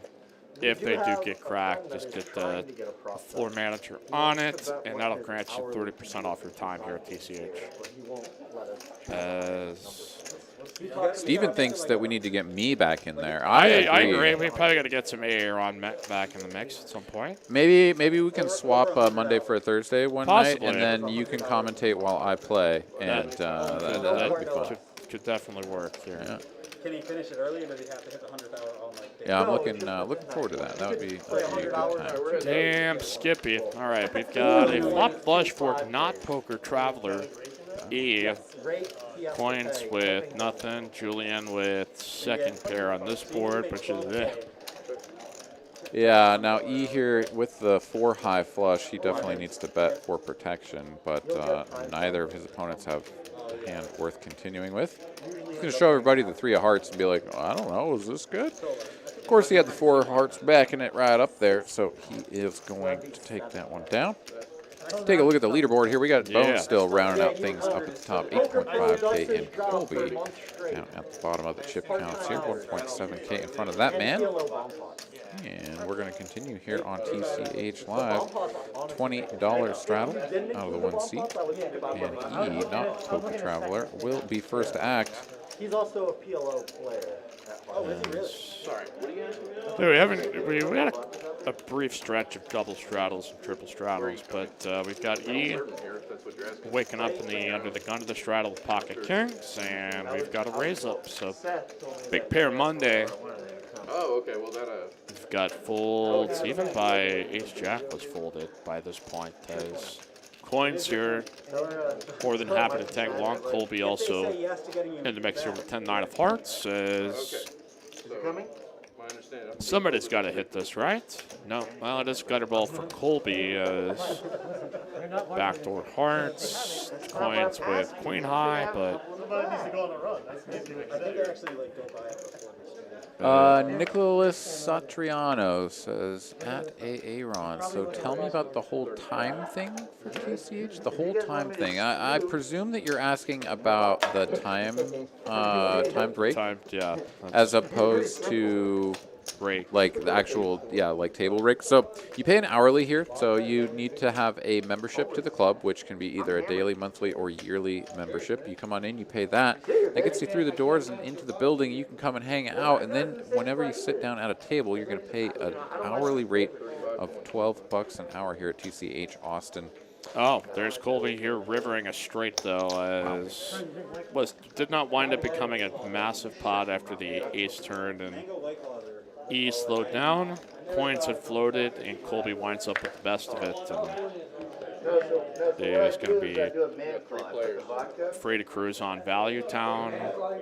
if they do get cracked, just get the floor manager on it, and that'll grant you 30% off your time here at TCH. Steven thinks that we need to get me back in there. I agree. We probably got to get some Aaron back in the mix at some point. Maybe we can swap Monday for a Thursday one Possibly. night, and then you can commentate while I play, and that'd be fun. Could definitely work here. Yeah. Can he finish it early, or does he have to hit the 100th hour all night? Yeah, I'm looking forward to that. That would be a good time. Damn, Skippy. All right, we've got a flop flush for not poker traveler. E. Coins with nothing. Julian with second pair on this board, which is it. Yeah, now E here with the 4 high flush, he definitely needs to bet for protection, but neither of his opponents have a hand worth continuing with. He's going to show everybody the 3 of hearts and be like, oh, I don't know, is this good? Of course, he had the 4 of hearts backing it right up there, so he is going to take that one down. Take a look at the leaderboard here. We got Bone still rounding out things up at the top. 8.5K in Colby. Down at the bottom of the chip counts here. 1.7K in front of that man. And we're going to continue here on TCH Live. $20 straddle out of the 1 seat. And he, not Poker Traveler, will be first to act. He's also a PLO player. Oh, is he really? Sorry, what are you asking me? We had a brief stretch of double straddles and triple straddles, but we've got E waking up under the gun of the straddle with pocket kings, and we've got a raise up. So big pair Monday. Oh, okay. Well, We've got folds, even by Ace Jack was folded by this point. As coins here, more than happy to tag along. Colby also in the mix here with 10-9 of hearts. Somebody's got to hit this, right? No. Well, it is gutter ball for Colby as backdoor hearts, coins with queen high, but Nicholas Satriano says, at Aaron. So tell me about the whole time thing for TCH. The whole time thing. I presume that you're asking about the timed rate, yeah, as opposed to break. like the actual, like table rate. So you pay an hourly here. So you need to have a membership to the club, which can be either a daily, monthly, or yearly membership. You come on in, you pay that. That gets you through the doors and into the building. You can come and hang out, and And then whenever you sit down at a table, you're going to pay an hourly rate of $12 an hour here at TCH Austin. Oh, there's Colby here rivering a straight though, as did not wind up becoming a massive pot after the ace turned and E slowed down. Coins had floated, and Colby winds up with the best of it. And there's going to be free to cruise on Value Town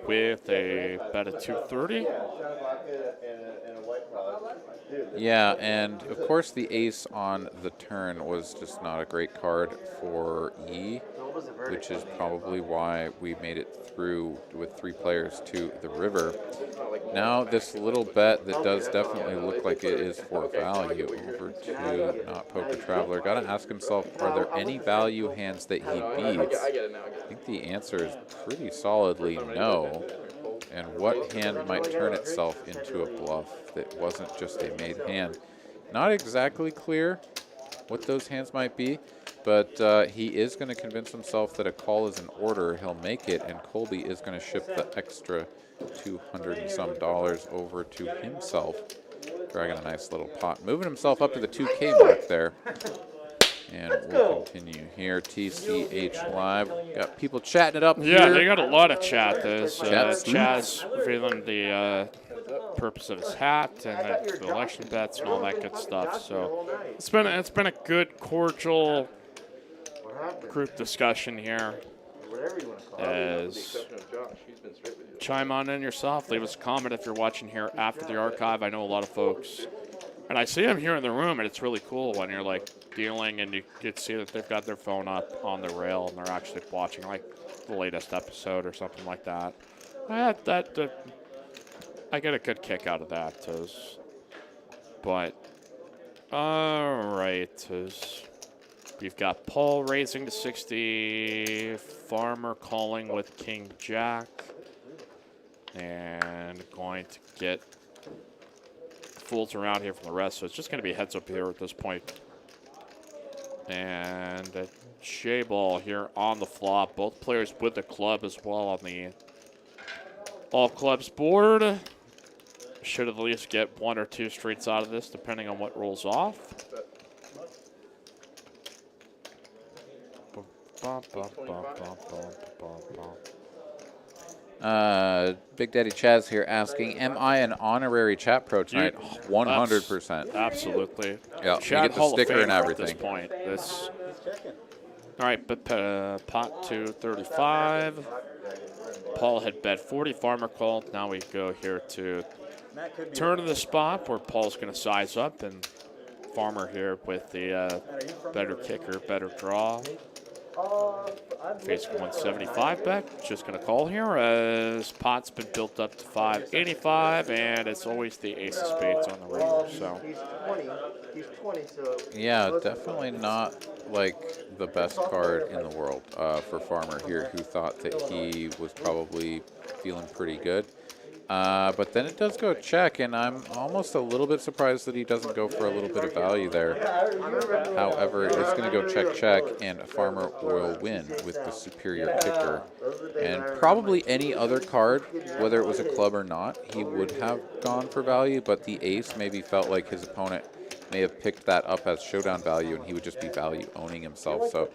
with a bet of 230. Yeah, and of course the ace on the turn was just not a great card for E, which is probably why we made it through with 3 players to the river. Now this little bet that does definitely look like it is for value over to Not Poker Traveler. Got to ask himself, are there any value hands that he beats? I think the answer is pretty solidly no. And what hand might turn itself into a bluff that wasn't just a made hand? Not exactly clear what those hands might be, but he is going to convince himself that a call is in order. He'll make it, and Colby is going to ship the extra $200 and some over to himself. Dragging a nice little pot. Moving himself up to the 2K mark there. And we'll continue here. TCH Live. Got people chatting it up here. Yeah, they got a lot of chat. There's Chaz revealing the purpose of his hat and the election bets and all that good stuff. So it's been a good, cordial group discussion here. As chime on in yourself. Leave us a comment if you're watching here after the archive. I know a lot of folks. And I see them here in the room, and it's really cool when you're like dealing and you get to see that they've got their phone up on the rail and they're actually watching like the latest episode or something like that. I get a good kick out of that. But all right, we've got Paul raising to 60, Farmer calling with King Jack, and going to get fools around here from the rest, so it's just going to be heads up here at this point. And a J-ball here on the flop. Both players with the club as well on the all clubs board. Should at least get 1 or 2 streets out of this, depending on what rolls off. Big Daddy Chaz here asking, am I an honorary chat pro tonight? 100%. Absolutely. Yeah, you Chat get the Hall of sticker and Famer everything. At this point. All right, but pot to 35. Paul had bet 40, Farmer called. Now we go here to turn to the spot where Paul's going to size up, and Farmer here with the better kicker, better draw. Facing 175 bet. Just going to call here as pot's been built up to 585, and it's always the ace of spades on the river. So He's 20, so yeah, definitely not like the best card in the world for Farmer here, who thought that he was probably feeling pretty good. But then it does go check, and I'm almost a little bit surprised that he doesn't go for a little bit of value there. However, it's going to go check, and Farmer will win with the superior kicker. And probably any other card, whether it was a club or not, he would have gone for value, but the ace maybe felt like his opponent may have picked that up as showdown value, and he would just be value owning himself. So,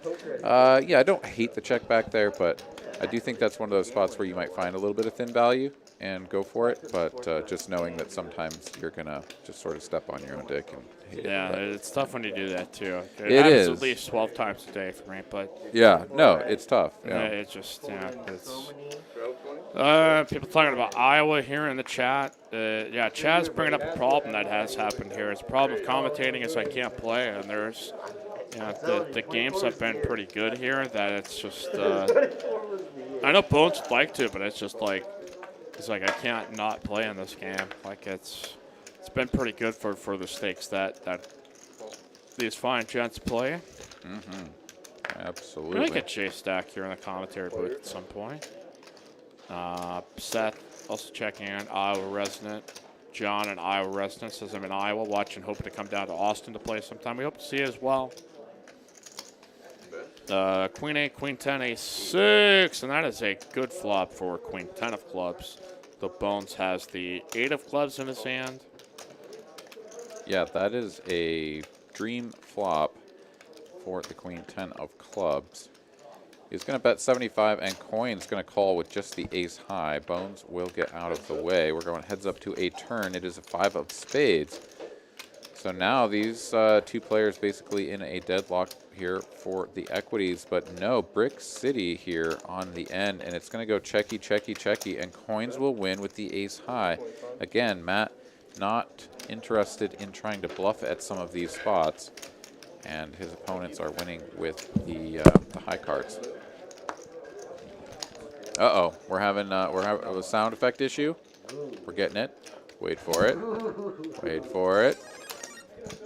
yeah, I don't hate the check back there, but I do think that's one of those spots where you might find a little bit of thin value and go for it, but just knowing that sometimes you're going to just sort of step on your own dick and hate yeah, it. it's tough when you do that too. It happens is. At least 12 times a day for me, but Yeah, no, it's tough. Yeah. it's just, it's... people talking about Iowa here in the chat. Yeah, Chad's bringing up a problem that has happened here. It's a problem of commentating is I can't play, and there's, the games have been pretty good here. That it's just, I know Bones would like to, but it's just like, I can't not play in this game. Like it's been pretty good for the stakes that these fine gents play. Absolutely. We're gonna get Jay Stack here in the commentary booth at some point. Seth also checking in, Iowa resident. John, an Iowa resident, says I'm in Iowa watching, hoping to come down to Austin to play sometime. We hope to see you as well. Queen 8, Queen 10, Ace 6, and that is a good flop for Queen 10 of clubs. The Bones has the 8 of clubs in his hand. Yeah, that is a dream flop for the Queen 10 of clubs. He's going to bet 75, and Coin's going to call with just the ace high. Bones will get out of the way. We're going heads up to a turn. It is a 5 of spades. So now these two players basically in a deadlock here for the equities, but no, Brick City here on the end, and it's going to go checky, checky, checky, and Coins will win with the ace high. Again, Matt not interested in trying to bluff at some of these spots, and his opponents are winning with the high cards. Uh-oh, we're having a sound effect issue. We're getting it. Wait for it. Wait for it.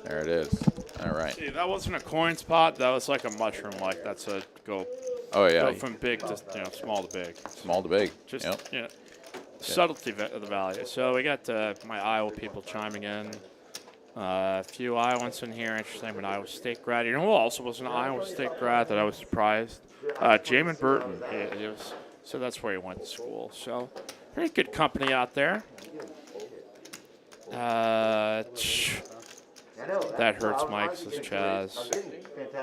There it is. All right. See, that wasn't a coin spot. That was like a mushroom. Like that's a go. Oh yeah. Go from big to small to big. Small to big. Just yep. Subtlety of the value. So we got my Iowa people chiming in. A few Iowans in here. Interesting. An Iowa State grad. You know who also was an Iowa State grad that I was surprised? Jamin Burton. He was, so that's where he went to school. So very good company out there. That hurts Mike, says Chaz.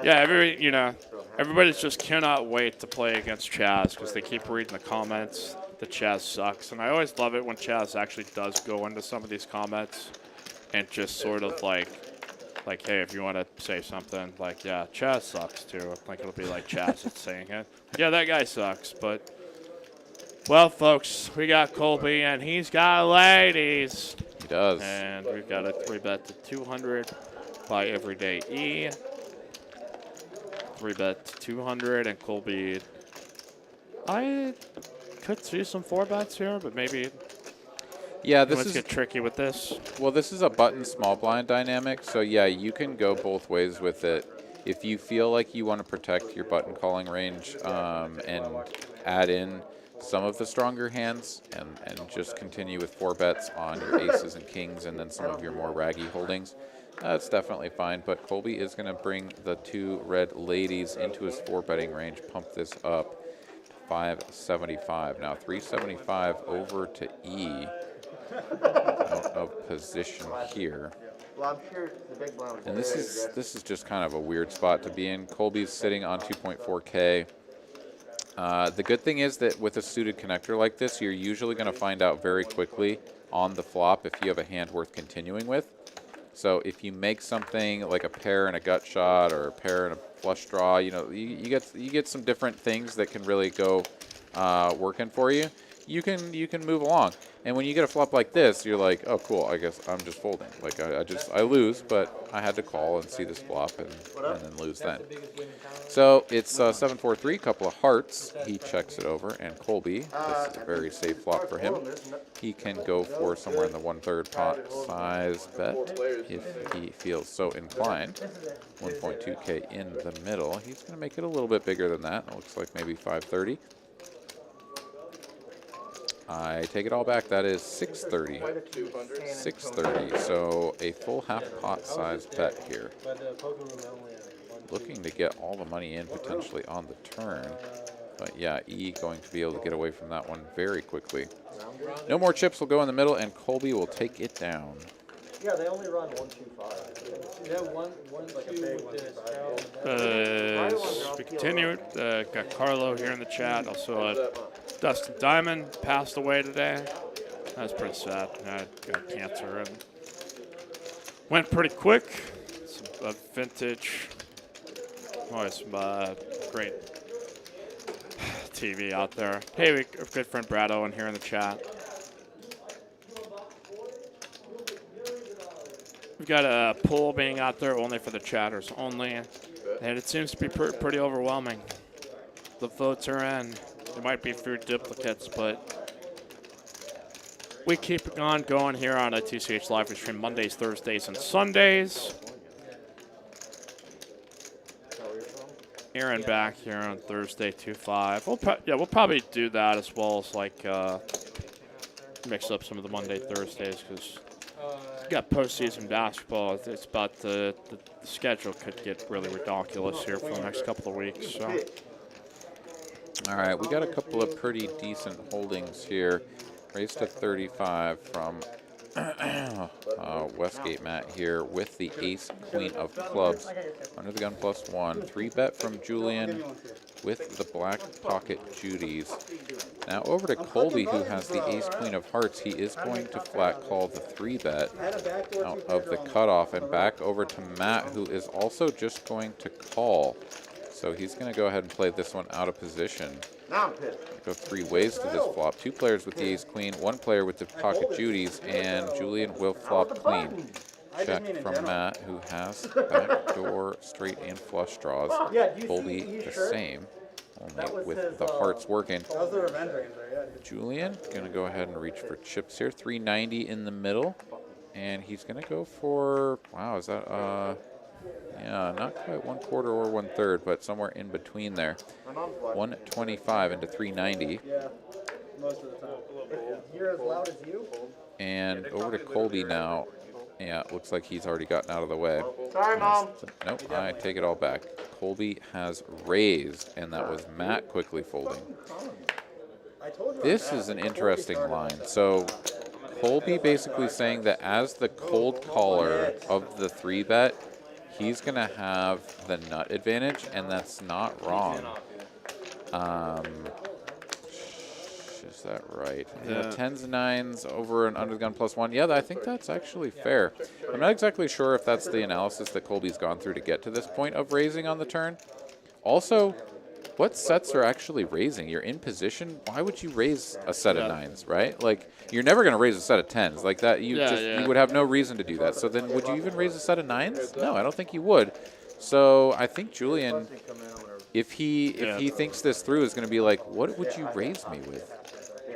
Yeah, everybody just cannot wait to play against Chaz because they keep reading the comments that Chaz sucks. And I always love it when Chaz actually does go into some of these comments and just sort of like, hey, if you want to say something, like, yeah, Chaz sucks too. Like, it'll be like Chaz that's saying it. Yeah, that guy sucks, but, well, folks, we got Colby, and he's got ladies. He does. And we've got a 3-bet to 200 by Everyday E. 3-bet to 200, and Colby, I could see some 4-bets here, but maybe let's get tricky with this. Well, this is a button small blind dynamic, so yeah, you can go both ways with it. If you feel like you want to protect your button calling range and add in some of the stronger hands and just continue with 4-bets on your aces and kings and then some of your more raggy holdings, that's definitely fine. But Colby is going to bring the 2 red ladies into his 4-betting range, pump this up to 575. Now 375 over to E. Out of position here. Well, I'm sure the big blind was And this is just kind of a weird spot to be in. Colby's sitting on 2.4K. The good thing is that with a suited connector like this, you're usually going to find out very quickly on the flop if you have a hand worth continuing with. So if you make something like a pair and a gut shot or a pair and a flush draw, you get some different things that can really go working for you. You can move along. And when you get a flop like this, you're like, oh, cool, I guess I'm just folding. Like, I lose, but I had to call and see this flop and then lose then. So it's 7-4-3, couple of hearts. He checks it over, and Colby, this is a very safe flop for him. He can go for somewhere in the 1/3 pot size bet if he feels so inclined. 1.2K in the middle. He's going to make it a little bit bigger than that. It looks like maybe 530. I take it all back. That is 630. 630. So a full half pot size bet here. Looking to get all the money in potentially on the turn. But yeah, E going to be able to get away from that one very quickly. No more chips will go in the middle, and Colby will take it down. Yeah, they only run 1-2-5. Yeah, 1-2 We continue. Got Carlo here in the chat. Also, Dustin Diamond passed away today. That was pretty sad. I got cancer and went pretty quick. Some vintage, some great TV out there. Hey, our good friend Brad Owen here in the chat. We've got a poll being out there only for the chatters only, and it seems to be pretty overwhelming. The votes are in. There might be a few duplicates, but we keep on going here on a TCH live stream Mondays, Thursdays, and Sundays. Aaron back here on Thursday 2-5. We'll probably do that as well as mix up some of the Monday, Thursdays because we got postseason basketball. It's about the schedule could get really ridiculous here for the next couple of weeks. So. All right, we got a couple of pretty decent holdings here. Raise to 35 from Westgate Matt here with the ace queen of clubs. Under the gun +1. 3-bet from Julian with the black pocket Judies. Now over to Colby, who has the ace queen of hearts. He is going to flat call the 3-bet out of the cutoff, and back over to Matt, who is also just going to call. So he's going to go ahead and play this one out of position. Now I'm pissed. Go 3 ways to this flop. 2 players with the ace queen, 1 player with the pocket Judies, and Julian will flop clean. Check from Matt, who has backdoor straight and flush draws. Colby the same, only with the hearts working. That was the revenge range there, yeah. Julian gonna go ahead and reach for chips here. 390 in the middle, and he's gonna go for, wow, is that yeah, not quite 1/4 or 1/3, but somewhere in between there. 125 into 390. Yeah, most of the time. You're as loud as you? And over to Colby now. Yeah, it looks like he's already gotten out of the way. Sorry, Mom. Nope, I take it all back. Colby has raised, and that was Matt quickly folding. This is an interesting line. So Colby basically saying that as the cold caller of the 3-bet, he's going to have the nut advantage, and that's not wrong. Is that right? Yeah. 10s and 9s over and under the gun +1. Yeah, I think that's actually fair. I'm not exactly sure if that's the analysis that Colby's gone through to get to this point of raising on the turn. Also, what sets are actually raising? You're in position. Why would you raise a set of 9s, right? Like, you're never going to raise a set of 10s. Like that, you would have no reason to do that. So then would you even raise a set of 9s? No, I don't think you would. So I think Julian, if he thinks this through, is going to be like, what would you raise me with?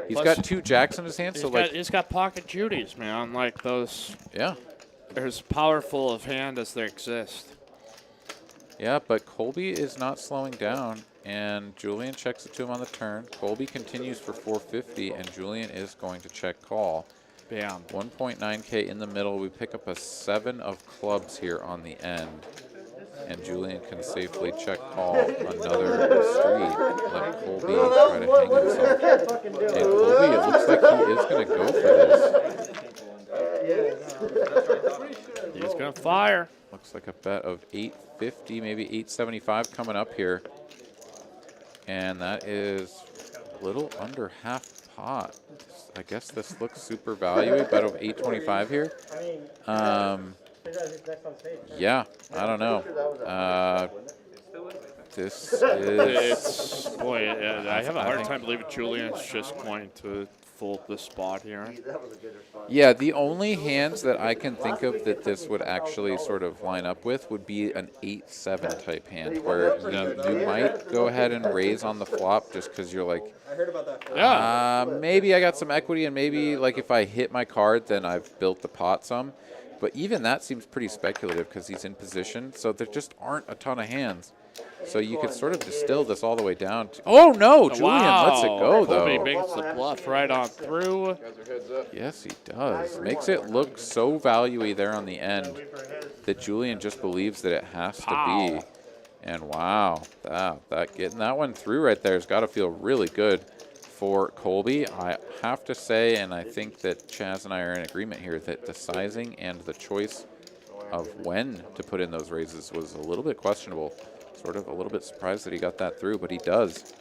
He's got 2 jacks in his hand, so he's got pocket Judies, man. Like those. Yeah. They're as powerful of hand as they exist. Yeah, but Colby is not slowing down, and Julian checks it to him on the turn. Colby continues for 450, and Julian is going to check call. Bam. 1.9K in the middle. We pick up a 7 of clubs here on the end. And Julian can safely check call another street. Let Colby try to hang himself. And Colby, it looks like he is going to go for this. He's going to fire. Looks like a bet of 850, maybe 875 coming up here. And that is a little under half pot. I guess this looks super value. Bet of 825 here. Yeah, I don't know. This is... Boy, I have a hard time believing Julian's just going to fold this spot here. Yeah, the only hands that I can think of that this would actually sort of line up with would be an 8-7 type hand, where you might go ahead and raise on the flop just because you're like, I heard about that. Yeah. Maybe I got some equity, and maybe like if I hit my card, then I've built the pot some. But even that seems pretty speculative because he's in position, so there just aren't a ton of hands. So you could sort of distill this all the way down to... Oh, no! Julian lets it go, though. Colby makes the bluff right on through. Yes, he does. Makes it look so value-y there on the end that Julian just believes that it has to be. And wow, that getting that one through right there has got to feel really good for Colby. I have to say, and I think that Chaz and I are in agreement here, that the sizing and the choice of when to put in those raises was a little bit questionable. Sort of a little bit surprised that he got that through, but he does.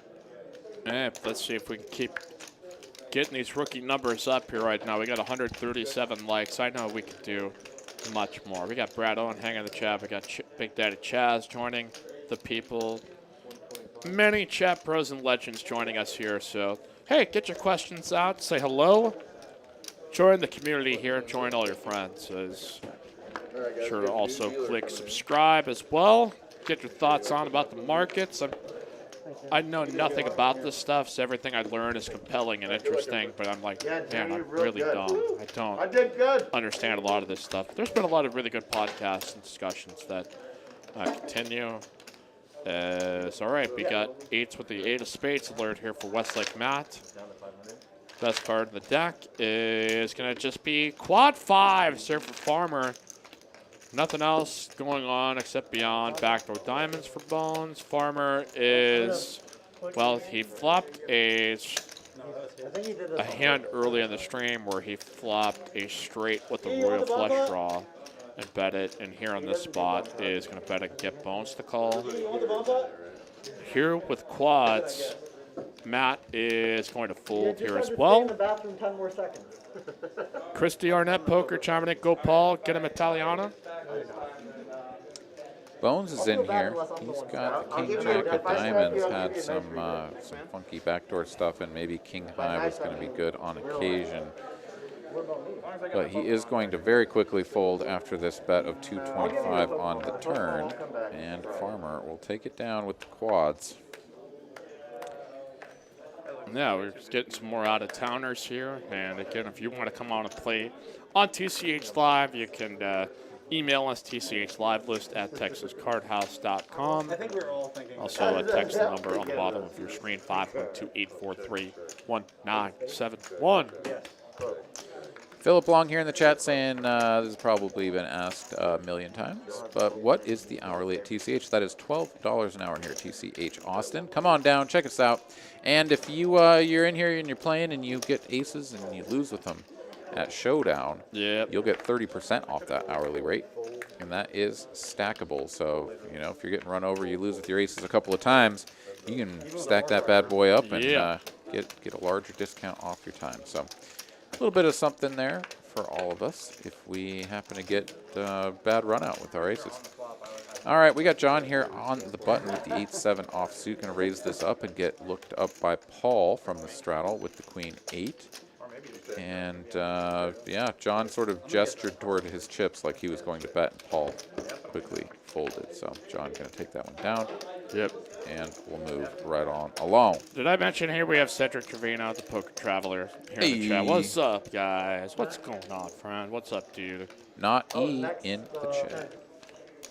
Let's see if we can keep getting these rookie numbers up here right now. We got 137 likes. I know we could do much more. We got Brad Owen hanging in the chat. We got Big Daddy Chaz joining the people. Many chat pros and legends joining us here. So, hey, get your questions out. Say hello. Join the community here. Join all your friends. Sure to also click subscribe as well. Get your thoughts on about the markets. I know nothing about this stuff, so everything I learn is compelling and interesting, but I'm like, man, I really don't. I don't understand a lot of this stuff. There's been a lot of really good podcasts and discussions that continue. It's all right. We got 8s with the 8 of spades alert here for Westlake Matt. Best card in the deck is going to just be quad 5, serve for Farmer. Nothing else going on except beyond backdoor diamonds for Bones. Farmer is, well, he flopped a I think he did this a hand early in the stream where he flopped a straight with the royal flush draw and bet it, and here on this spot is going to bet it, get bones to call. Here with quads, Matt is going to fold here as well. bathroom 10 more seconds. Christy Arnett Poker chiming in, go Paul, get him Italiana. Bones is in here. He's got the king jack of diamonds, had some funky backdoor stuff, and maybe king high was going to be good on occasion. But he is going to very quickly fold after this bet of 225 on the turn, and Farmer will take it down with the quads. Yeah, we're just getting some more out-of-towners here. And again, if you want to come on and play on TCH Live, you can email us, tchlivelyst@texascardhouse.com. I think we're all thinking. Also, text the number on the bottom of your screen, 512-843-1971. Philip Long here in the chat saying this has probably been asked a million times, but what is the hourly at TCH? That is $12 an hour here at TCH Austin. Come on down, check us out. And if you're in here and you're playing and you get aces and you lose with them at Showdown, you'll get 30% off that hourly rate, and that is stackable. So, you know, if you're getting run over, you lose with your aces a couple of times, you can stack that bad boy up and get a larger discount off your time. So a little bit of something there for all of us if we happen to get a bad run out with our aces. All right, we got John here on the button with the 8-7 offsuit. Going to raise this up and get looked up by Paul from the straddle with the queen 8. And, yeah, John sort of gestured toward his chips like he was going to bet, and Paul quickly folded. So John going to take that one down. Yep. And we'll move right on along. Did I mention here we have Cedric Trevino, the Poker Traveler, here in the chat. What's up, guys? What's going on, friend? What's up, dude? Not E in the chat.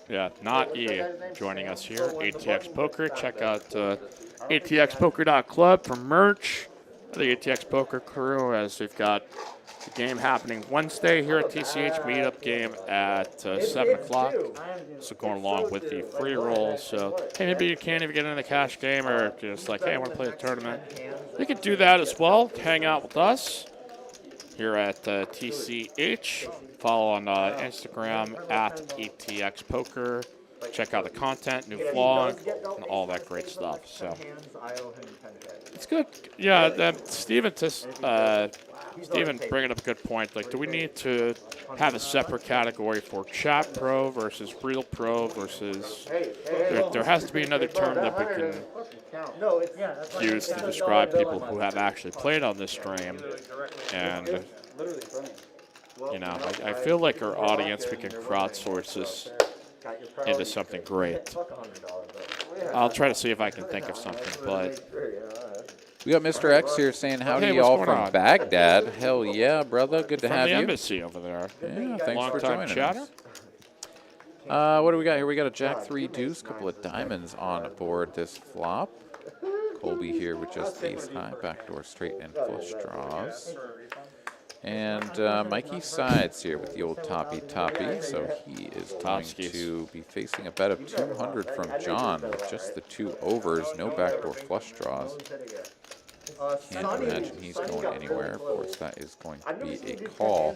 Yeah, not E joining us here. ATX Poker. Check out atxpoker.club for merch. The ATX Poker crew, as we've got the game happening Wednesday here at TCH, meetup game at 7 o'clock. So going along with the free roll. So, hey, maybe you can't even get in the cash game, or just like, hey, I want to play a tournament. You can do that as well. Hang out with us here at TCH. Follow on Instagram at ATX Poker. Check out the content, new vlog, and all that great stuff. So it's good. Yeah, Steven bringing up a good point. Like, do we need to have a separate category for chat pro versus real pro versus? There has to be another term that we can use to describe people who have actually played on this stream. And you know, I feel like our audience, we can crowdsource this into something great. I'll try to see if I can think of something, but we got Mr. X here saying, howdy hey, y'all what's from going on? Baghdad. Hell yeah, brother. Good to from have the you. embassy over there. Yeah, thanks Long for time joining chatter. us. What do we got here? We got a Jack 3 deuce, couple of diamonds on board this flop. Colby here with just ace high, backdoor straight and flush draws. And Mikey Sides here with the old toppy. So he is going to be facing a bet of 200 from John with just the 2 overs, no backdoor flush draws. Can't imagine he's going anywhere. Of course, that is going to be a call.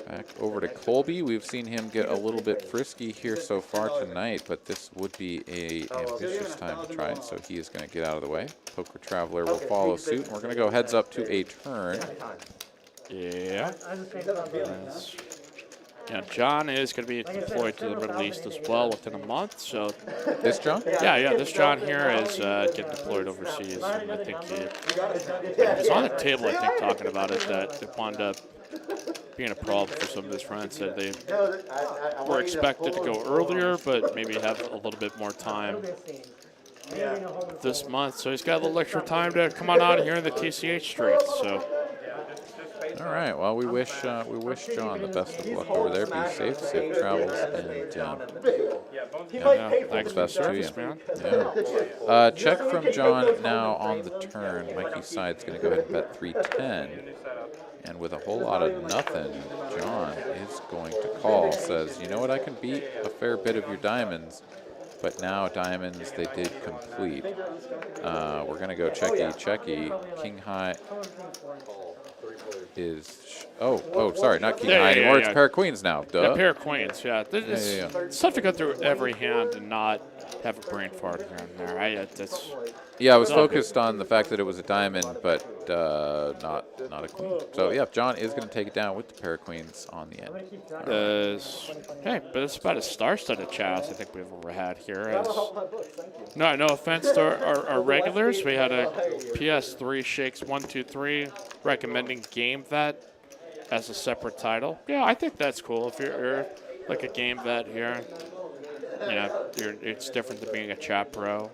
Back over to Colby. We've seen him get a little bit frisky here so far tonight, but this would be a ambitious time to try it, so he is going to get out of the way. Poker Traveler will follow suit, and we're going to go heads up to a turn. Yeah. Yeah, John is going to be deployed to the Middle East as well within a month. So this John? Yeah. This John here is getting deployed overseas. And I think he's on the table, I think, talking about it, that it wound up being a problem for some of his friends. That they were expected to go earlier, but maybe have a little bit more time this month. So he's got a little extra time to come on out of here in the TCH streets. So. All right. Well, we wish John the best of luck over there. Be safe travels, and thanks best to you. Man. Yeah. Check from John now on the turn. Mikey Side's going to go ahead and bet 310, and with a whole lot of nothing, John is going to call. Says, you know what? I can beat a fair bit of your diamonds, but now diamonds they did complete. We're going to go checky. King high is, sorry, not king high anymore. It's pair of queens now. Duh. Yeah, pair of queens, yeah. It's tough to go through every hand and not have a brain fart here and there. I was focused on the fact that it was a diamond, but not a queen. So, yeah, John is going to take it down with the pair of queens on the end. Hey, but it's about as star-studded chats I think we've ever had here. No offense to our regulars. We had a PS3 Shakes 123 recommending Game Vet as a separate title. Yeah, I think that's cool. If you're like a game vet here, it's different than being a chat pro.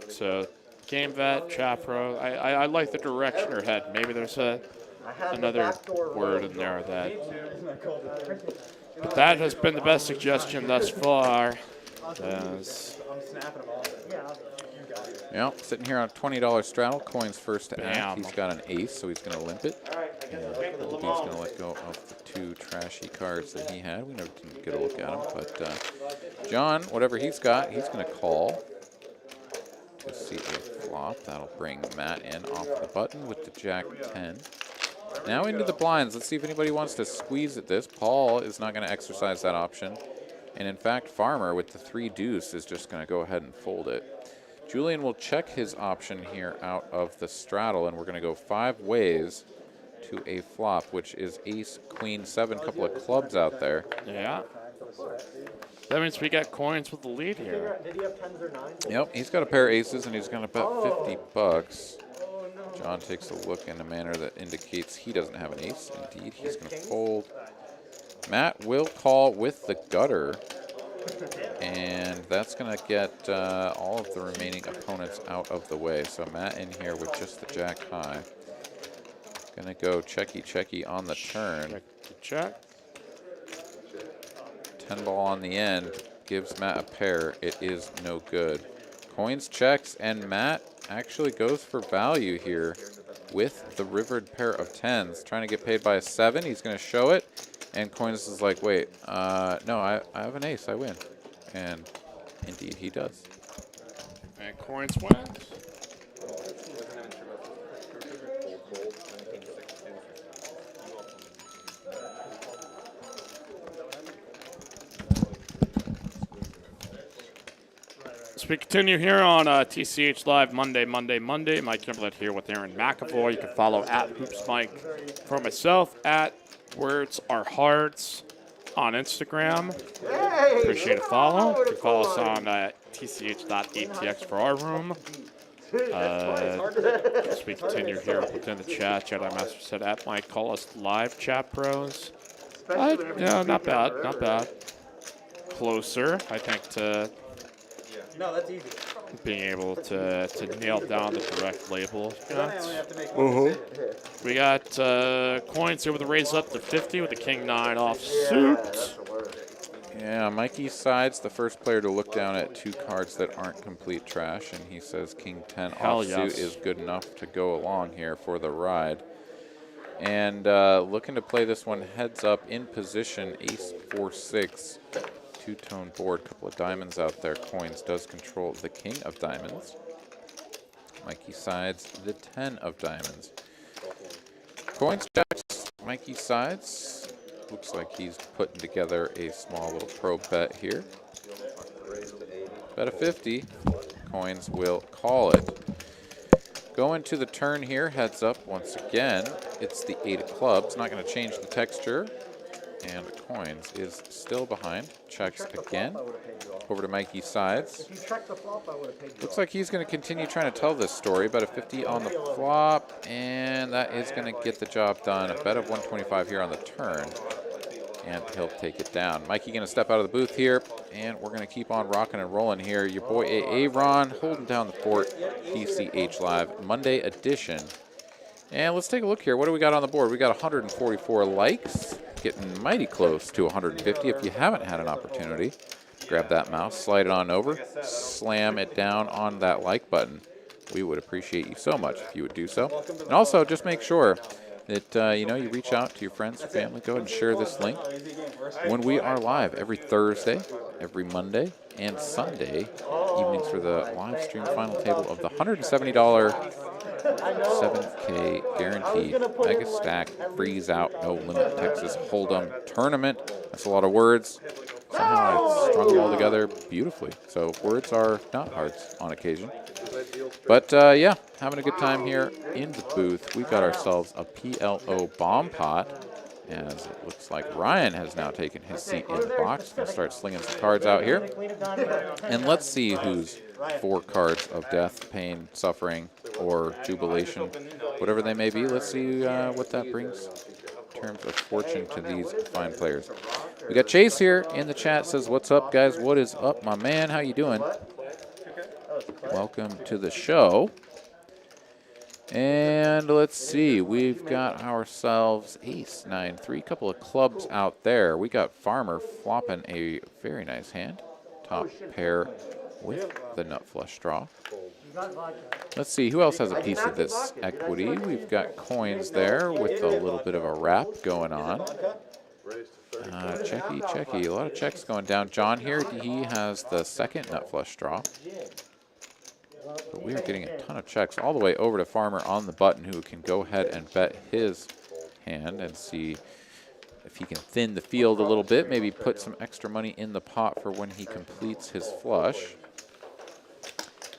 So, game vet, chat pro. I like the direction you're heading. Maybe there's another word in there But that has been the best suggestion thus far. Yeah, sitting here on a $20 straddle. Coins first to act. He's got an ace, so he's going to limp it. And he's going to let go of the two trashy cards that he had. We never didn't get a look at them. But John, whatever he's got, he's going to call. Let's see a flop. That'll bring Matt in off the button with the Jack 10. Now into the blinds. Let's see if anybody wants to squeeze at this. Paul is not going to exercise that option. And in fact, Farmer with the 3 deuce is just going to go ahead and fold it. Julian will check his option here out of the straddle, and we're going to go 5 ways to a flop, which is ace, queen, 7, couple of clubs out there. Yeah. That means we got coins with the lead here. Did he have 10s or 9s? Yep, he's got a pair of aces, and he's going to bet 50 bucks. John takes a look in a manner that indicates he doesn't have an ace. Indeed, he's going to fold. Matt will call with the gutter. And that's going to get all of the remaining opponents out of the way. So Matt in here with just the jack high. Going to go checky on the turn. Check. 10 ball on the end gives Matt a pair. It is no good. Coins checks, and Matt actually goes for value here with the rivered pair of 10s. Trying to get paid by a 7. He's going to show it. And Coins is like, wait, no, I have an ace, I win. And indeed he does. And Coins wins. So we continue here on TCH Live Monday. Mike Kimberlett here with Aaron McAvoy. You can follow at Hoops Mike for myself at Words Are Hearts on Instagram. Appreciate a follow. You can follow us on tch.atx for our room. As we continue here within the chat, Jedi Master said at Mike, call us live chat pros. Not bad. Closer, I think, to No, that's easy. being able to nail down the correct label. I only have to make We got Coins here with a raise up to 50 with the King 9 off suit. Yeah, Mikey Sides, the first player to look down at 2 cards that aren't complete trash, and he says King 10 offsuit is good enough to go along here for the ride. And looking to play this one heads up in position, ace 4-6, 2-tone board, couple of diamonds out there. Coins does control the king of diamonds. Mikey Sides, the 10 of diamonds. Coins checks, Mikey Sides. Looks like he's putting together a small little probe bet here. Bet a 50. Coins will call it. Going to the turn here, heads up once again. It's the 8 of clubs. Not going to change the texture. And Coins is still behind. Checks again. Over to Mikey Sides. Looks like he's going to continue trying to tell this story. Bet a 50 on the flop. And that is going to get the job done. A bet of 125 here on the turn. And he'll take it down. Mikey going to step out of the booth here. And we're going to keep on rocking and rolling here. Your boy Aaron holding down the fort. TCH Live Monday edition. And let's take a look here. What do we got on the board? We got 144 likes. Getting mighty close to 150. If you haven't had an opportunity, grab that mouse, slide it on over, slam it down on that like button. We would appreciate you so much if you would do so. And also, just make sure that you reach out to your friends and family. Go ahead and share this link. When we are live every Thursday, every Monday, and Sunday evenings for the live stream final table of the $170 7K guaranteed Mega Stack Freeze Out No Limit Texas Hold'em tournament. That's a lot of words. Somehow I strung them all together beautifully. So words are not hearts on occasion. But yeah, having a good time here in the booth. We've got ourselves a PLO bomb pot, as it looks like Ryan has now taken his seat in the box. Going to start slinging some cards out here. And let's see who's 4 cards of death, pain, suffering, or jubilation, whatever they may be. Let's see what that brings in terms of fortune to these fine players. We got Chase here in the chat, says, what's up, guys? What is up, my man? How you doing? Welcome to the show. And let's see, we've got ourselves ace, 9, 3, couple of clubs out there. We got Farmer flopping a very nice hand. Top pair with the nut flush draw. Let's see, who else has a piece of this equity? We've got coins there with a little bit of a wrap going on. Checky, a lot of checks going down. John here, he has the second nut flush draw. But we are getting a ton of checks all the way over to Farmer on the button, who can go ahead and bet his hand and see if he can thin the field a little bit, maybe put some extra money in the pot for when he completes his flush.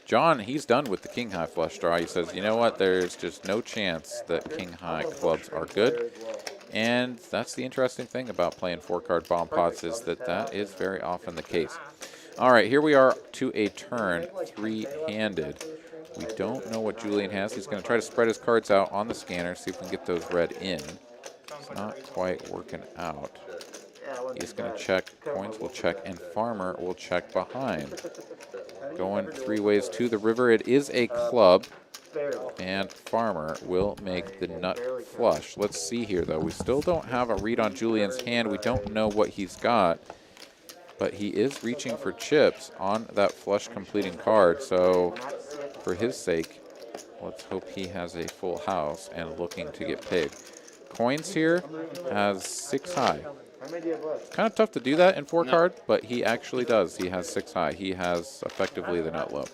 John, he's done with the king high flush draw. He says, you know what, there's just no chance that king high clubs are good. And that's the interesting thing about playing 4-card bomb pots, is that that is very often the case. All right, here we are to a turn, 3-handed. We don't know what Julian has. He's going to try to spread his cards out on the scanner, see if we can get those read in. It's not quite working out. He's going to check, coins will check, and Farmer will check behind. Going 3 ways to the river. It is a club, and Farmer will make the nut flush. Let's see here, though. We still don't have a read on Julian's hand. We don't know what he's got, but he is reaching for chips on that flush completing card. So for his sake, let's hope he has a full house and looking to get paid. Coins here has 6 high. Kind of tough to do that in 4-card, but he actually does. He has 6 high. He has effectively the nut low.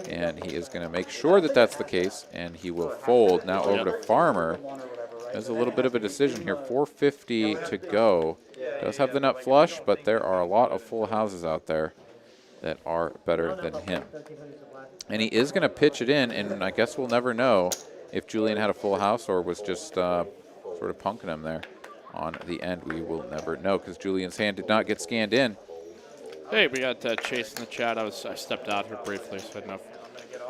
And he is going to make sure that that's the case, and he will fold. Now over to Farmer. There's a little bit of a decision here. 450 to go. Does have the nut flush, but there are a lot of full houses out there that are better than him. And he is going to pitch it in, and I guess we'll never know if Julian had a full house or was just sort of punking him there. On the end, we will never know, because Julian's hand did not get scanned in. Hey, we got Chase in the chat. I stepped out here briefly, so I didn't know.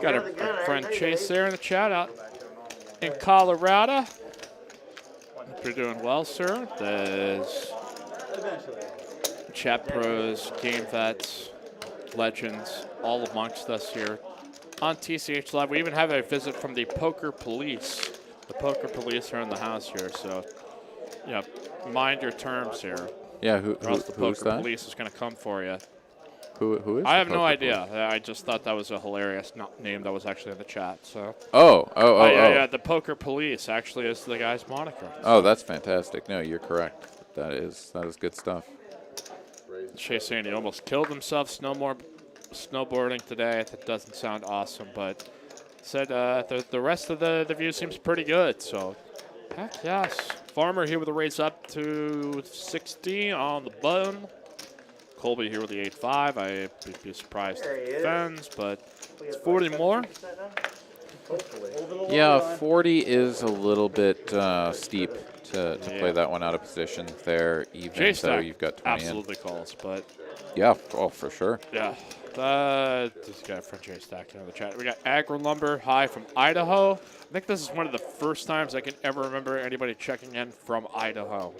Got our friend Chase there in the chat out in Colorado. Hope you're doing well, sir. There's chat pros, game vets, legends, all amongst us here on TCH Live. We even have a visit from the Poker Police. The Poker Police are in the house here, so yeah, mind your terms here. Yeah, or else the who's Poker that? Police is going to come for you. Who is? I have no Poker idea. Police? I just thought that was a hilarious name that was actually in the chat. So. Oh. Yeah. The Poker Police actually is the guy's moniker. Oh, that's fantastic. No, you're correct. That is good stuff. Chase saying he almost killed himself snowboarding today. That doesn't sound awesome, but said the rest of the view seems pretty good. So, heck yes. Farmer here with a raise up to 60 on the button. Colby here with the 8-5. I'd be surprised if he defends, but it's 40 more. Yeah, 40 is a little bit steep to play that one out of position there, even though you've got 20 absolutely calls, but yeah, oh, for sure. Yeah. This guy from J Stack in the chat. We got Agri Lumber High from Idaho. I think this is one of the first times I can ever remember anybody checking in from Idaho.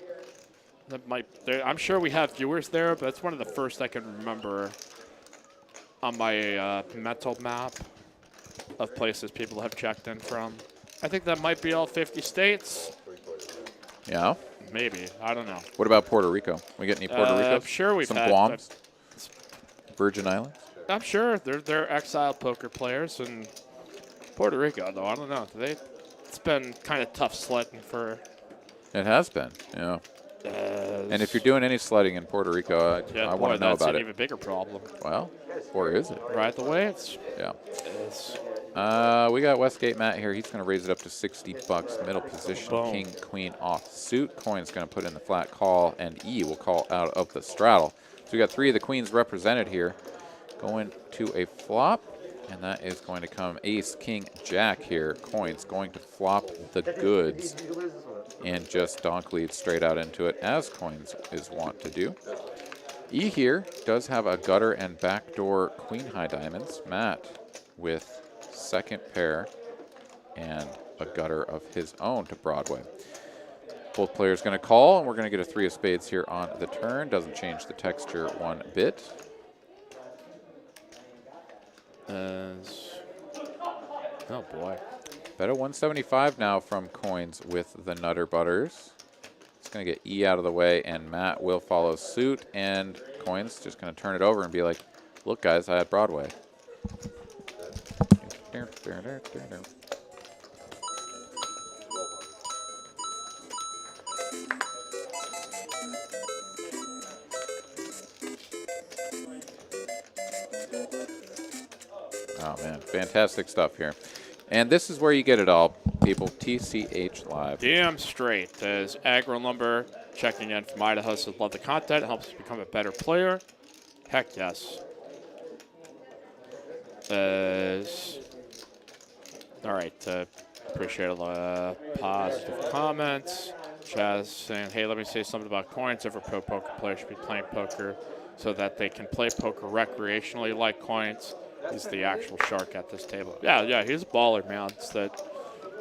I'm sure we have viewers there, but it's one of the first I can remember on my mental map of places people have checked in from. I think that might be all 50 states. Yeah. Maybe. I don't know. What about Puerto Rico? We get any Puerto Rico? I'm sure we've had Guams? Virgin Islands? I'm sure they're exiled poker players in Puerto Rico, though. I don't know. Do they it's been kind of tough sledding for. It has been, yeah. And if you're doing any sledding in Puerto Rico, I want to know about That's an it. even bigger problem. Well, or is it? Right the way it's. Yeah. It's We got Westgate Matt here. He's going to raise it up to $60. Middle position, Boom. king, queen off suit. Coin's going to put in the flat call, and E will call out of the straddle. So we got 3 of the queens represented here. Going to a flop, and that is going to come ace, king, jack here. Coin's going to flop the goods and just donk lead straight out into it, as Coins is wont to do. E here does have a gutter and backdoor queen high diamonds. Matt with second pair and a gutter of his own to Broadway. Both players going to call, and we're going to get a 3 of spades here on the turn. Doesn't change the texture one bit. Oh boy. Bet a 175 now from Coins with the Nutter Butters. It's going to get E out of the way, and Matt will follow suit, and Coins just going to turn it over and be like, look, guys, I had Broadway. Oh, man, fantastic stuff here. And this is where you get it all, people. TCH Live. Damn straight. As Agro Lumber checking in from Idaho says, love the content. It helps us become a better player. Heck yes. All right. Appreciate the positive comments. Chaz saying, hey, let me say something about Coins. Every pro poker player should be playing poker so that they can play poker recreationally like Coins. He's the actual shark at this table. Yeah, he's a baller, man. It's that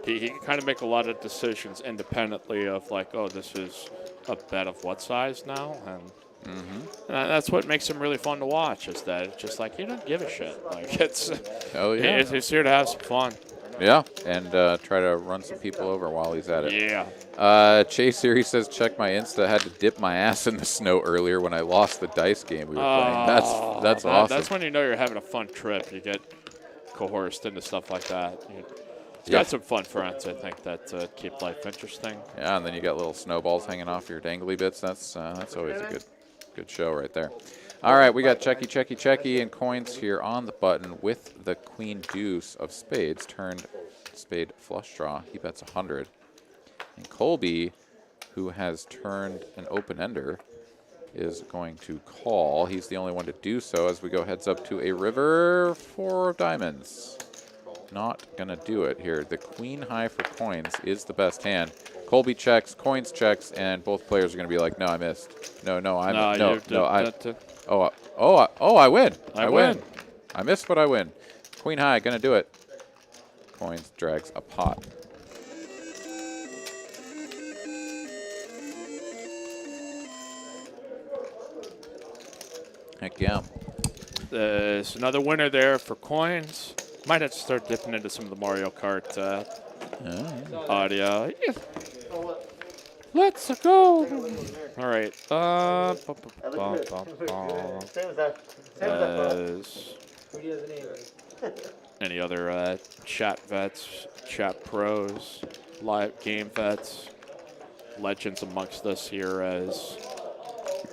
he can kind of make a lot of decisions independently of like, oh, this is a bet of what size now, and that's what makes him really fun to watch. Is that it's just like he doesn't give a shit. Like it's, Oh, yeah. he's here to have some fun. Yeah, and try to run some people over while he's at it. Yeah. Chase here, he says, check my Insta. I had to dip my ass in the snow earlier when I lost the dice game we were playing. That's awesome. That's when you know you're having a fun trip. You get coerced into stuff like that. He's got some fun friends, I think, that keep life interesting. Yeah, and then you got little snowballs hanging off your dangly bits. That's always a good show right there. All right, we got checky, and Coins here on the button with the queen deuce of spades, turned spade flush draw. He bets 100. And Colby, who has turned an open-ender, is going to call. He's the only one to do so as we go heads up to a river. 4 of diamonds. Not going to do it here. The queen high for Coins is the best hand. Colby checks, Coins checks, and both players are going to be like, no, I missed. I win. I win. I missed, but I win. Queen high, going to do it. Coins drags a pot. Heck yeah. There's another winner there for Coins. Might have to start dipping into some of the Mario Kart audio. Yeah. Let's go. All right. Any other chat vets, chat pros, live game vets, legends amongst us here as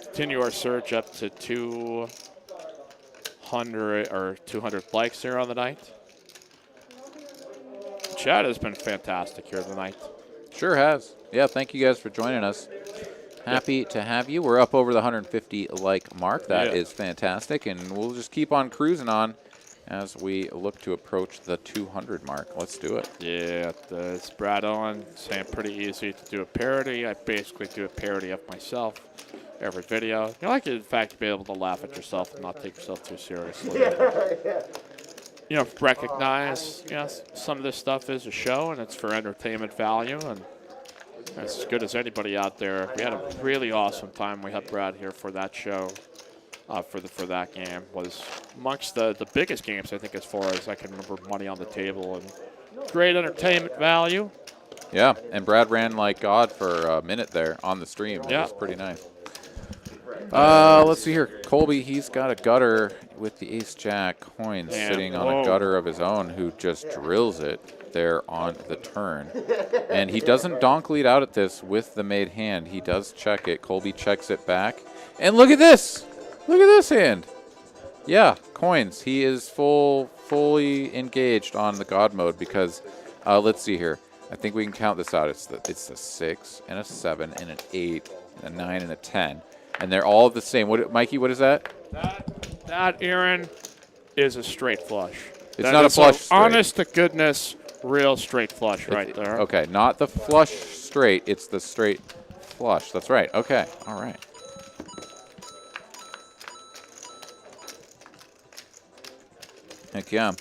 continue our search up to 200 likes here on the night. Chat has been fantastic here tonight. Sure has. Yeah, thank you guys for joining us. Happy to have you. We're up over the 150 like mark. That is fantastic, and we'll just keep on cruising on as we look to approach the 200 mark. Let's do it. Yeah, it's Brad Owen saying pretty easy to do a parody. I basically do a parody of myself every video. You like it, in fact, to be able to laugh at yourself and not take yourself too seriously. You know, recognize, some of this stuff is a show and it's for entertainment value, and as good as anybody out there. We had a really awesome time. We had Brad here for that show, for that game. Was amongst the biggest games, I think, as far as I can remember, money on the table and great entertainment value. Yeah, and Brad ran like God for a minute there on the stream. It was pretty nice. Let's see here. Colby, he's got a gutter with the ace-jack. Coins sitting on a gutter of his own, who just drills it. there on the turn. And he doesn't donk lead out at this with the made hand. He does check it. Colby checks it back. And look at this. Look at this hand. Yeah, coins. He is fully engaged on the God mode because, let's see here. I think we can count this out. It's a 6 and a 7 and an 8 and a 9 and a 10. And they're all the same. What, Mikey, what is that? That, Aaron, is a straight flush. It's not a flush straight. Honest to goodness, real straight flush right there. Okay, not the flush straight. It's the straight flush. That's right. Okay, all right. Heck yeah.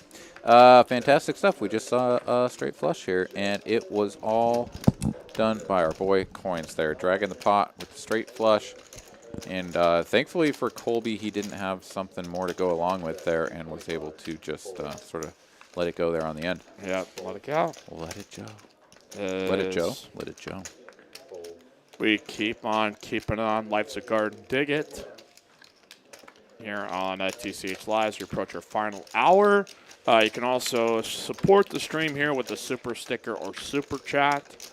Fantastic stuff. We just saw a straight flush here, and it was all done by our boy Coins there. Dragging the pot with the straight flush. And thankfully for Colby, he didn't have something more to go along with there and was able to just sort of let it go there on the end. Yeah, let it go. Let it go. Let it Joe. Let it Joe. We keep on keeping on. Life's a Garden. Dig it. Here on TCH Live as we approach our final hour. You can also support the stream here with the super sticker or super chat.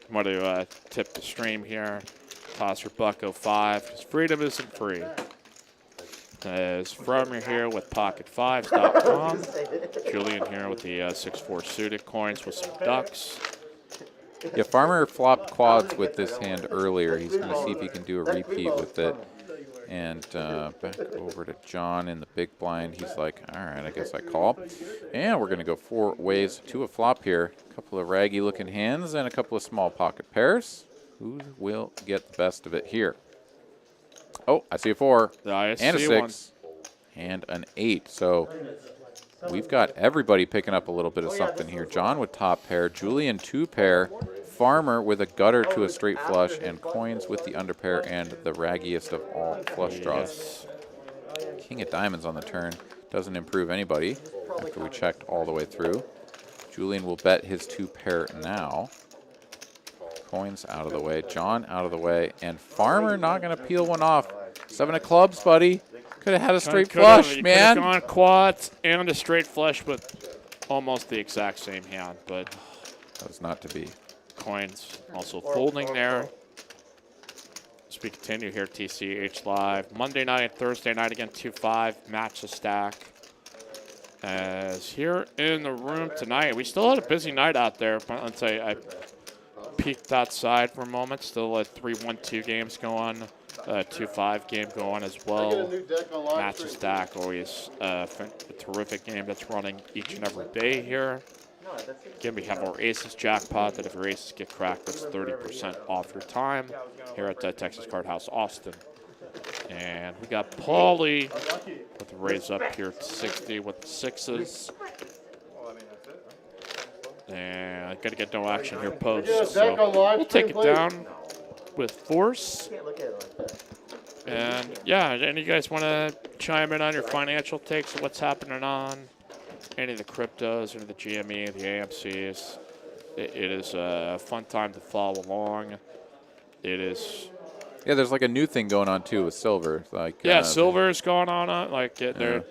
I'm going to tip the stream here. Toss your $1.05 because freedom isn't free. As Farmer here with pocket5s.com. Julian here with the 6-4 suited coins with some ducks. Yeah, Farmer flopped quads with this hand earlier. He's going to see if he can do a repeat with it. And back over to John in the big blind. He's like, all right, I guess I call. And we're going to go 4 ways to a flop here. A couple of raggy-looking hands and a couple of small pocket pairs. Who will get the best of it here? Oh, I see a 4 and a 6 and an 8. So we've got everybody picking up a little bit of something here. John with top pair, Julian 2 pair, Farmer with a gutter to a straight flush, and Coins with the under pair and the raggiest of all flush draws. King of diamonds on the turn doesn't improve anybody after we checked all the way through. Julian will bet his 2 pair now. Coins out of the way, John out of the way, and Farmer not going to peel one off. 7 of clubs, buddy. Could have had a straight flush, man. Could have gone quads and a straight flush with almost the exact same hand, but that was not to be. Coins also folding there. As we continue here, TCH Live. Monday night and Thursday night again, 2-5, match the stack. As here in the room tonight, we still had a busy night out there. But let's say I peeked outside for a moment. Still a 3-1-2 games going, 2-5 game going as well. Match the stack, always a terrific game that's running each and every day here. Again, we have our Aces jackpot that if your Aces get cracked, that's 30% off your time here at Texas Card House Austin. And we got Paulie with the raise up here to 60 with the 6s. And got to get no action here post. So we'll take it down with force. And yeah, any of you guys want to chime in on your financial takes of what's happening on any of the cryptos, any of the GME, the AMCs? It is a fun time to follow along. It is. Yeah, there's like a new thing going on too with silver. Like yeah, silver is going on. Like they're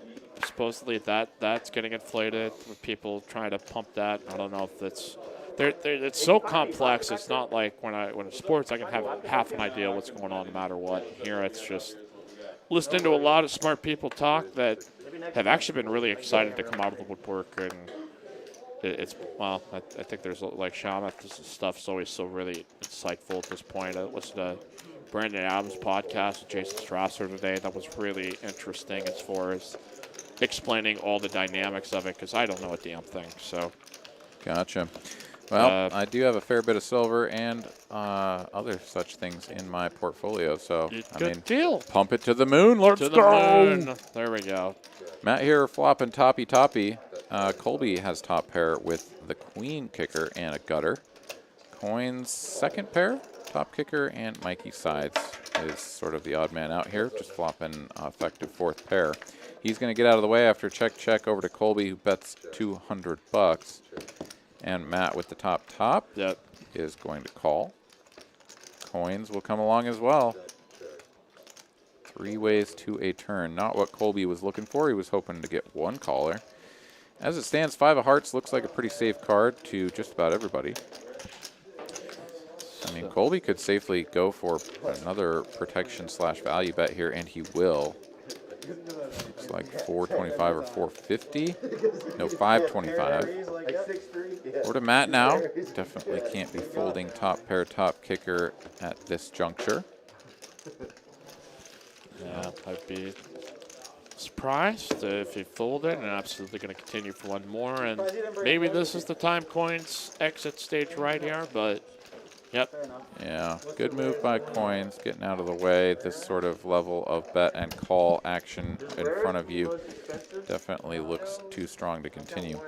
supposedly that's getting inflated with people trying to pump that. I don't know if it's. It's so complex. It's not like when it's sports, I can have half an idea what's going on no matter what. Here, it's just listening to a lot of smart people talk that have actually been really excited to come out of the woodwork. And well, I think there's like Shamath, this stuff's always so really insightful at this point. I listened to Brandon Adams' podcast with Jason Strasser today. That was really interesting as far as explaining all the dynamics of it, because I don't know a damn thing. So, gotcha. Well, I do have a fair bit of silver and other such things in my portfolio. So, good deal. Pump it to the moon. Let's go. Moon. There we go. Matt here flopping toppy. Colby has top pair with the queen kicker and a gutter. Coins second pair, top kicker, and Mikey sides is sort of the odd man out here, just flopping effective 4th pair. He's going to get out of the way after check over to Colby, who bets $200. And Matt with the top is going to call. Coins will come along as well. 3 ways to a turn. Not what Colby was looking for. He was hoping to get 1 caller. As it stands, 5 of hearts looks like a pretty safe card to just about everybody. I mean, Colby could safely go for another protection /value bet here, and he will. Looks like 425 or 450. No, 525. Over to Matt now. Definitely can't be folding top pair, top kicker at this juncture. Yeah, I'd be surprised if he folded, and absolutely going to continue for one more. And maybe this is the time Coins exit stage right here, but yep. Yeah, good move by Coins, getting out of the way. This sort of level of bet and call action in front of you definitely looks too strong to continue.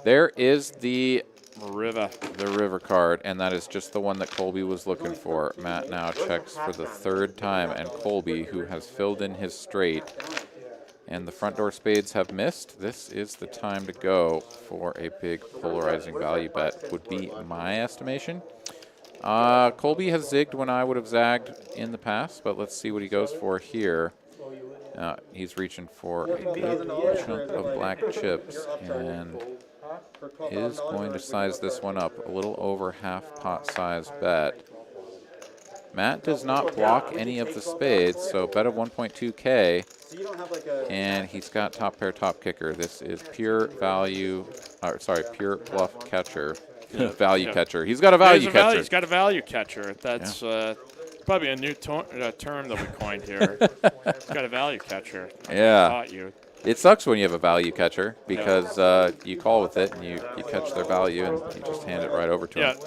There is the river card, and that is just the one that Colby was looking for. Matt now checks for the 3rd time, and Colby, who has filled in his straight, and the front door spades have missed. This is the time to go for a big polarizing value bet, would be my estimation. Colby has zigged when I would have zagged in the past, but let's see what he goes for here. He's reaching for a good chunk of black chips and is going to size this one up. A little over half pot size bet. Matt does not block any of the spades, so bet of 1.2K. And he's got top pair, top kicker. This is pure value, pure bluff catcher. Value catcher. He's got a value catcher. He's got a value catcher. That's probably a new term that we coined here. He's got a value catcher. Yeah. It sucks when you have a value catcher because you call with it and you catch their value and you just hand it right over to him.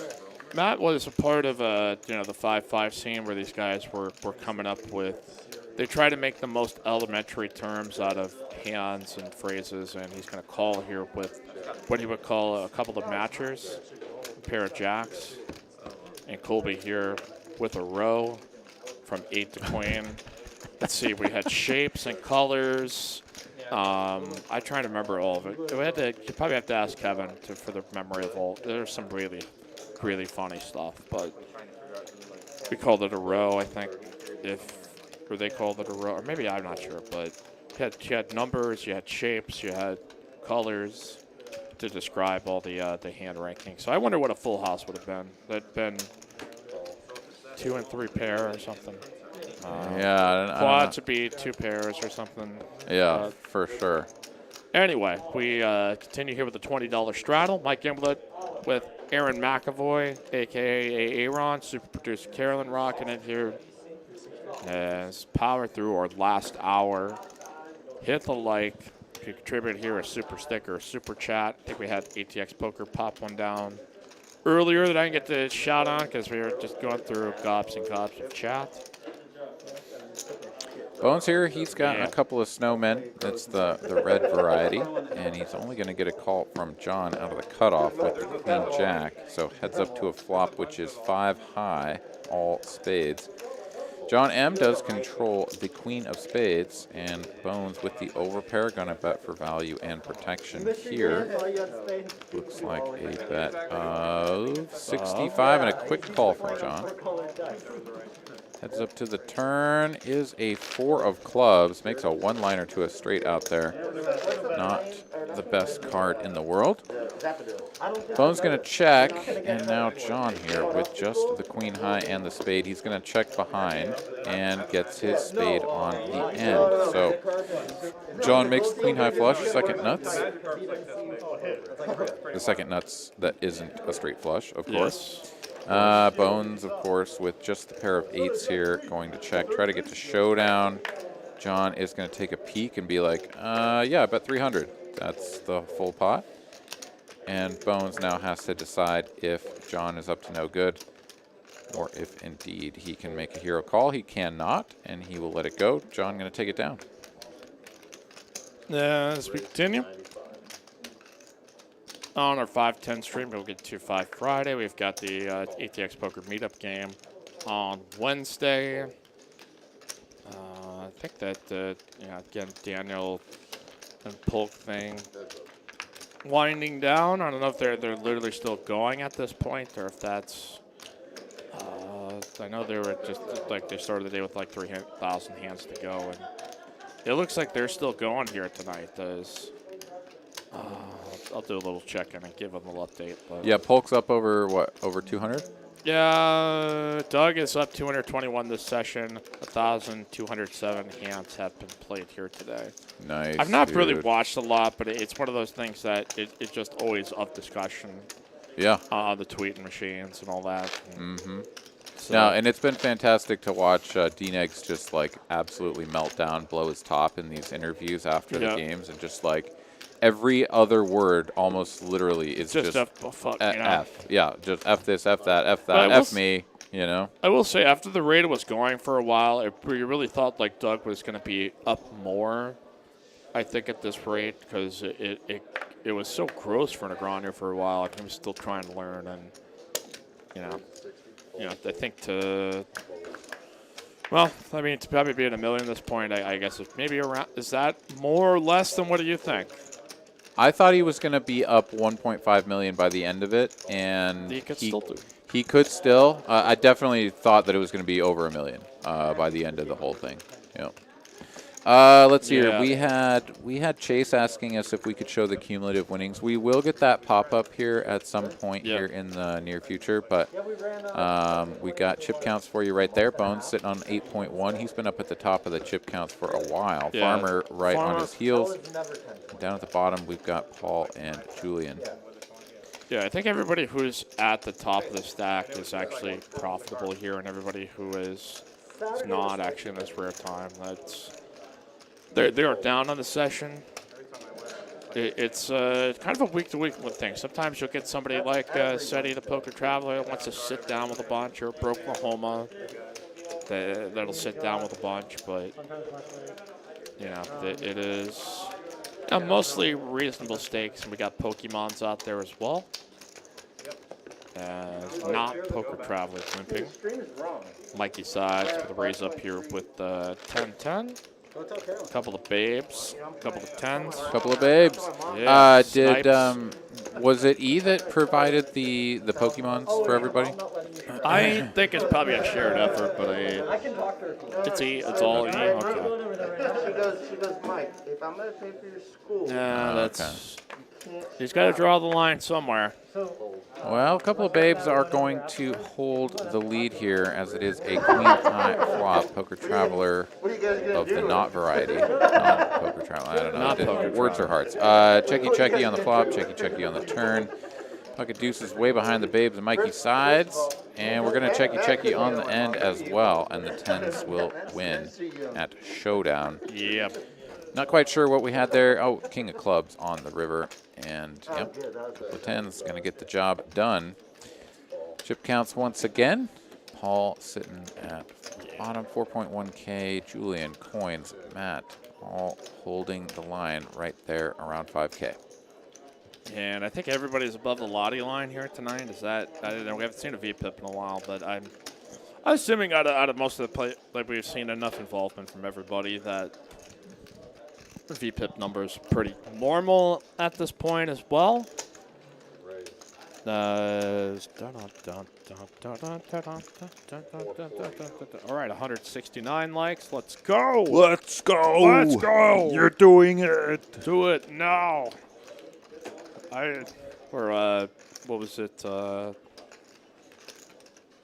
Matt was a part of the 5-5 scene where these guys were coming up with. They try to make the most elementary terms out of hands and phrases, and he's going to call here with what he would call a couple of matchers, a pair of jacks, and Colby here with a row from 8 to queen. Let's see, we had shapes and colors. I try to remember all of it. You probably have to ask Kevin for the memory of all. There's some really, really funny stuff, but we called it a row, I think, or they called it a row, or maybe I'm not sure, but you had numbers, you had shapes, you had colors to describe all the hand rankings. So I wonder what a full house would have been. That'd been 2 and 3 pair or something. Quads would be 2 pairs or something. Yeah, for sure. Anyway, we continue here with the $20 straddle. Mike Gimblett with Aaron McAvoy, a.k.a. Aaron, super producer Carolyn rocking it here. As power through our last hour. Hit the like. If you contribute here, a super sticker, a super chat. I think we had ATX Poker pop one down earlier that I didn't get to shout on because we were just going through gobs and gobs of chat. Bones here, he's got a couple of snowmen. It's the red variety, and he's only going to get a call from John out of the cutoff with the queen jack. So heads up to a flop, which is 5 high, all spades. John M does control the queen of spades, and Bones with the overpair going to bet for value and protection here. Looks like a bet of 65 and a quick call from John. Heads up to the turn is a 4 of clubs. Makes a one-liner to a straight out there. Not the best card in the world. Bones going to check, and now John here with just the queen high and the spade. He's going to check behind and gets his spade on the end. So John makes the queen high flush, second nuts. The second nuts that isn't a straight flush, of course. Bones, of course, with just the pair of 8s here, going to check, try to get to showdown. John is going to take a peek and be like, yeah, I bet 300. That's the full pot. And Bones now has to decide if John is up to no good or if indeed he can make a hero call. He cannot, and he will let it go. John going to take it down. As we continue on our 5-10 stream, we'll get to 5 Friday. We've got the ATX Poker Meetup game on Wednesday. I think that, again, Daniel and Polk thing winding down. I don't know if they're literally still going at this point or if that's. I know they were just like they started the day with like 3,000 hands to go, and it looks like they're still going here tonight. I'll do a little check-in and give him a little update. But. Yeah, Polk's up over, what, over 200? Yeah, Doug is up 221 this session. 1,207 hands have been played here today. Nice. I've not dude. really watched a lot, but it's one of those things that it's just always of discussion. Yeah. On the tweeting machines and all that. Mm-hmm. So. No, and it's been fantastic to watch D-Negs just, like, absolutely melt down, blow his top in these interviews after the games, and just, like, every other word almost literally is just fuck, F. Yeah, just F this, F that, F that, F me, you know? I will say, after the raid was going for a while, you really thought, like, Doug was going to be up more, I think, at this rate, because it was so gross for Negreanu for a while. Like, he was still trying to learn, and, you know, I think to probably be at $1 million at this point, I guess it's maybe around, is that more or less than what do you think? I thought he was going to be up 1.5 million by the end of it, and he could still do. He could still. I definitely thought that it was going to be over $1 million by the end of the whole thing. Yep. Let's see here. We had Chase asking us if we could show the cumulative winnings. We will get that pop up here at some point here in the near future, but we got chip counts for you right there. Bones sitting on 8.1. He's been up at the top of the chip counts for a while. Yeah. Farmer on his heels. Down at the bottom, we've got Paul and Julian. Yeah, I think everybody who's at the top of the stack is actually profitable here, and everybody who is not actually in this rare time, they are down on the session. It's kind of a week-to-week thing. Sometimes you'll get somebody like Seti, the Poker Traveler, that wants to sit down with a bunch, or Broklahoma that'll sit down with a bunch. But, you know, it is mostly reasonable stakes, and we got Pokemons out there as well. Not Poker Travelers limping. Mikey Sides with a raise up here with 10-10. A couple of babes, a couple of 10s. Couple of babes. Yeah, was it E that provided the Pokemons for everybody? I think it's probably a shared effort, but it's E. It's all E. Okay. She goes, Mike, if I'm going to pay for your school. Yeah, that's. He's got to draw the line somewhere. Well, a couple of babes are going to hold the lead here, as it is a queen-high flop. Poker Traveler of the not variety. Not Poker Traveler. I don't know. Not Poker Words or hearts. Checky on the flop. Checky on the turn. Pocket Deuce is way behind the babes and Mikey Sides. And we're going to Checky on the end as well. And the 10s will win at Showdown. Yep. Not quite sure what we had there. Oh, King of Clubs on the river. And, yep, couple of 10s going to get the job done. Chip counts once again. Paul sitting at bottom, 4.1K. Julian, coins, Matt, all holding the line right there around 5K. And I think everybody's above the Lottie line here tonight. Is that, I don't know, we haven't seen a VPIP in a while, but I'm assuming out of most of the play, like we've seen enough involvement from everybody that the VPIP number is pretty normal at this point as well. All right, 169 likes. Let's go. Let's go. Let's go. You're doing it. Do it now. What was it?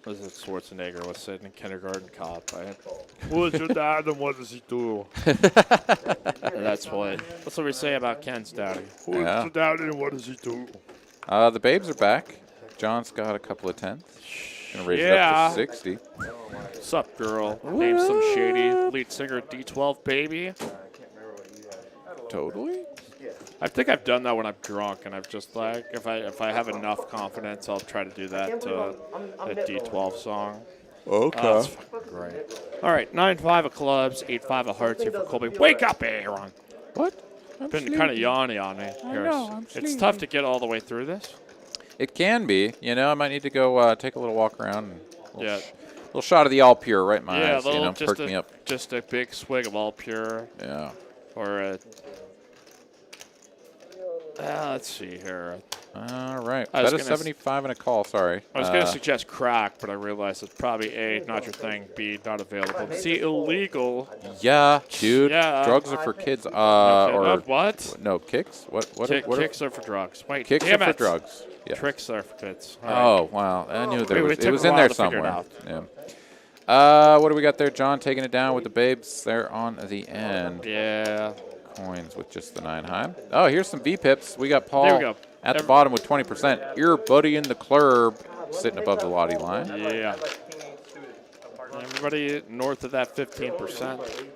Was it Schwarzenegger was sitting in Kindergarten Cop? Who's your dad and what does he do? That's what we say about Ken's daddy. Who's your dad and what does he do? The babes are back. John's got a couple of 10s. Gonna raise it up to 60. What's up, girl? Name some shady lead singer D12 baby. Totally. I think I've done that when I'm drunk, and I've just like if I have enough confidence, I'll try to do that to a D12 song. Okay. That's fucking great. All right, 9-5 of clubs, 8-5 of hearts here for Colby. Wake up, Aaron. What? Been kind of yawny on me. It's tough to get all the way through this. It can be. You know, I might need to go take a little walk around. And little shot of the all pure right in my eyes. You know, perk me up. Just a big swig of all pure. Yeah. Or a. Let's see here. All right. I was Bet a gonna 75 and a call. Sorry. I was going to suggest crack, but I realized it's probably A, not your thing, B, not available, C, illegal. Yeah, dude. Yeah. Drugs are for kids. Okay, Or what? no, kicks. What? Kicks are for drugs. Wait, Kicks damn are for it. drugs. Yeah. Tricks are for kids. All right. Oh wow! I knew there We was. took It was a in while there to figure it somewhere. out. Yeah. What do we got there, John? Taking it down with the babes. They're on the end. Yeah. Coins with just the 9 high. Oh, here's some V-pips. We got Paul There we go. at the bottom with 20%. Your buddy in the club sitting above the Lottie line. Yeah. Everybody north of that 15%.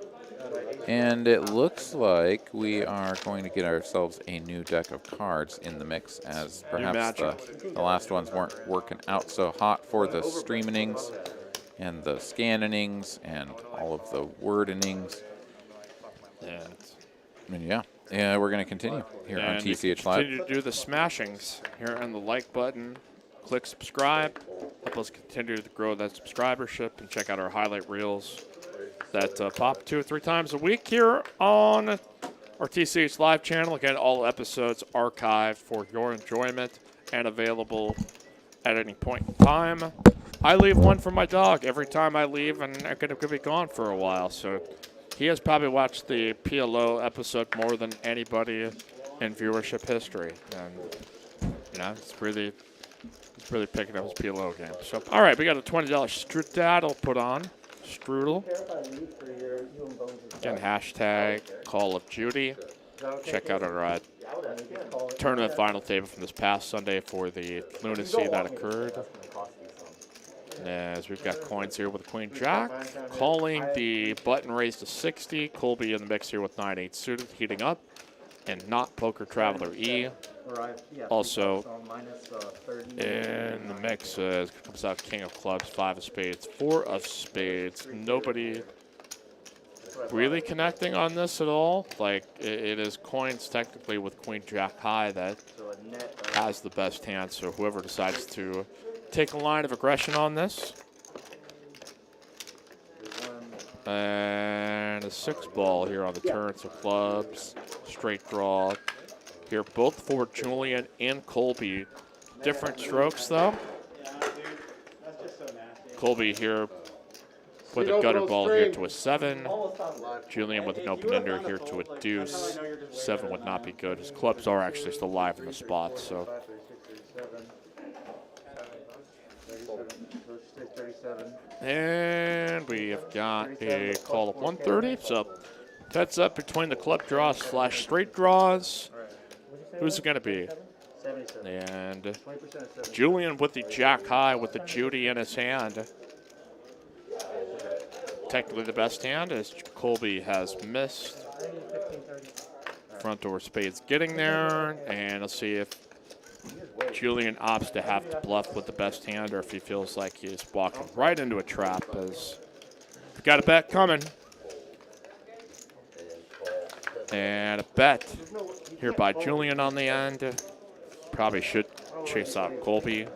And it looks like we are going to get ourselves a new deck of cards in the mix, as perhaps the last ones weren't working out so hot for the streamingings and the scanningings and all of the wordinings. And yeah, we're going to continue here on TCH Live. Continue to do the smashings here on the like button. Click subscribe. Help us continue to grow that subscribership and check out our highlight reels that pop 2 or 3 times a week here on our TCH Live channel. Again, all episodes archived for your enjoyment and available at any point in time. I leave one for my dog every time I leave, and I'm going to be gone for a while. So he has probably watched the PLO episode more than anybody in viewership history. And, it's really picking up his PLO game. So, all right, we got a $20 strudel put on. Strudel. Again, hashtag Call of Duty. Check out our tournament final table from this past Sunday for the lunacy that occurred. As we've got coins here with Queen Jack. Calling the button raised to 60. Colby in the mix here with 9-8 suited, heating up. And not Poker Traveler E. Also in the mix comes out King of Clubs, 5 of Spades, 4 of Spades. Nobody really connecting on this at all. Like, it is coins technically with Queen Jack high that has the best hand. So whoever decides to take a line of aggression on this. And a 6 ball here on the turn. So clubs, straight draw. Here, both for Julian and Colby. Different strokes, though. Colby here with a gutter ball here to a 7. Julian with an open ender here to a deuce. 7 would not be good. His clubs are actually still live in the spot, so. And we have got a call of 130. So that's up between the club draws / straight draws. Who's it going to be? And Julian with the jack high with the Judy in his hand. Technically the best hand as Colby has missed. Front door spades getting there. And let's see if Julian opts to have to bluff with the best hand or if he feels like he's walking right into a trap as we've got a bet coming. And a bet here by Julian on the end. Probably should chase out Colby.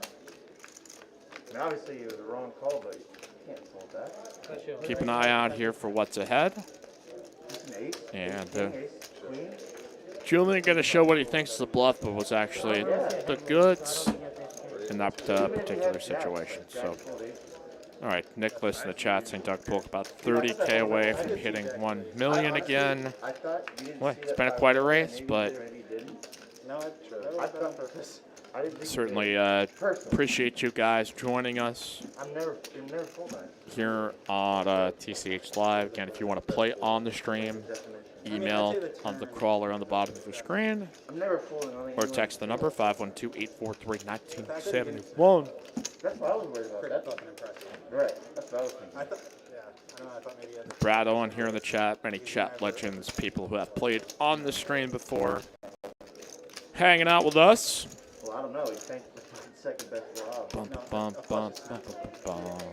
Obviously, it was the wrong call, but you can't fault that. Keep an eye out here for what's ahead. And Julian going to show what he thinks is a bluff, but was actually the goods in that particular situation. So, all right, Nicholas in the chat, St. Doug Polk, about 30K away from hitting 1 million again. Well, it's been quite a race, but certainly appreciate you guys joining us here on TCH Live. Again, if you want to play on the stream, email on the crawler on the bottom of the screen or text the number 512-843-1971. That's what I was worried about. That's right. That's what I was thinking. Brad Owen here in the chat, many chat legends, people who have played on the stream before, hanging out with us. Well, I don't know. He thanked the second best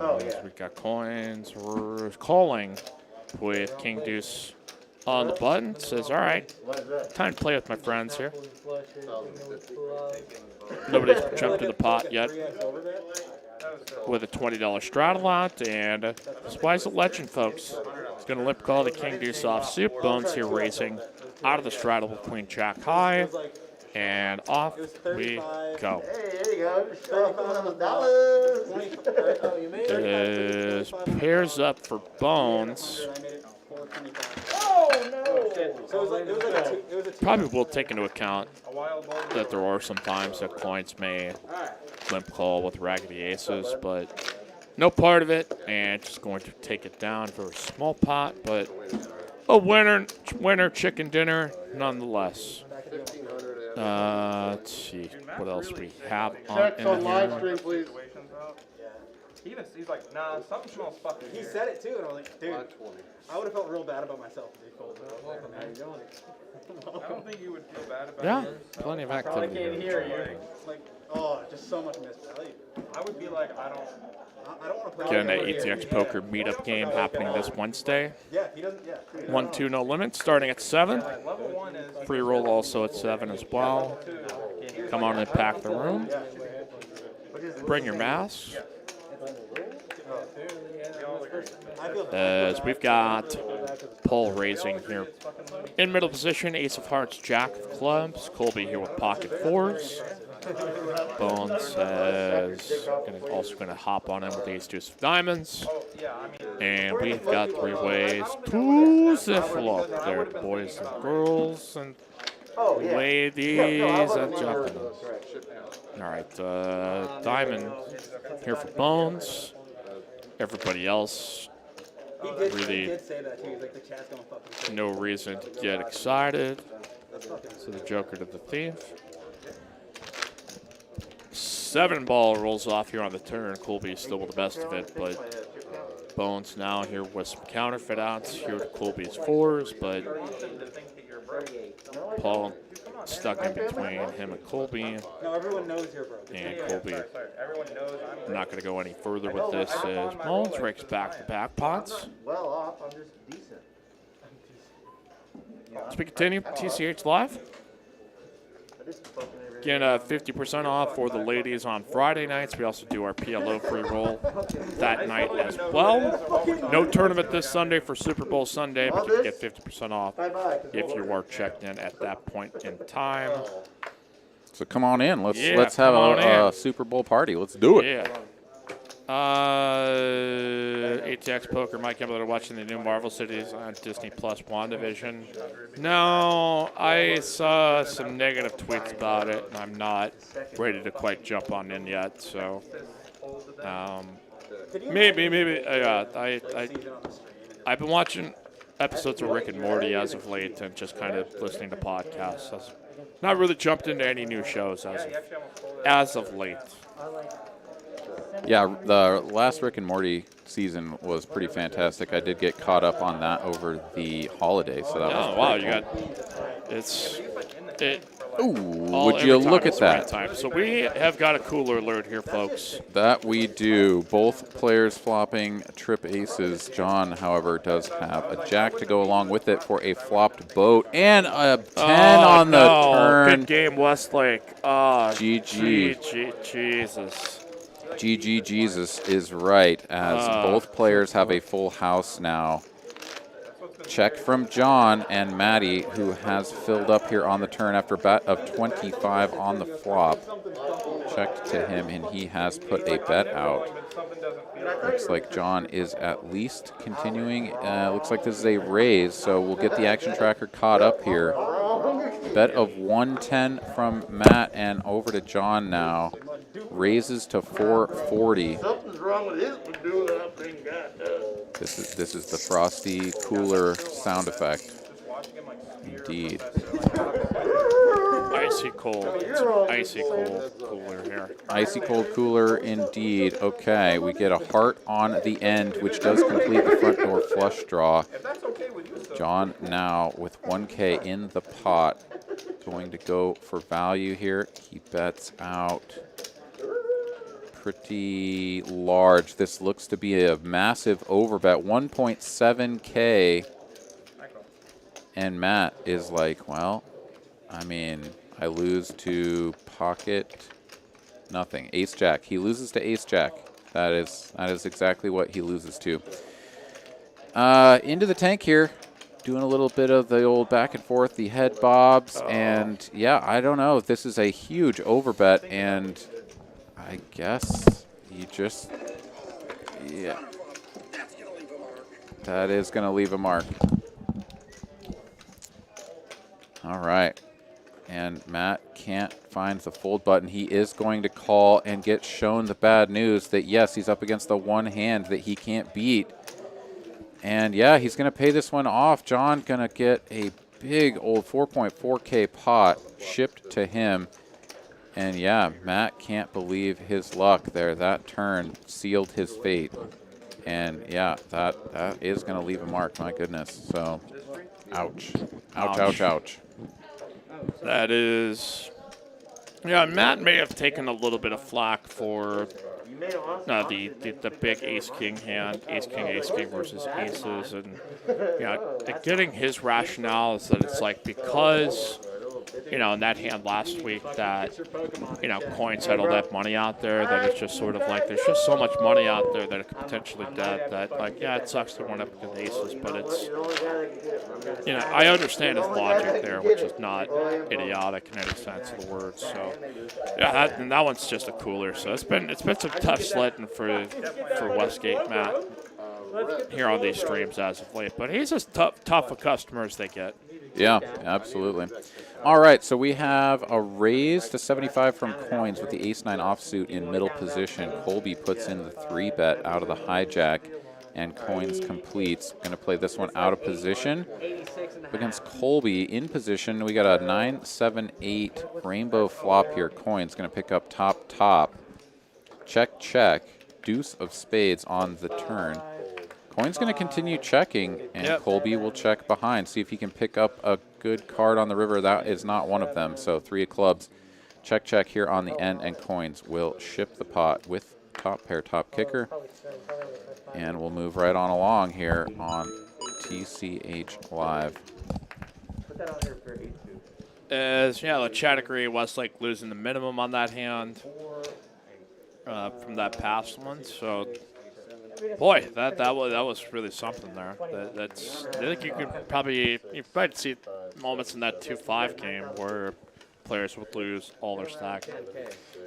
Oh, yeah. We got coins. We're calling with King Deuce on the button. Says, all right, time to play with my friends here. Nobody's jumped to the pot yet with a $20 straddle out. And this wise legend, folks. He's going to lip call the King Deuce off. Soup Bones here racing out of the straddle with Queen Jack high. And off It was we 35. go. Hey, there you go. Just show off $100. 20, you made It is pairs up for Bones. I made it 425. Oh, no. So it was like a two. It was a two. Probably will take into account A wild ball. that there are some times that coins may limp call with raggedy aces, but no part of it, and just going to take it down for a small pot, but a winner chicken dinner nonetheless. Let's see what else we have on Checks on in live here. stream, please. Situations out. He's like, nah, something smells fucking He weird. said it too, and I was like, dude, I would have felt real bad about myself if he folded. Welcome, how you doing? I don't think you would feel bad about Yeah, it. plenty of Probably activity can't here. hear you. Like, oh, just so much misvalue. I would be like, I don't want to play. Getting an ATX poker meetup game happening this Wednesday. Yeah, he doesn't. Yeah. 1-2 no limit starting at 7. level 1 is Free roll also at 7 as well. Come on and pack the room. Bring your mask. As we've got Paul raising here in middle position, ace of hearts, jack of clubs. Colby here with pocket fours. Bones says also going to hop on in with ace deuce of diamonds. And we've got 3 ways to flop there, boys and girls and ladies and gentlemen. All right, diamond here for Bones. Everybody else, He really did say that too. He's like, the chat's going fucking. no reason to get excited. So the joker to the thief. 7 ball rolls off here on the turn. Colby still with the best of it, but Bones now here with some counterfeit outs here to Colby's 4s, but Paul stuck in between him and Colby. No, everyone knows you're broke. And Colby everyone knows I'm not going to go any further with this as Bones rakes back-to-back pots. Well off, I'm just decent. As we continue, TCH Live. I did some poking every Again, 50% off for the ladies on Friday nights. We also do our PLO free roll that night as well. No tournament this Sunday for Super Bowl Sunday, but you can get 50% off if you are checked in at that point in time. So come on in. Let's Yeah, let's have come on a in. Super Bowl party. Let's do it. Yeah. ATX Poker, Mike Kembler watching the new Marvel Cities on Disney Plus WandaVision. No, I saw some negative tweets about it, and I'm not ready to quite jump on in yet. So, maybe. I've been watching episodes of Rick and Morty as of late, and just kind of listening to podcasts. I've not really jumped into any new shows as of late. Yeah, the last Rick and Morty season was pretty fantastic. I did get caught up on that over the holiday, so that was Oh wow, pretty you cool. got it. Ooh, All would every you time look it's at the right that? time. So we have got a cooler alert here, folks. That we do. Both players flopping trip aces. John, however, does have a jack to go along with it for a flopped boat and a 10 on the turn. Good game, Westlake. Oh, GG. Jesus. GG Jesus is right, as both players have a full house now. Check from John and Maddie, who has filled up here on the turn after a bet of 25 on the flop. Checked to him, and he has put a bet out. Looks like John is at least continuing. Looks like this is a raise, so we'll get the action tracker caught up here. Bet of 110 from Matt, and over to John now. Raises to 440. Something's wrong with his medulla up in God. This is the frosty cooler sound effect. Indeed. Icy cold. Icy cold cooler here. Icy cold cooler indeed. Okay, we get a heart on the end, which does complete the front door flush draw. John now with 1K in the pot. Going to go for value here. He bets out pretty large. This looks to be a massive overbet, 1.7K. And Matt is like, well, I mean, I lose to pocket nothing. Ace Jack. He loses to Ace Jack. That is exactly what he loses to. Into the tank here. doing a little bit of the old back and forth, the head bobs, and yeah, I don't know. This is a huge overbet, and I guess you just, yeah. That is going to leave a mark. All right. And Matt can't find the fold button. He is going to call and get shown the bad news that, yes, he's up against the one hand that he can't beat. And, yeah, he's going to pay this one off. John going to get a big old 4.4K pot shipped to him. And, yeah, Matt can't believe his luck there. That turn sealed his fate. And, yeah, that is going to leave a mark. My goodness. So, ouch. Ouch, ouch, ouch. That is, yeah. Matt may have taken a little bit of flack for the big ace king hand, ace king versus aces, and getting his rationale is that it's like because in that hand last week that coin settled that money out there, that it's just sort of like there's just so much money out there that it could potentially dead that like it sucks to run up against aces, but it's I understand his logic there, which is not idiotic in any sense of the word. So yeah, that one's just a cooler. So it's been some tough sledding for Westgate Matt here on these streams as of late, but he's as tough a customer as they get. Yeah, absolutely. All right, so we have a raise to 75 from coins with the ace-9 offsuit in middle position. Colby puts in the 3-bet out of the hijack, and coins completes. Going to play this one out of position. Against Colby in position, we got a 9-7-8 rainbow flop here. Coins going to pick up top. Check, check. Deuce of spades on the turn. Coin's going to continue checking, and Colby will check behind, see if he can pick up a good card on the river. That is not one of them. So 3 of clubs. Check, check here on the end, and Coins will ship the pot with top pair, top kicker. And we'll move right on along here on TCH Live. As the chat agree, Westlake losing the minimum on that hand from that past one. So, boy, that was really something there. I think you might see moments in that 2-5 game where players would lose all their stack.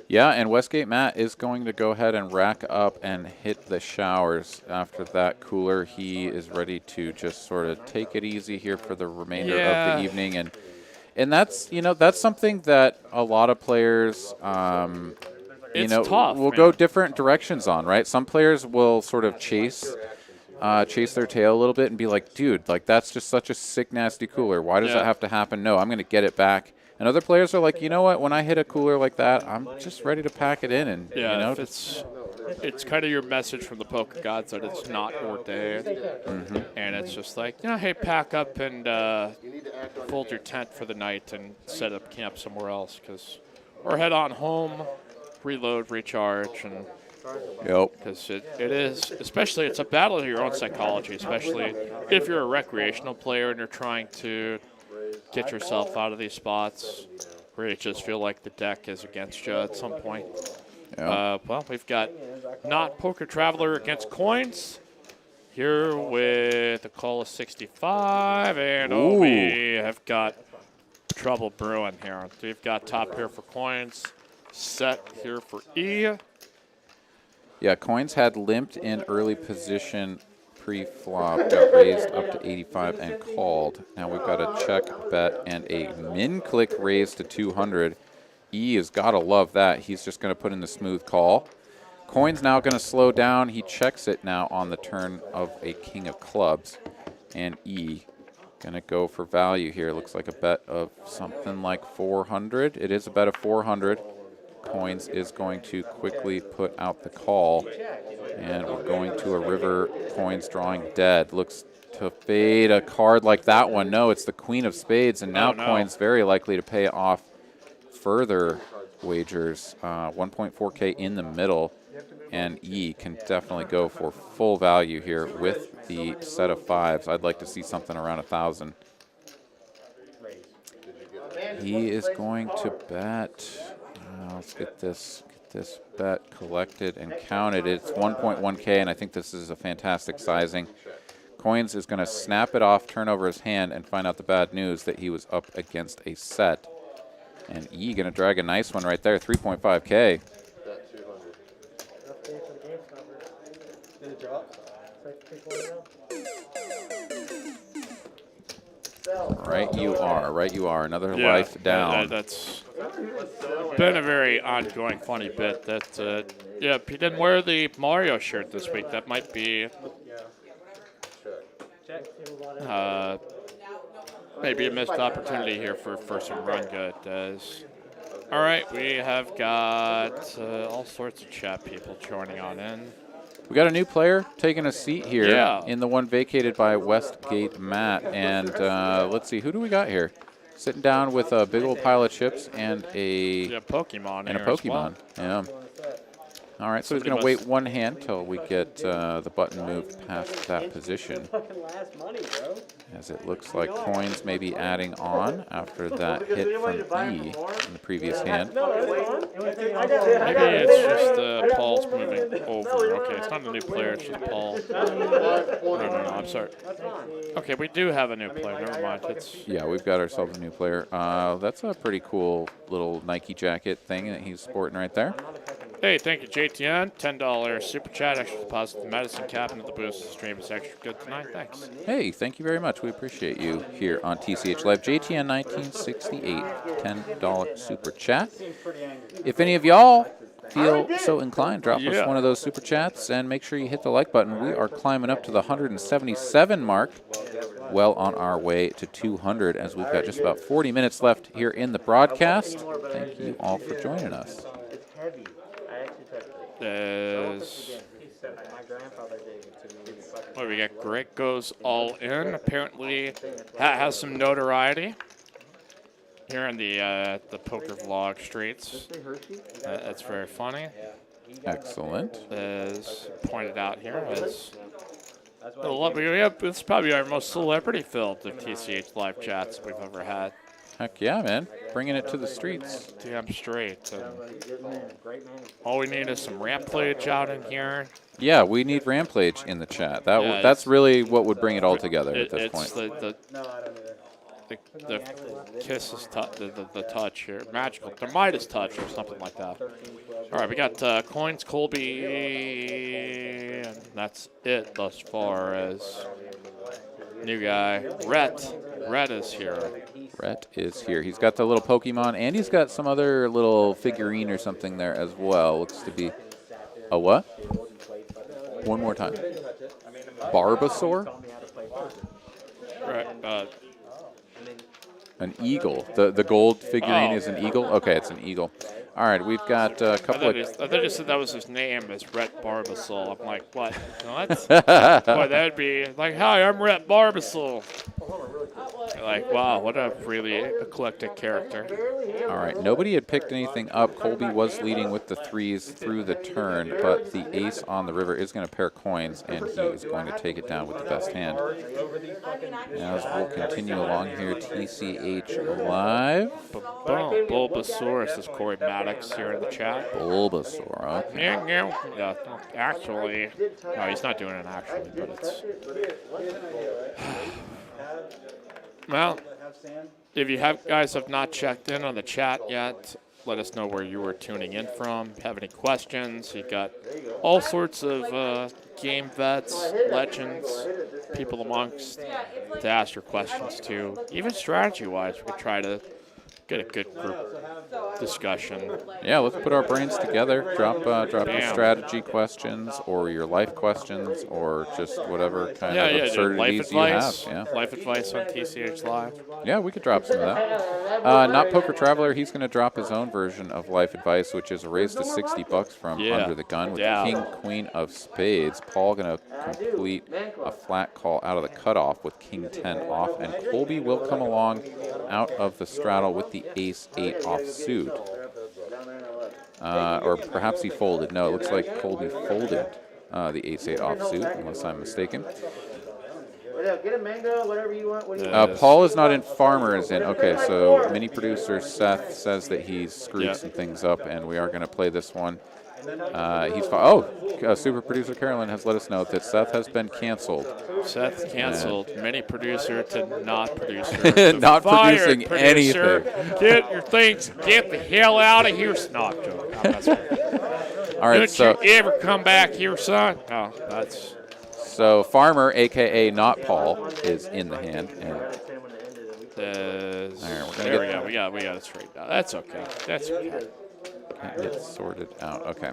Yeah, and Westgate Matt is going to go ahead and rack up and hit the showers after that cooler. He is ready to just sort of take it easy here for the remainder of the evening, and that's that's something that a lot of players tough, will go different directions on, right? Some players will sort of chase their tail a little bit and be like, dude, like that's just such a sick, nasty cooler. Why does that have to happen? No, I'm going to get it back. And other players are like, you know what? When I hit a cooler like that, I'm just ready to pack it in. And it's kind of your message from the poker gods that it's not your day, and it's just like hey, pack up and fold your tent for the night and set up camp somewhere else or head on home, reload, recharge, and because it is, especially it's a battle of your own psychology, especially if you're a recreational player and you're trying to get yourself out of these spots where you just feel like the deck is against you at some point. Well, we've got Not Poker Traveler against Coins here with a call of 65, and we have got trouble brewing here. We've got top here for Coins, set here for E. Yeah, Coins had limped in early position pre-flop, got raised up to 85 and called. Now we've got a check bet and a min-click raise to 200. E has got to love that. He's just going to put in the smooth call. Coin's now going to slow down. He checks it now on the turn of a king of clubs. And E going to go for value here. Looks like a bet of something like 400. It is a bet of 400. Coins is going to quickly put out the call. And we're going to a river. Coins drawing dead. Looks to fade a card like that one. No, it's the queen of spades. And now Coins very likely to pay off further wagers. 1.4K in the middle. And E can definitely go for full value here with the set of fives. I'd like to see something around 1,000. He is going to bet. Let's get this bet collected and counted. It's 1.1K, and I think this is a fantastic sizing. Coins is going to snap it off, turn over his hand, and find out the bad news that he was up against a set. And E going to drag a nice one right there, 3.5K. That 200. Did it drop? Right you are. Another Yeah, life down. That's been a very ongoing funny bit. That yeah, he didn't wear the Mario shirt this week. That might be maybe a missed opportunity here for some run good. All right, we have got all sorts of chat people joining on in. We got a new player taking a seat here Yeah. in the one vacated by Westgate Matt. And let's see, who do we got here? Sitting down with a big old pile of chips and a Pokemon. and a here as Pokemon. well. Yeah. All right, so he's going to wait one hand till we get the button moved past that position. Fucking last money, bro. As it looks like Coins may be adding on after that hit from E in the previous hand. Maybe it's just Paul's moving over. Okay, it's not a new player, it's just Paul. No, I'm sorry. Okay, we do have a new player. Never mind. Yeah, we've got ourselves a new player. That's a pretty cool little Nike jacket thing that he's sporting right there. Hey, thank you, JTN. $10 super chat, extra deposit the medicine cabinet. The boost the stream is extra good tonight. Thanks. Hey, thank you very much. We appreciate you here on TCH Live. JTN 1968, $10 super chat. If any of y'all feel so inclined, drop us one of those super chats and make sure you hit the like button. We are climbing up to the 177 mark. Well on our way to 200 as we've got just about 40 minutes left here in the broadcast. Thank you all for joining us. It's heavy. I actually touched it. There's My grandfather gave it to me. what do we got? Greg goes all in. Apparently, has some notoriety here in the poker vlog streets. That's very funny. Excellent. As pointed out here, as it's probably our most celebrity-filled of TCH live chats we've ever had. Heck yeah, man. Bringing it to the streets. Damn straight. All we need is some Rampage out in here. Yeah, we need Rampage in the chat. Yeah, that's really what would bring it all together at this It's point. the kiss is the touch here. Magical. The Midas touch or something like that. All right, we got Coins, Colby, and that's it thus far as new guy. Rhett is here. Rhett is here. He's got the little Pokemon, and he's got some other little figurine or something there as well. Looks to be a what? One more time. Barbasaur? Right. An eagle. The gold figurine is an eagle? Okay, it's an eagle. All right, we've got a couple of... I thought you said that was his name, is Rhett Barbasol. I'm like, what? What? Boy, that would be like, hi, I'm Rhett Barbasol. Like, wow, what a really eclectic character. All right, nobody had picked anything up. Colby was leading with the threes through the turn, but the ace on the river is going to pair coins, and he is going to take it down with the best hand. As we'll continue along here, TCH Live. Boom. Bulbasaur, is Corey Maddox here in the chat. Bulbasaur, okay. Yeah, actually, no, he's not doing it actually, but it's... Well, if you guys have not checked in on the chat yet, let us know where you were tuning in from. Have any questions? You got all sorts of game vets, legends, people amongst to ask your questions to. Even strategy-wise, we could try to get a good group discussion. Yeah, let's put our brains together. Drop your strategy questions or your life questions or just whatever kind of absurdities you have. Yeah. Life advice on TCH Live. Yeah, we could drop some of that. Not Poker Traveler, he's going to drop his own version of life advice, which is a raise to $60 from Under the Gun with King, Queen of Spades. Paul going to complete a flat call out of the cutoff with King 10 off, and Colby will come along out of the straddle with the Ace 8 offsuit. Or perhaps he folded. No, it looks like Colby folded the Ace 8 offsuit, unless I'm mistaken. Get a mango, whatever you want. Paul is not in, Farmer is in. Okay, so mini producer Seth says that he's screwed some things up, and we are going to play this one Super producer Carolyn has let us know that Seth has been canceled. Seth canceled. Mini producer to not producer. Not Fired producing producer. anything. Get your things. Get the hell out of here. No, I'm joking. No, that's right. All right, Don't you ever come back here, son? No, that's. So Farmer, a.k.a. not Paul, is in the hand. And There we go. We got it straight now. That's okay. That's okay. Get sorted out. Okay.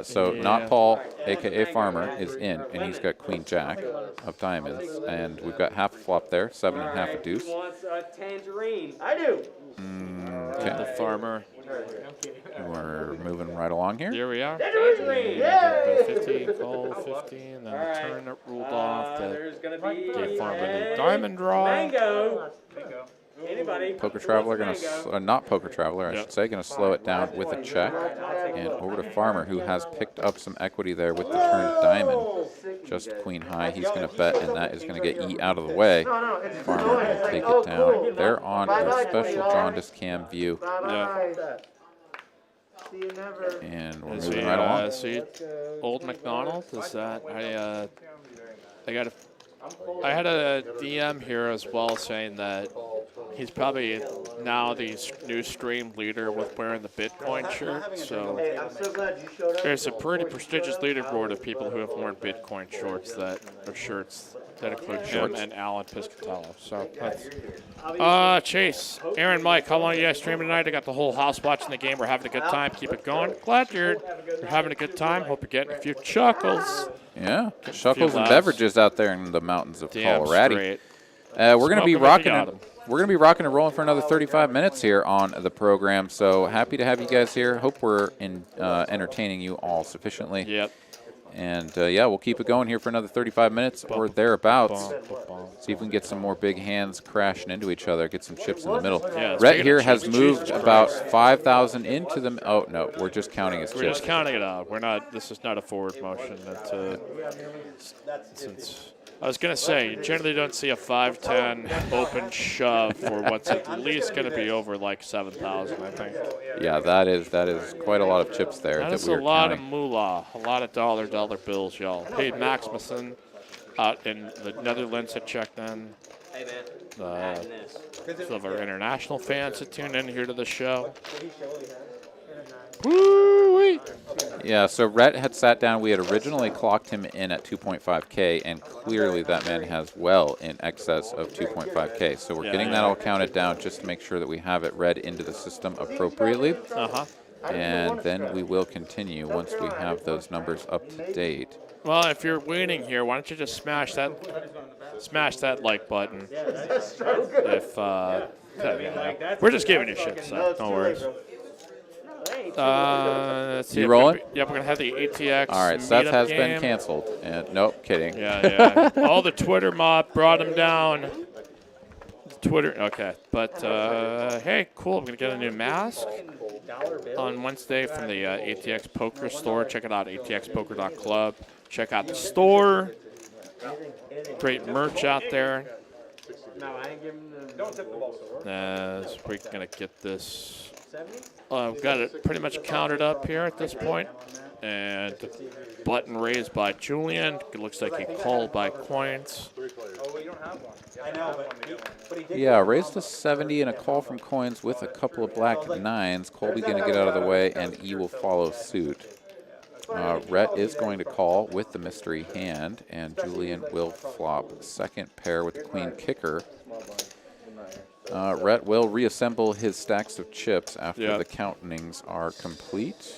So not Paul, a.k.a. Farmer, is in, and he's got Queen Jack of diamonds. And we've got half a flop there, 7 and half a deuce. Tangerine. I do. Okay. The Farmer. We're moving right along here. Here we are. 15, call 15, then the turn that ruled off. That gave Farmer the diamond draw. Mango. Anybody? Poker Traveler not Poker Traveler, I should say, going to slow it down with a check. And over to Farmer, who has picked up some equity there with the turned diamond. Just Queen High, he's going to bet, and that is going to get E out of the way. Farmer will take it down. They're on a special jaundice cam view. Yeah. And we're moving right along. See, Old McDonald, is that, I had a DM here as well saying that he's probably now the new stream leader with wearing the Bitcoin shirt. So there's a pretty prestigious leaderboard of people who have worn Bitcoin shirts that include him and Alan Piscatello. So that's Chase, Aaron, Mike, how long are you guys streaming tonight? I got the whole house watching the game. We're having a good time. Keep it going. Glad you're having a good time. Hope you're getting a few chuckles. Yeah, chuckles and beverages out there in the mountains of Colorado. Straight. We're going to be rocking it. We're going to be rocking and rolling for another 35 minutes here on the program. So happy to have you guys here. Hope we're entertaining you all sufficiently. Yep. And we'll keep it going here for another 35 minutes or thereabouts. See if we can get some more big hands crashing into each other. Get some chips in the middle. Yeah, Rhett here has moved about 5,000 into the. Oh no, we're just counting his chips. We're just counting it out. We're not. This is not a forward motion. Since I was gonna say, you generally don't see a 5-10 open shove for what's at least gonna be over like 7,000. I think. Yeah, that is quite a lot of chips there. That is a lot of moolah, a lot of dollar bills, y'all. Paid Maxmussen out in the Netherlands that checked in. Hey man. Some of our international fans that tune in here to the show. Woo-wee. Yeah, so Rhett had sat down. We had originally clocked him in at 2.5K, and clearly that man has well in excess of 2.5K. So we're getting that all counted down just to make sure that we have it read into the system appropriately. And then we will continue once we have those numbers up to date. Well, if you're waiting here, why don't you just smash that like button? If we're just giving you shit, so don't worry. Let's see. You rolling? Yep, we're gonna have the ATX. All right, Seth has been canceled. And nope, kidding. Yeah. All the Twitter mob brought him down. Twitter, okay. But hey, cool. I'm gonna get a new mask on Wednesday from the ATX Poker store. Check it out, atxpoker.club. Check out the store. Great merch out there. We're gonna get this. I've got it pretty much counted up here at this point. And button raised by Julian. It looks like he called by coins. Yeah, raised to 70 and a call from coins with a couple of black nines. Colby going to get out of the way, and E will follow suit. Rhett is going to call with the mystery hand, and Julian will flop second pair with the queen kicker. Rhett will reassemble his stacks of chips after the countings are complete.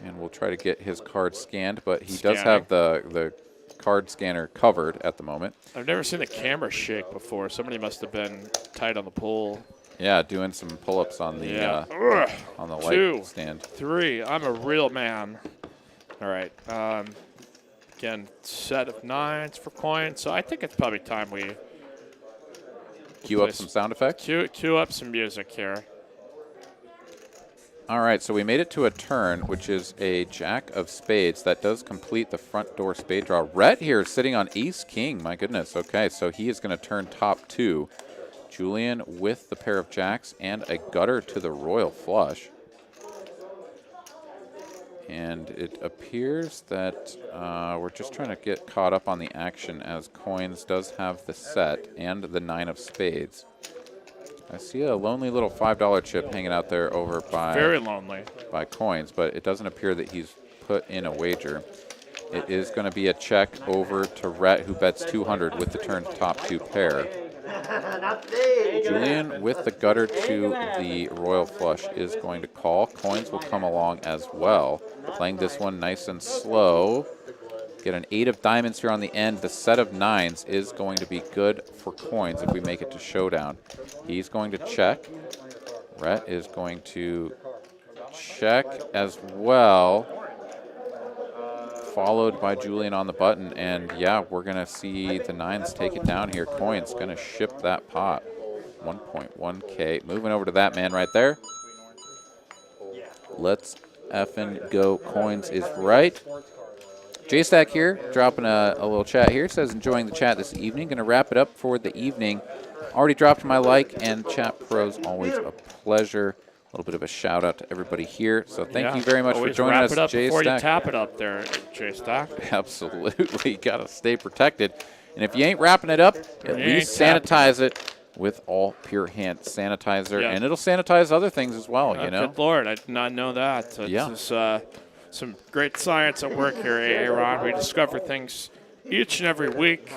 And we'll try to get his card scanned, but he does have the card scanner covered at the moment. I've never seen the camera shake before. Somebody must have been tight on the pole. Yeah, doing some pull-ups on the light 2, stand. 3. I'm a real man. All right. Again, set of 9s for coins. So I think it's probably time we cue up some sound effects. Cue up some music here. All right, so we made it to a turn, which is a jack of spades. That does complete the front door spade draw. Rhett here is sitting on ace-king. My goodness. Okay, so he is going to turn top 2. Julian with the pair of jacks and a gutter to the royal flush. And it appears that we're just trying to get caught up on the action as Coins does have the set and the 9 of spades. I see a lonely little $5 chip hanging out there over by Very lonely. by Coins, but it doesn't appear that he's put in a wager. It is going to be a check over to Rhett, who bets 200 with the turn top 2 pair. Julian with the gutter to the royal flush is going to call. Coins will come along as well. Playing this one nice and slow. Get an 8 of diamonds here on the end. The set of 9s is going to be good for Coins if we make it to showdown. He's going to check. Rhett is going to check as well. Followed by Julian on the button. And yeah, we're going to see the 9s take it down here. Coins going to ship that pot. 1.1K. Moving over to that man right there. Let's effing go. Coins is right. J-Stack here, dropping a little chat here. Says, enjoying the chat this evening. Going to wrap it up for the evening. Already dropped my like, and chat pros, always a pleasure. A little bit of a shout out to everybody here. So thank you very much for joining us, J-Stack. Before you J-Stack. tap it up there, J-Stack. Absolutely. Got to stay protected. And if you ain't wrapping it up, at least sanitize it with all pure hand sanitizer. Yeah. And it'll sanitize other things as well, you know? Good Lord, I did not know that. It's some great science at work here, Aaron. We discover things each and every week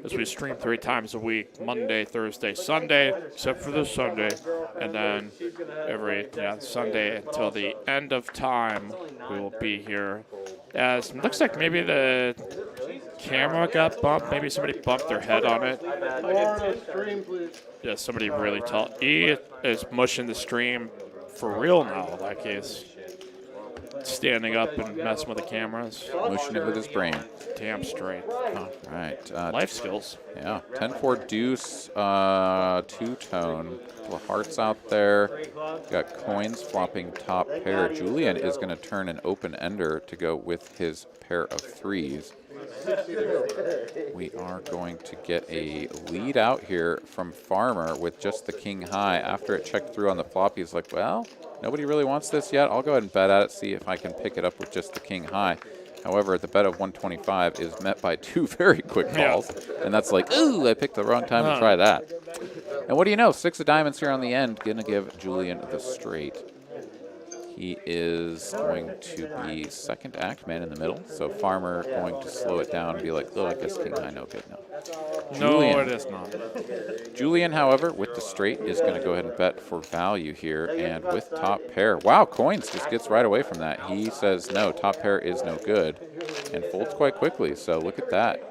as we stream 3 times a week, Monday, Thursday, Sunday, except for this Sunday. And then every Sunday until the end of time, we will be here. As it looks like maybe the camera got bumped. Maybe somebody bumped their head on it. Yeah, somebody really tall. E is mushing the stream for real now, like he's standing up and messing with the cameras. Motion it with his brain. Damn straight. All right. Life skills. Yeah. 10-4 deuce, two-tone. Couple of hearts out there. Got Coins flopping top pair. Julian is going to turn an open ender to go with his pair of 3s. We are going to get a lead out here from Farmer with just the king high. After it checked through on the flop, he's like, well, nobody really wants this yet. I'll go ahead and bet at it, see if I can pick it up with just the king high. However, the bet of 125 is met by 2 very quick calls. And that's like, ooh, I picked the wrong time to try that. And what do you know? 6 of diamonds here on the end. Going to give Julian the straight. He is going to be second act man in the middle. So Farmer going to slow it down and be like, oh, I guess king high, no good, no. No, it is not. Julian, however, with the straight is going to go ahead and bet for value here. And with top pair, wow, Coins just gets right away from that. He says, no, top pair is no good and folds quite quickly. So look at that.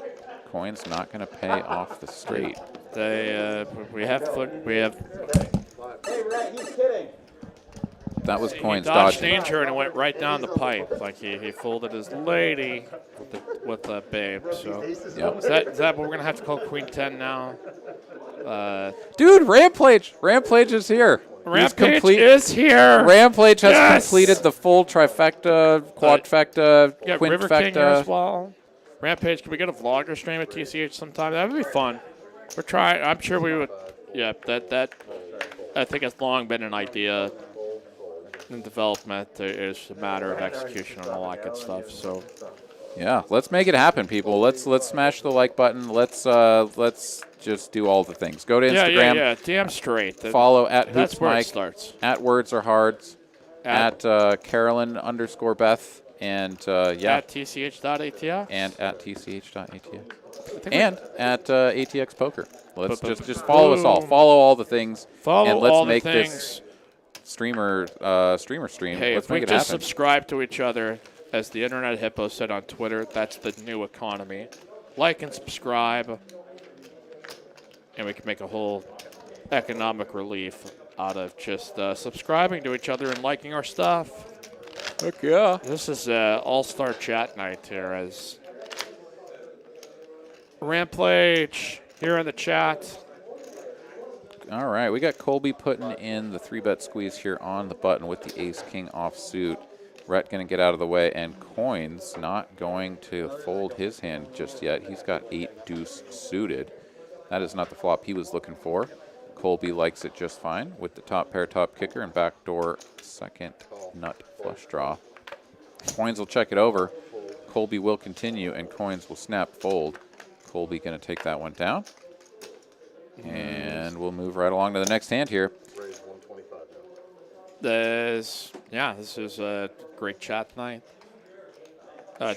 Coins not going to pay off the straight. We have. Hey, Rhett, he's kidding. That was Coins He dodged dodging. danger and it went right down the pipe. Like he folded his lady with the babe. So Yep. is that what we're gonna have to call Queen 10 now? Dude, Rampage is here. Rampage is here. Rampage has Yes! completed the full trifecta, quadfecta, Yeah, River King here as quinfecta. well. Rampage, can we get a vlogger stream at TCH sometime? That would be fun. We're trying. I'm sure we would. Yeah, that. I think it's long been an idea in development. It's a matter of execution and all that good stuff. So Yeah, let's make it happen, people. Let's smash the like button. Let's just do all the things. Go to Instagram. Yeah. Damn straight. Follow at That's Hoops where it Mike, starts. at Words Are Hards, at Carolyn_Beth, and At tch.atx. and at tch.atx, and at ATX Poker. Let's just follow us all. Follow all the things. Follow and let's all make the this things. stream. Hey, Let's if we make it just happen. subscribe to each other, as the Internet Hippo said on Twitter, that's the new economy. Like and subscribe, and we can make a whole economic relief out of just subscribing to each other and liking our stuff. Heck yeah. This is all-star chat night here as Rampage here in the chat. All right, we got Colby putting in the 3-bet squeeze here on the button with the ace-king offsuit. Rhett going to get out of the way, and Coins not going to fold his hand just yet. He's got 8 deuce suited. That is not the flop he was looking for. Colby likes it just fine with the top pair, top kicker, and backdoor second nut flush draw. Coins will check it over. Colby will continue, and Coins will snap fold. Colby going to take that one down. And we'll move right along to the next hand here. This is a great chat tonight.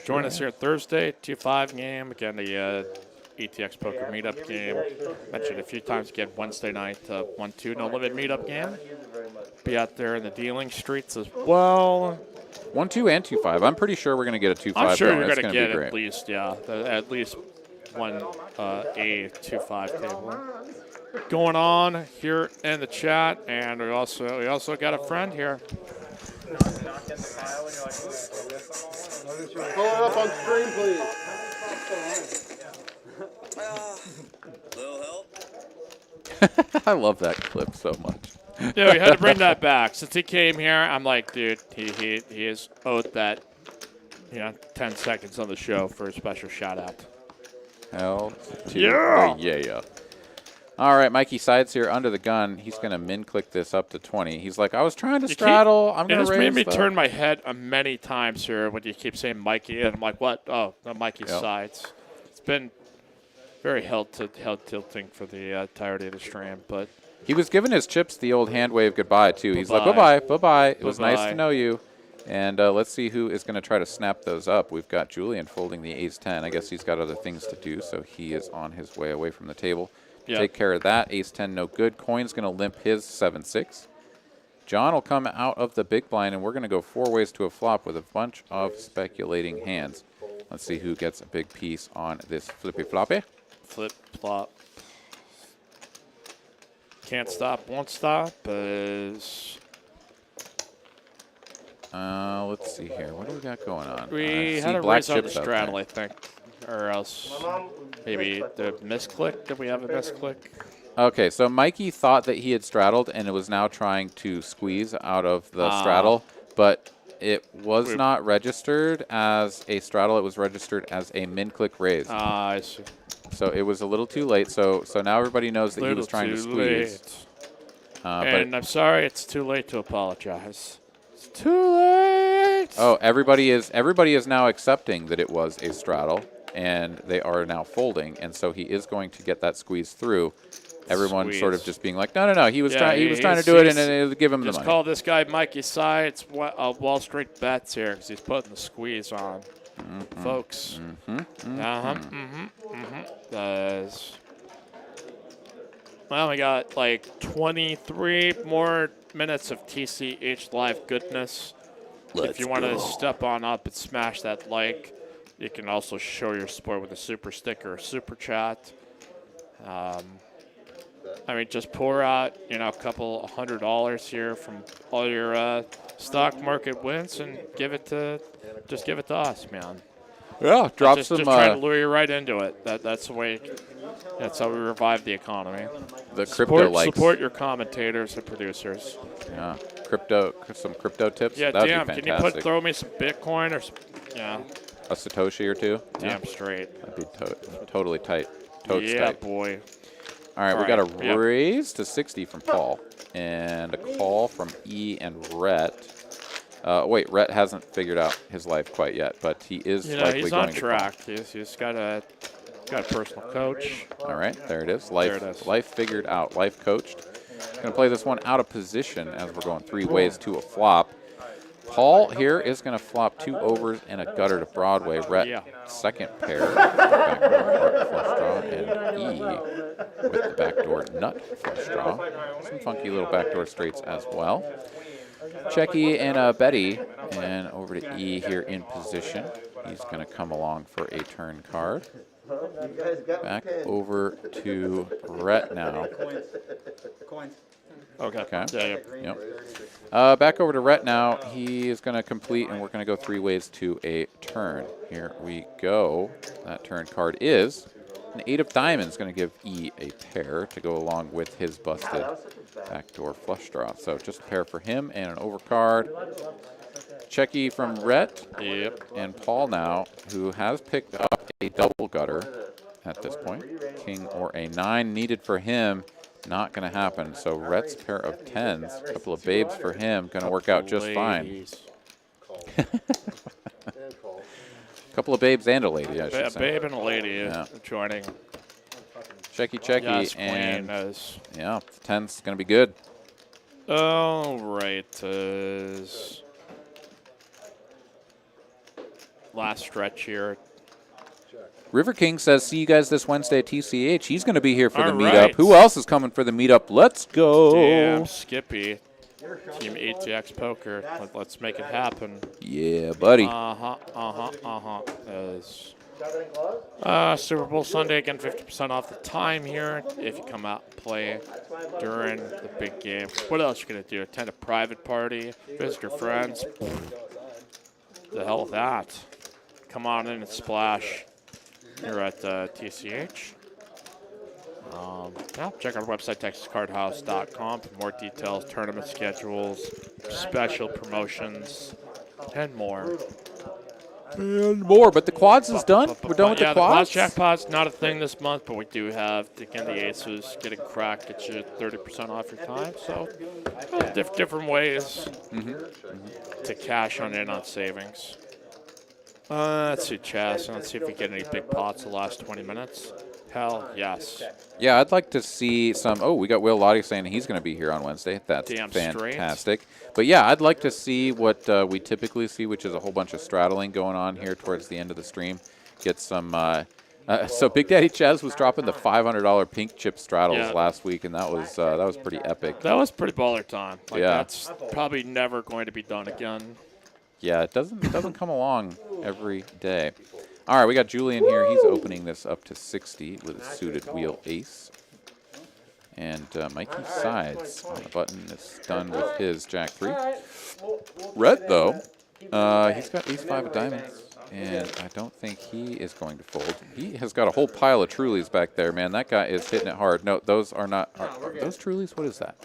Join us here Thursday, 2-5 game. Again, the ETX Poker Meetup game. Mentioned a few times again, Wednesday night, 1-2 No Limit Meetup game. Be out there in the dealing streets as well. 1-2 and 2-5. I'm pretty sure we're going to get a 2-5. I'm sure going. you're going to get at least, at least one a 2-5 table going on here in the chat, and we also got a friend here. Pull it up on screen, please. Little help? I love that clip so much. Yeah, we had to bring that back. Since he came here, I'm like, dude, he is owed that, 10 seconds on the show for a special shout out. Hell to Yeah. yeah. All right, Mikey Sides here under the gun. He's going to min-click this up to 20. He's like, I was trying to straddle. I'm going to raise. It has made me turn my head many times here when you keep saying Mikey, and I'm like, what? Oh, no, Mikey Sides. It's been very head tilting for the entirety of the stream, but he was giving his chips the old hand wave goodbye, too. He's like, bye-bye. It was nice to know you. And let's see who is going to try to snap those up. We've got Julian folding the ace-10. I guess he's got other things to do, so he is on his way away from the table. Yep. Take care of that. Ace-10, no good. Coin's going to limp his 7-6. John will come out of the big blind, and we're going to go 4 ways to a flop with a bunch of speculating hands. Let's see who gets a big piece on this flippy-floppy. Flip-flop. Can't stop, won't stop. Let's see here. What do we got going on? We had a raise on the straddle, I think. Or else maybe the misclick. Did we have a misclick? Okay, so Mikey thought that he had straddled and it was now trying to squeeze out of the straddle, but it was not registered as a straddle. It was registered as a min-click raise. I see. So it was a little too late. So now everybody knows that he was trying to squeeze. And I'm sorry, it's too late to apologize. It's too late. Oh, everybody is now accepting that it was a straddle, and they are now folding, and so he is going to get that squeeze through. Everyone sort of just being like, no, he was trying to do it, and it'll give him the money. Just call this guy Mikey Sides Wall Street Bets here because he's putting the squeeze on, folks. Well, we got like 23 more minutes of TCH live goodness. If you want to step on up and smash that like, you can also show your support with a super sticker or super chat. Just pour out, a couple $100 here from all your stock market wins and give it to us, man. Yeah, just try to lure you right into it. That's the way. That's how we revive the economy. The crypto likes. Support your commentators and producers. Yeah, some crypto tips. Yeah, that'd damn. be Can you throw me some Bitcoin or some? Yeah. A Satoshi or two. Damn straight. That'd be totally tight. Totes yeah, tight. boy. All right, we got a raise to 60 from Paul and a call from E and Rhett. Wait, Rhett hasn't figured out his life quite yet, but he is likely he's going on track. He's got a personal coach. All right, there it is. Life figured out. Life coached. Going to play this one out of position as we're going 3 ways to a flop. Paul here is going to flop 2 overs and a gutter to Broadway. Rhett, second pair, backdoor flush draw, and E with the backdoor nut flush draw. Some funky little backdoor straights as well. Checky and Betty, and over to E here in position. He's going to come along for a turn card. Back over to Rhett now. Okay. Yep. Back over to Rhett now. He is going to complete, and we're going to go 3 ways to a turn. Here we go. That turn card is an 8 of diamonds. Going to give E a pair to go along with his busted backdoor flush draw. So just a pair for him and an overcard. Checky from Rhett. Yep. And Paul now, who has picked up a double gutter at this point. King or a 9 needed for him. Not going to happen. So Rhett's pair of 10s, a couple of babes for him, going to work out just fine. Couple of babes and a lady, I should A say. babe and a lady Yeah. joining. Checky, Yes, and Queen is. yeah, the 10's going to be good. All right. Is last stretch here. River King says, see you guys this Wednesday at TCH. He's going to be here for the All meetup. right. Who else is coming for the meetup? Let's go. Damn, Skippy. Team ATX Poker. Let's make it happen. Yeah, buddy. Is Super Bowl Sunday, again, 50% off the time here if you come out and play during the big game. What else you going to do? Attend a private party? Visit your friends? The hell with that. Come on in and splash here at TCH. Yeah, check our website, TexasCardHouse.com, for more details, tournament schedules, special promotions, and more. And more, but the quads is done. We're done with the Yeah, quads. the quads jackpot's not a thing this month, but we do have, again, the aces getting cracked, get you 30% off your time. So, different ways to cash in on savings. Let's see, Chaz. Let's see if we get any big pots the last 20 minutes. Hell, yes. Yeah, I'd like to see some. Oh, we got Will Lottie saying he's going to be here on Wednesday. That's Damn fantastic. But yeah, I'd like to see what we typically see, which is a whole bunch of straddling going on here towards the end of the stream. Get some. So Big Daddy Chaz was dropping the $500 pink chip straddles last week, and that was pretty epic. That was pretty baller time. Like, yeah, that's probably never going to be done again. Yeah, it doesn't come along every day. All right, we got Julian here. He's opening this up to 60 with a suited wheel ace. And Mikey Sides on the button is done with his Jack 3. Red, though, he's got ace 5 of diamonds, and I don't think he is going to fold. He has got a whole pile of Trulies back there, man. That guy is hitting it hard. No, those are not. Are those Trulies? What is that?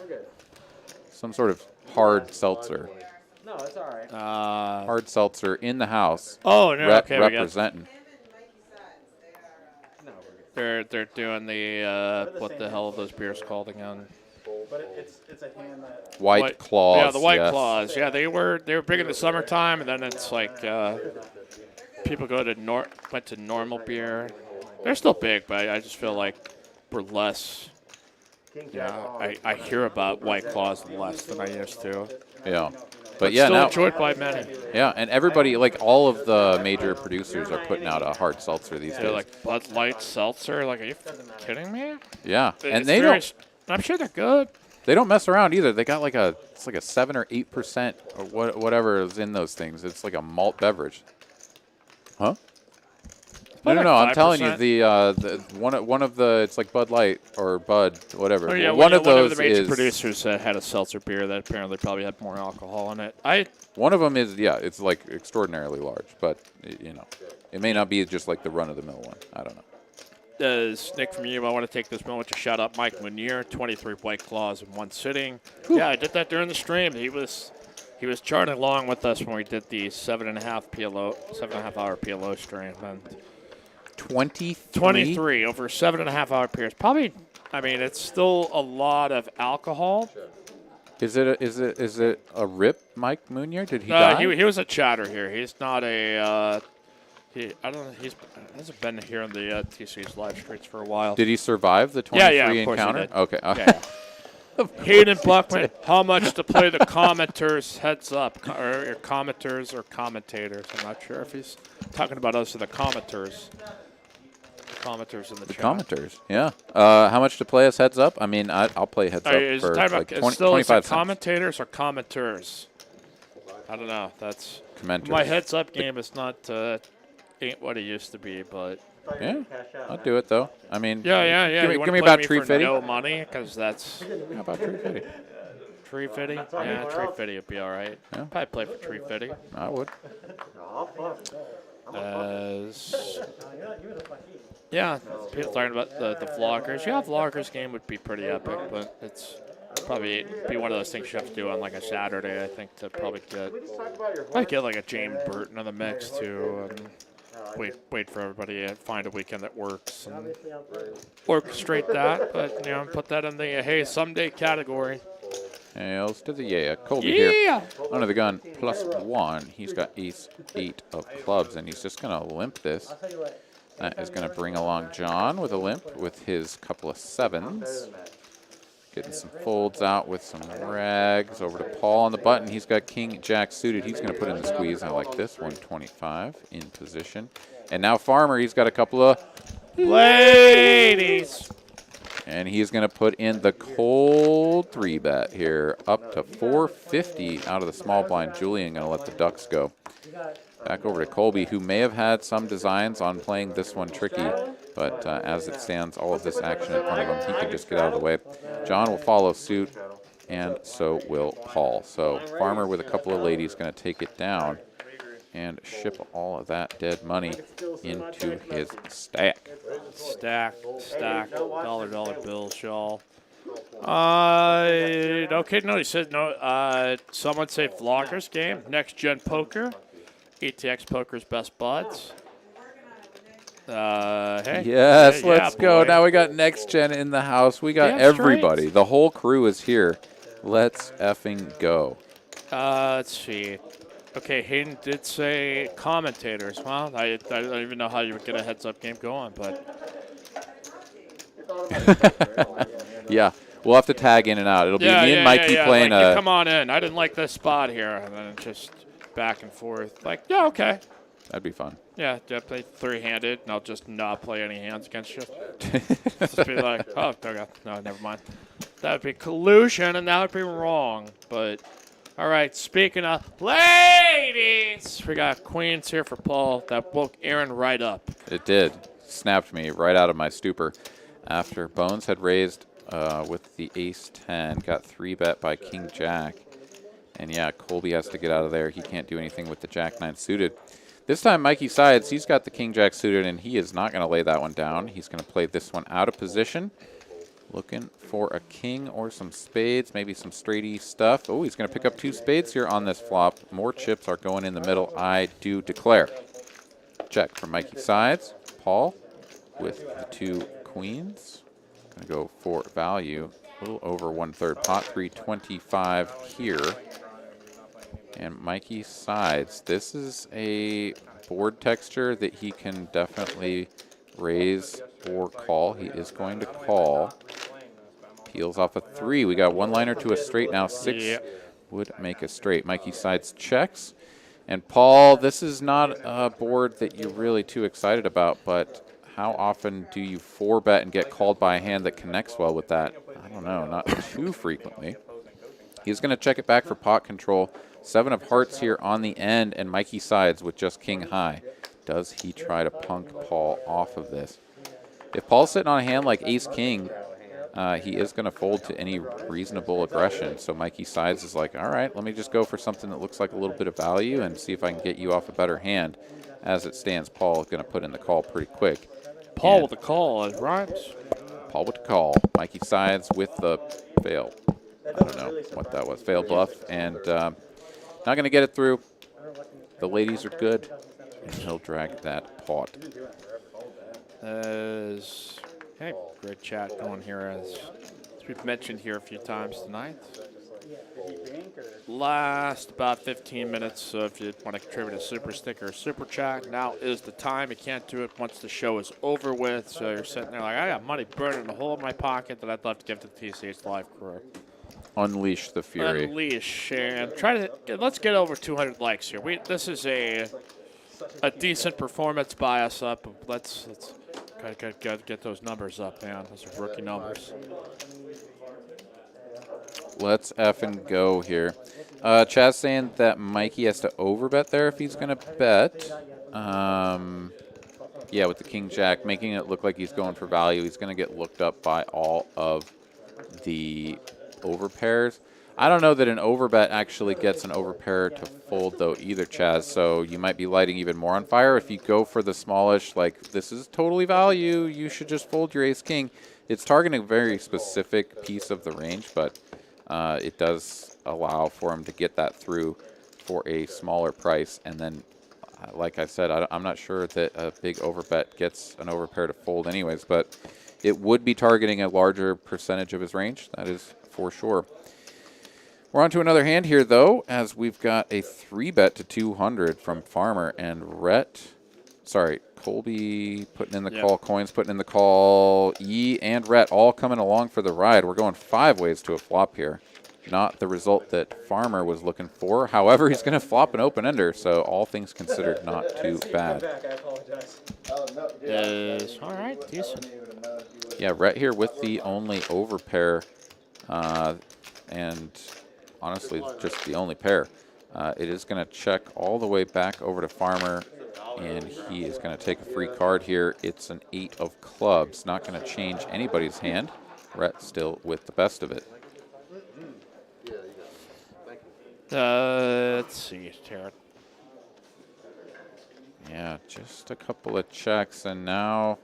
Some sort of hard seltzer. No, it's all right. Hard seltzer in the house. Oh, no, okay. Representing. They're doing the, what the hell are those beers called again? But it's a hand that... White Claws. Yeah, the White Claws. Yeah, they were big in the summertime, and then it's like people went to normal beer. They're still big, but I just feel like we're less. I hear about White Claws less than I used to. Yeah. But yeah, still now enjoyed by many. Yeah, and everybody, like all of the major producers, are putting out a hard seltzer these days. Like Bud Light seltzer. Like, are you kidding me? Yeah, and I'm sure they're good. They don't mess around either. They got it's like a 7 or 8% or whatever is in those things. It's like a malt beverage. Huh? No, I'm telling you, the one of the, it's like Bud Light or Bud, whatever. Oh, yeah, one of those the major is producers had a seltzer beer that apparently probably had more alcohol in it. One of them is it's like extraordinarily large, but it may not be just like the run of the mill one. I don't know. Nick from you, I want to take this moment to shout out Mike Munier, 23 White Claws in one sitting. Whew. Yeah, I did that during the stream. He was charting along with us when we did the 7.5 hour PLO stream. And 23 over 7.5 hour periods. Probably, I mean, it's still a lot of alcohol. Is it a rip, Mike Munier? Did he die? He was a chatter here. He's not a. He hasn't been here on the TC's live streets for a while. Did he survive the 23 encounter? Okay. Yeah. Hayden Buckman, how much to play the commenters heads up, or commenters or commentators? I'm not sure if he's talking about us or the commenters. Commenters in the chat. Commenters, yeah. How much to play us heads up? I mean, I'll play heads up for like 25 cents. Commentators or commenters? I don't know. That's commenters. My heads up game is not ain't what it used to be, but yeah, I'll do it though. I mean, yeah. Give me about Tree Fitty. No money, because that's. How about Tree Fitty? Tree Fitty? Yeah, Tree Fitty would be all right. Yeah. Probably play for Tree Fitty. I would. Yeah, people talking about the vloggers. Yeah, vloggers game would be pretty epic, but it's probably be one of those things you have to do on like a Saturday, I think, to probably get like a James Burton in the mix too, and wait for everybody to find a weekend that works and orchestrate that. But put that in the hey someday category. tails to the yeah. Colby here under the gun +1. He's got ace 8 of clubs, and he's just going to limp this. That is going to bring along John with a limp with his couple of 7s. Getting some folds out with some rags. Over to Paul on the button. He's got king jack suited. He's going to put in the squeeze. I like this. 125 in position. And now Farmer, he's got a couple of ladies. And he's going to put in the cold 3-bet here, up to 450 out of the small blind. Julian going to let the ducks go. Back over to Colby, who may have had some designs on playing this one tricky, but as it stands, all of this action in front of him, he can just get out of the way. John will follow suit, and so will Paul. So Farmer with a couple of ladies going to take it down and ship all of that dead money into his stack. Stack, dollar bills, y'all. Okay, no, he said no. Someone say Vloggers game, Next Gen Poker, ETX Poker's best buds. Hey. Yes, yeah, let's go. boy. Now we got Next Gen in the house. We got Damn everybody. straight. The whole crew is here. Let's effing go. Let's see. Okay, Hayden did say commentators. Well, I don't even know how you would get a heads-up game going, but Yeah, we'll have to tag in and out. It'll be me and Mikey playing like, come on in. I didn't like this spot here, and then just back and forth. Like, yeah, okay. That'd be fun. Yeah, I play 3-handed, and I'll just not play any hands against you. Just be like, oh, okay, no, never mind. That would be collusion, and that would be wrong. But, all right, speaking of ladies, we got queens here for Paul. That woke Aaron right up. It did. Snapped me right out of my stupor. After Bones had raised with the ace-10, got 3-bet by King Jack. And, yeah, Colby has to get out of there. He can't do anything with the Jack-9 suited. This time, Mikey sides. He's got the King Jack suited, and he is not going to lay that one down. He's going to play this one out of position. Looking for a king or some spades, maybe some straighty stuff. Oh, he's going to pick up 2 spades here on this flop. More chips are going in the middle, I do declare. Check from Mikey sides. Paul with the 2 queens. Going to go for value. A little over 1/3 pot, 325 here. And Mikey sides. This is a board texture that he can definitely raise or call. He is going to call. Peels off a 3. We got 1-liner to a straight now. 6 would make a straight. Mikey sides checks. And Paul, this is not a board that you're really too excited about, but how often do you 4-bet and get called by a hand that connects well with that? I don't know, not too frequently. He's going to check it back for pot control. 7 of hearts here on the end, and Mikey sides with just king high. Does he try to punk Paul off of this? If Paul's sitting on a hand like ace-king, he is going to fold to any reasonable aggression. So Mikey sides is like, all right, let me just go for something that looks like a little bit of value and see if I can get you off a better hand. As it stands, Paul is going to put in the call pretty quick. Paul with the call, it rhymes. Paul with the call. Mikey sides with the fail. I don't know what that was. Fail bluff. And not going to get it through. The ladies are good. And he'll drag that pot. Hey, great chat going here as we've mentioned here a few times tonight. Last about 15 minutes, so if you want to contribute a super sticker or super chat, now is the time. You can't do it once the show is over with, so you're sitting there like, I got money burning a hole in my pocket that I'd love to give to the TCH Live crew. Unleash the fury. Unleash, and let's get over 200 likes here. This is a decent performance by us up. Let's get those numbers up, man. Those are rookie numbers. Let's effing go here. Chad's saying that Mikey has to overbet there if he's going to bet. Yeah, with the King Jack, making it look like he's going for value. He's going to get looked up by all of the overpairs. I don't know that an overbet actually gets an overpair to fold, though, either, Chaz. So you might be lighting even more on fire. If you go for the smallish, like, this is totally value, you should just fold your ace-king. It's targeting a very specific piece of the range, but it does allow for him to get that through for a smaller price. And then, like I said, I'm not sure that a big overbet gets an overpair to fold anyways, but it would be targeting a larger percentage of his range. That is for sure. We're on to another hand here, though, as we've got a 3-bet to 200 from Farmer and Colby putting in the call, Coins putting in the call, E and Rhett all coming along for the ride. We're going 5 ways to a flop here. Not the result that Farmer was looking for. However, he's going to flop an open-ender, so all things considered, not too bad. I apologize. All right, decent. Yeah, Rhett here with the only overpair, and honestly, just the only pair. It is going to check all the way back over to Farmer, and he is going to take a free card here. It's an 8 of clubs. Not going to change anybody's hand. Rhett still with the best of it. Let's see, Taryn. Yeah, just a couple of checks, and now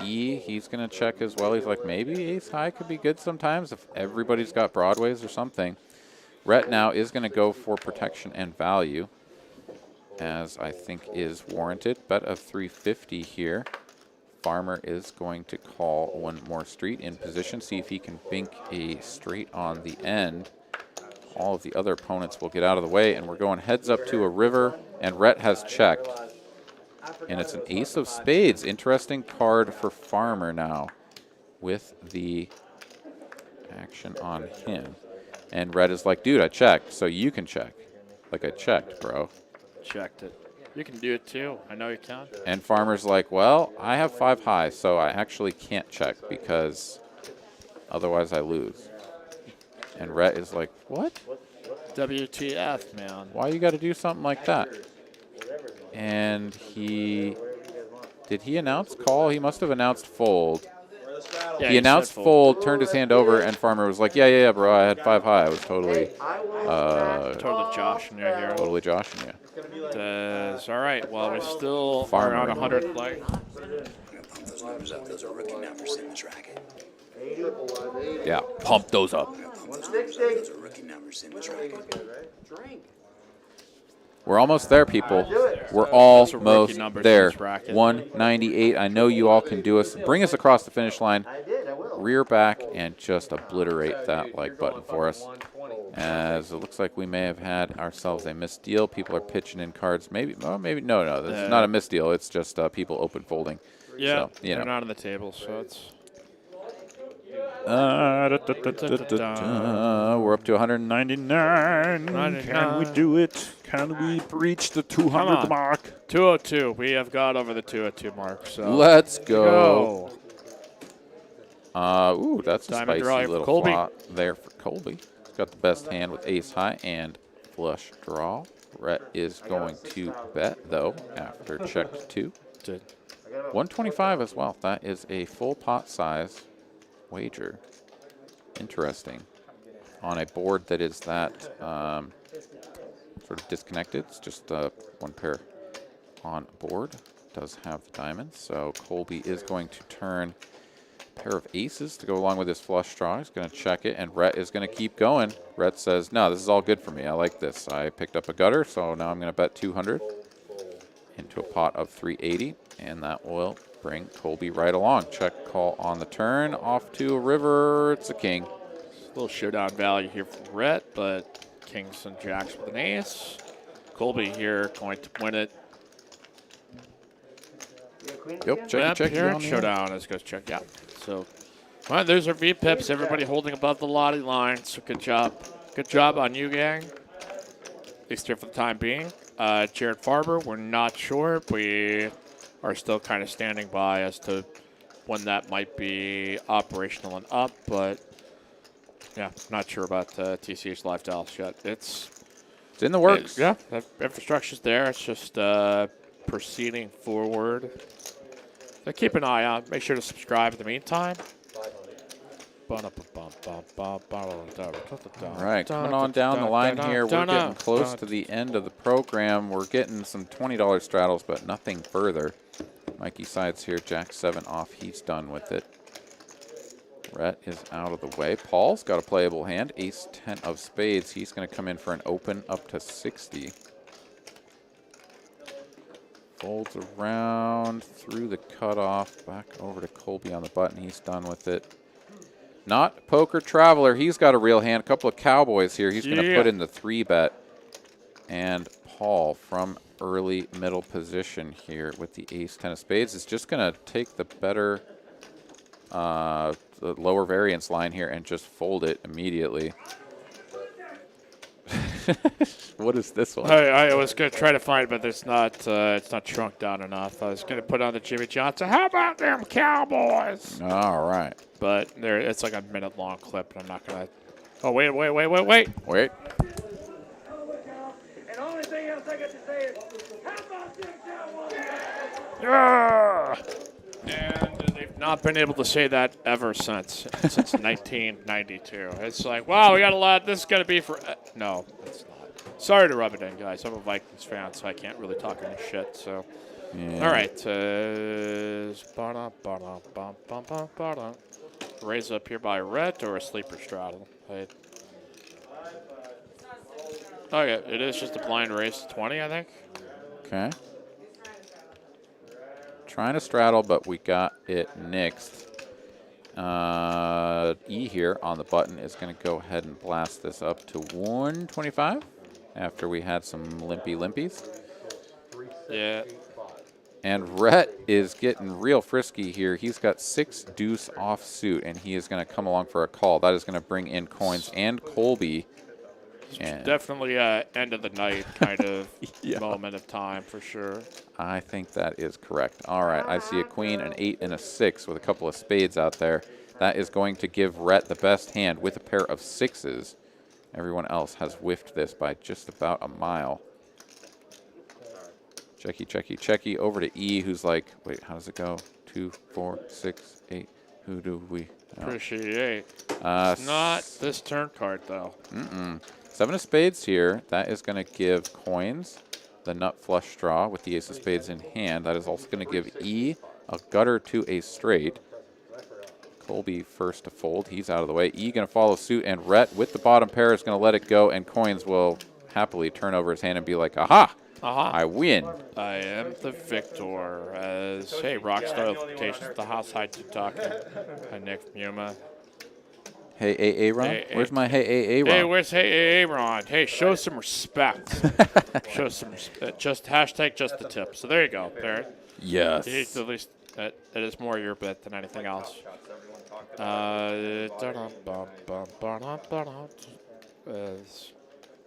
E, he's going to check as well. He's like, maybe ace high could be good sometimes if everybody's got broadways or something. Rhett now is going to go for protection and value, as I think is warranted. Bet of 350 here. Farmer is going to call one more street in position, see if he can bink a straight on the end. All of the other opponents will get out of the way, and we're going heads up to a river, and Rhett has checked. And it's an ace of spades. Interesting card for Farmer now with the action on him. And Rhett is like, dude, I checked, so you can check. Like, I checked, bro. Checked it. You can do it too. I know you can. And Farmer's like, well, I have 5 high, so I actually can't check because otherwise I lose. And Rhett is like, what? WTF, man. Why you got to do something like that? And did he announce call? He must have announced fold. Yeah, he announced said fold, turned his hand over, and Farmer was like, yeah, bro, I had 5 high. I was totally, totally joshing you here. totally joshing you. All right, well, we still Farmer are on 100 play. I'm gonna pump those numbers up. Those are rookie numbers in this racket. Yeah, pump those up. I'm gonna pump those numbers up. Those are rookie numbers in this racket. We're almost there, people. We're Those are rookie almost numbers there. in this bracket. 198. I know you all can do us. Bring us across the finish line. Rear back and just obliterate that like button for us. As it looks like we may have had ourselves a missed deal. People are pitching in cards. Maybe, no. This is not a missed deal. It's just people open folding. Yeah, so, you they're know. not on the table, so it's... We're up to 199. Can we do it? Can we breach the 200 mark? 202. We have got over the 202 mark. So Let's go. Ooh, that's a Diamond draw spicy for little Colby. flop there for Colby. He's got the best hand with ace high and flush draw. Rhett is going to bet, though, after check 2. 125 as well. That is a full pot size wager. Interesting. On a board that is that sort of disconnected. It's just one pair on board. Does have the diamonds. So Colby is going to turn a pair of aces to go along with his flush draw. He's going to check it, and Rhett is going to keep going. Rhett says, no, this is all good for me. I like this. I picked up a gutter, so now I'm going to bet 200 into a pot of 380, and that will bring Colby right along. Check call on the turn. Off to a river. It's a king. A little showdown value here for Rhett, but kings and jacks with an ace. Colby here going to win it. Yep, check. Here, showdown. Let's go check. Yeah. So, all right, there's our V-pips. Everybody holding above the lottie line. So good job. Good job on you, gang. At least here for the time being. Jared Farber, we're not sure. We are still kind of standing by as to when that might be operational and up, but yeah, not sure about TCH Live Dallas yet. It's in the works. Yeah, the infrastructure's there. It's just proceeding forward. So keep an eye out. Make sure to subscribe in the meantime. All right, coming on down the line here. We're getting close to the end of the program. We're getting some $20 straddles, but nothing further. Mikey sides here, Jack 7 off. He's done with it. Rhett is out of the way. Paul's got a playable hand, ace 10 of spades. He's going to come in for an open up to 60. Folds around through the cutoff, back over to Colby on the button. He's done with it. Not Poker Traveler. He's got a real hand. A couple of cowboys here. He's going to Yeah. put in the 3-bet. And Paul from early middle position here with the ace-10 of spades is just going to take the better, the lower variance line here and just fold it immediately. What is this one? I was gonna try to find it, but it's not shrunk down enough. I was gonna put on the Jimmy Johnson. How about them Cowboys? All right. But there, it's like a minute-long clip, and I'm not gonna. Oh wait. Wait. And the only thing else I got to say is, how about them Cowboys? Yeah! And they've not been able to say that ever since 1992. It's like, wow, we got a lot. This is gonna be for. No, it's not. Sorry to rub it in, guys. I'm a Vikings fan, so I can't really talk any shit. So, Yeah. all right. Raise up here by Rhett or a sleeper straddle. Okay, it is just a blind raise to 20, I think. Okay. Trying to straddle, but we got it nixed. E here on the button is going to go ahead and blast this up to 125 after we had some limpies. Yeah. And Rhett is getting real frisky here. He's got 6 deuce offsuit, and he is going to come along for a call. That is going to bring in coins and Colby. And Definitely end of the night kind of Yeah. moment of time for sure. I think that is correct. All right, I see a queen, an 8, and a 6 with a couple of spades out there. That is going to give Rhett the best hand with a pair of 6s. Everyone else has whiffed this by just about a mile. Checky over to E, who's like, wait, how does it go? 2, 4, 6, 8. Who do we? Oh. Appreciate. Not this turn card though. 7 of spades here. That is going to give coins the nut flush draw with the ace of spades in hand. That is also going to give E a gutter to a straight. Colby first to fold. He's out of the way. E going to follow suit, and Rhett with the bottom pair is going to let it go, and coins will happily turn over his hand and be like, aha, I win. I am the victor. As hey, Rockstar notifications at the house. Hi to talking. Hi Nick Muma. Hey, Aaron. Hey, Where's my hey, Aaron? Hey, where's Aaron? Hey, show some respect. Show some respect. Just hashtag just the tip. So there you go. There. Yes. At least that is more your bit than anything else. All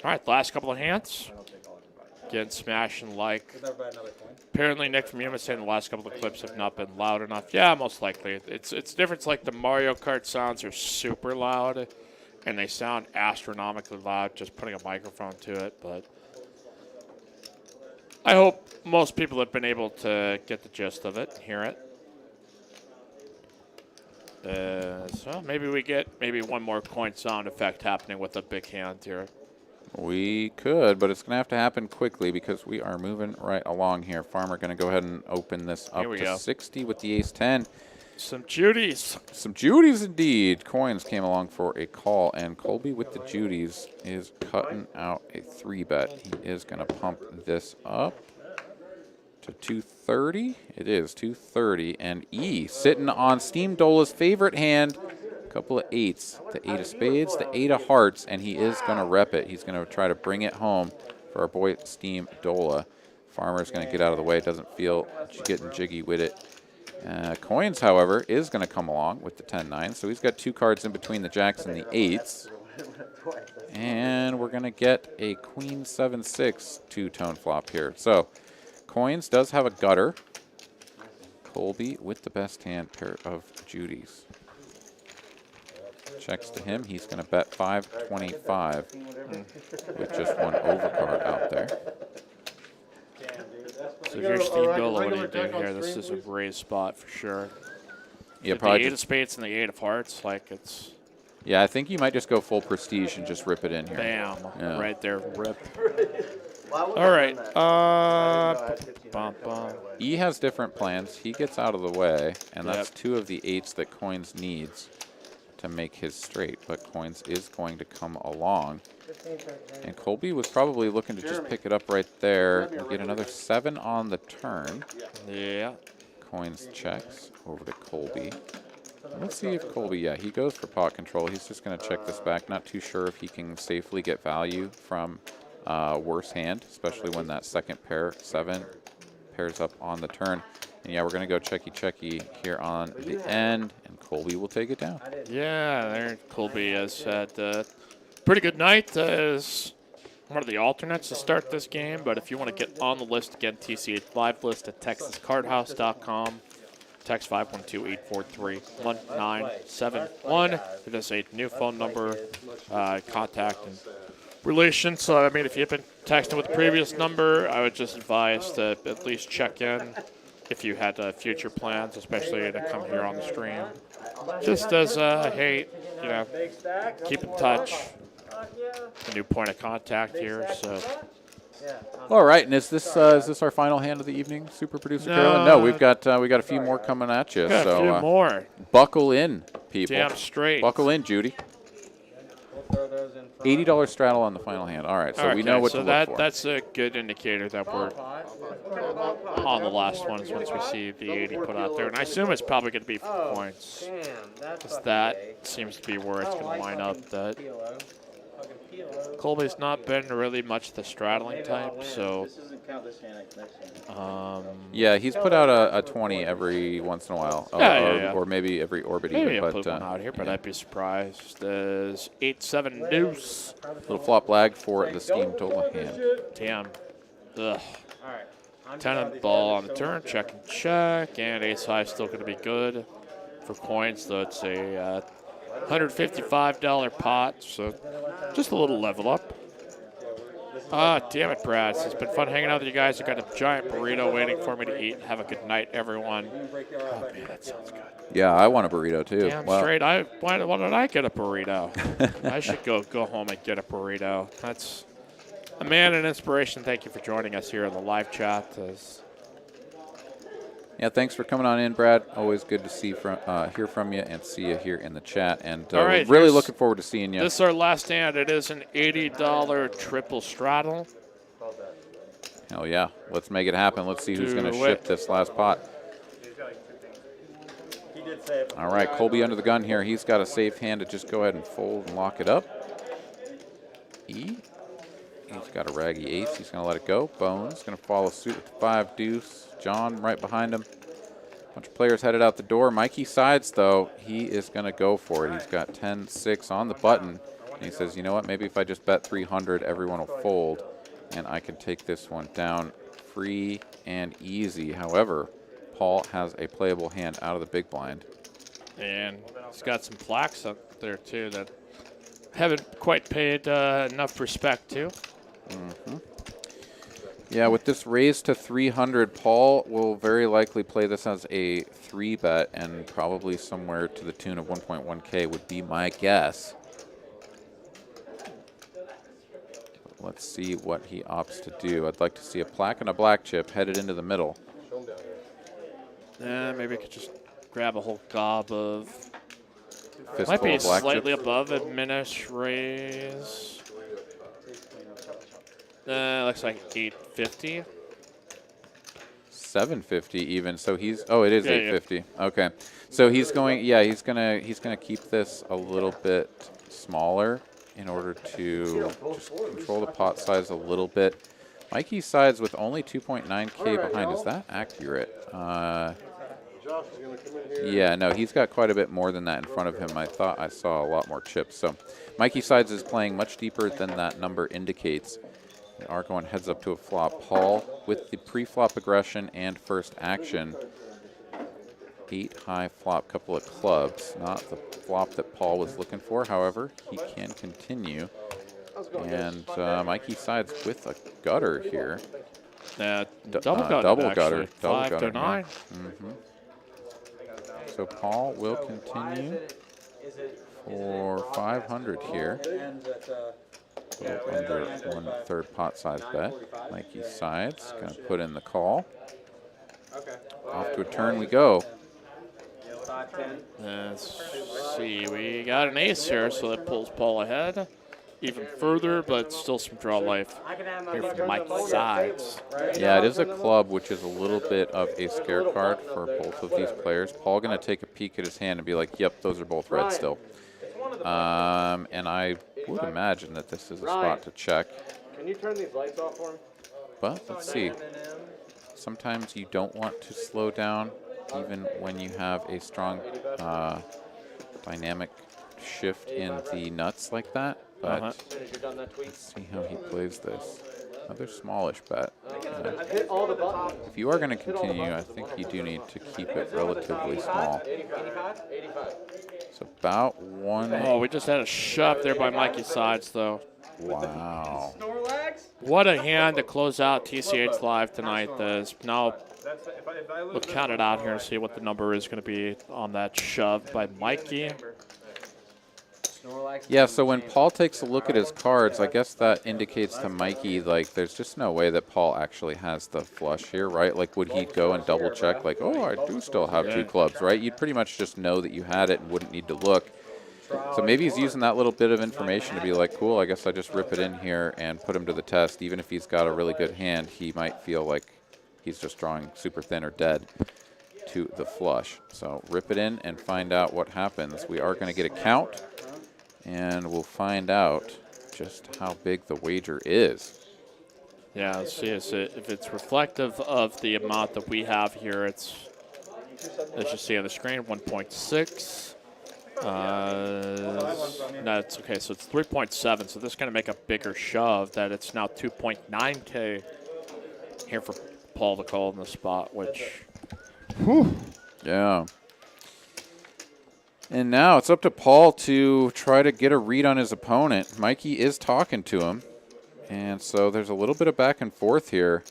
right, last couple of hands. Getting smashing like. Apparently, Nick from Yuma saying the last couple of clips have not been loud enough. Yeah, most likely. It's different. It's like the Mario Kart sounds are super loud, and they sound astronomically loud just putting a microphone to it. But I hope most people have been able to get the gist of it and hear it. So maybe we get one more coin sound effect happening with a big hand here. We could, but it's going to have to happen quickly because we are moving right along here. Farmer going to go ahead and open this up to 60 with the ace-10. Some Judies. Some Judies indeed. Coins came along for a call, and Colby with the Judies is cutting out a 3-bet. He is going to pump this up to 230. It is 230, and E sitting on Steam Dola's favorite hand. Couple of 8s, the 8 of spades, the 8 of hearts, and he is going to rep it. He's going to try to bring it home for our boy Steam Dola. Farmer's going to get out of the way. Doesn't feel getting jiggy with it. Coins, however, is going to come along with the 10-9, so he's got 2 cards in between the jacks and the 8s. And we're going to get a queen 7-6 two-tone flop here. So coins does have a gutter. Colby with the best hand, pair of Judies. Checks to him. He's going to bet 525 with just one overcard out there. So if you're Steve Dola, what do you do here? This is a raised spot for sure. Yeah, the probably 8 of spades and the 8 of hearts, like it's. Yeah, I think you might just go full prestige and just rip it in here. Bam, Yeah. right there, rip. All right. E has different plans. He gets out of the way, and that's Yep. 2 of the 8s that Coins needs to make his straight, but Coins is going to come along. And Colby was probably looking to just pick it up right there and get another 7 on the turn. Yeah. Coins checks over to Colby. Let's see if Colby, yeah, he goes for pot control. He's just going to check this back. Not too sure if he can safely get value from worse hand, especially when that second pair, 7, pairs up on the turn. And yeah, we're going to go checky here on the end, and Colby will take it down. Yeah, there Colby has had pretty good night as one of the alternates to start this game. But if you want to get on the list again, TCH live list at texascardhouse.com. Text 512-843-1971. It is a new phone number, contact and relation. So, I mean, if you've been texting with the previous number, I would just advise to at least check in if you had future plans, especially to come here on the stream. Just as, hey, you know, keep in touch. A new point of contact here, so. All right, and is this our final hand of the evening, Super Producer Carolyn? No, we got a few more coming at you. Got so a few more. Buckle in, people. Damn straight. Buckle in, Judy. $80 straddle on the final hand. All right, so we know what to look for. That's a good indicator that we're on the last ones once we see the 80 put out there. And I assume it's probably going to be for points, because that seems to be where it's going to line up. That Colby's not been really much the straddling type, so. Yeah, he's put out a 20 every once in a while, or maybe every orbit maybe even. I'll put one out here, but I'd be surprised. There's 8-7 deuce. Little flop lag for the Steam Dola hand. Damn. Ugh. 10 on the ball on the turn, check and check, and ace high still going to be good for points, though it's a $155 pot, so just a little level up. Ah, damn it, Brad. It's been fun hanging out with you guys. I've got a giant burrito waiting for me to eat. Have a good night, everyone. Oh, man, that sounds good. Yeah, I want a burrito, too. Damn straight. Why did I get a burrito? I should go home and get a burrito. That's a man and inspiration. Thank you for joining us here in the live chat. Yeah, thanks for coming on in, Brad. Always good to see hear from you and see you here in the chat. And all right, really looking forward to seeing you. This is our last hand. It is an $80 triple straddle. Hell yeah. Let's make it happen. Let's see who's going to ship this last pot. All right, Colby under the gun here. He's got a safe hand to just go ahead and fold and lock it up. He's got a raggy ace. He's going to let it go. Bones going to follow suit with 5 deuce. John right behind him. Bunch of players headed out the door. Mikey sides, though. He is going to go for it. He's got 10-6 on the button. And he says, you know what, maybe if I just bet 300, everyone will fold, and I can take this one down free and easy. However, Paul has a playable hand out of the big blind. And he's got some plaques up there, too, that haven't quite paid enough respect to. Mm-hmm. Yeah, with this raise to 300, Paul will very likely play this as a 3-bet, and probably somewhere to the tune of 1.1K would be my guess. Let's see what he opts to do. I'd like to see a plaque and a black chip headed into the middle. Maybe I could just grab a whole gob of. Fistful Might be of black slightly chips. above a Minish raise. Looks like 850. 750 even. So he's it is 850. Okay. So he's going he's going to keep this a little bit smaller in order to just control the pot size a little bit. Mikey sides with only 2.9K behind. Is that accurate? Yeah, no, he's got quite a bit more than that in front of him. I thought I saw a lot more chips. So Mikey sides is playing much deeper than that number indicates. They are going heads up to a flop. Paul with the pre-flop aggression and first action. 8 high flop, couple of clubs. Not the flop that Paul was looking for. However, he can continue. And Mikey sides with a gutter here. Double gutter. Double 5 gutter. to 9. Mm-hmm. So Paul will continue for 500 here. Under 1/3 pot size bet. Mikey sides, going to put in the call. Off to a turn we go. Let's see, we got an ace here, so that pulls Paul ahead. even further, but still some draw life here from Mike's sides. Yeah, it is a club, which is a little bit of a scare card for both of these players. Paul going to take a peek at his hand and be like, yep, those are both red still. And I would imagine that this is a spot to check. Can you turn these lights off for me? But let's see. Sometimes you don't want to slow down, even when you have a strong dynamic shift in the nuts like that. But let's see how he plays this. Another smallish bet. I've hit all the buttons. If you are going to continue, I think you do need to keep it relatively small. 85? 85. It's about one. Oh, we just had a shove there by Mikey's sides, though. Wow. What a hand to close out TCH Live tonight. Now we'll count it out here and see what the number is going to be on that shove by Mikey. Yeah, so when Paul takes a look at his cards, I guess that indicates to Mikey, like, there's just no way that Paul actually has the flush here, right? Like, would he go and double check, like, oh, I do still have two clubs, right? You'd pretty much just know that you had it and wouldn't need to look. So maybe he's using that little bit of information to be like, cool, I guess I just rip it in here and put him to the test. Even if he's got a really good hand, he might feel like he's just drawing super thin or dead to the flush. So rip it in and find out what happens. We are going to get a count. And we'll find out just how big the wager is. Yeah, let's see if it's reflective of the amount that we have here. It's, as you see on the screen, 1.6. No, it's okay, so it's 3.7. So this is going to make a bigger shove that it's now 2.9K here for Paul to call in the spot, which, whew. Yeah. And now it's up to Paul to try to get a read on his opponent. Mikey is talking to him. And so there's a little bit of back and forth here.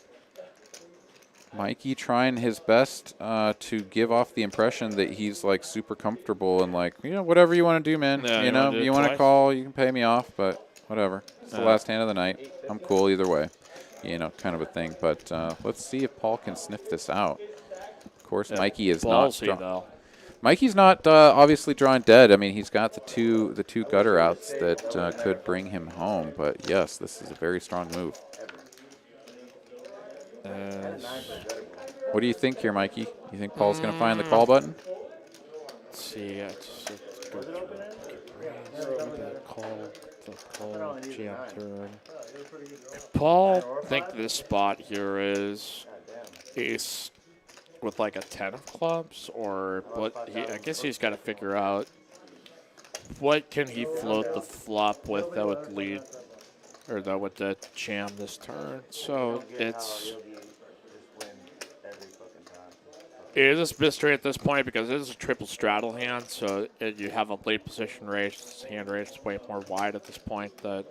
Mikey trying his best to give off the impression that he's like super comfortable and like, you know, whatever you want to do, man. Yeah, you want to call, you can pay me off, but whatever. It's the last hand of the night. I'm cool either way. You know, kind of a thing. But let's see if Paul can sniff this out. Of course, Mikey is not. Mikey's not obviously drawing dead. I mean, he's got the two gutter outs that could bring him home. But yes, this is a very strong move. What do you think here, Mikey? You think Paul's going to find the call button? Let's see. Paul, I think this spot here is ace with like a 10 of clubs, or what? I guess he's got to figure out what can he float the flop with that would lead, or that would jam this turn. So it is a mystery at this point because it is a triple straddle hand. So you have a late position raise, hand raise is way more wide at this point. That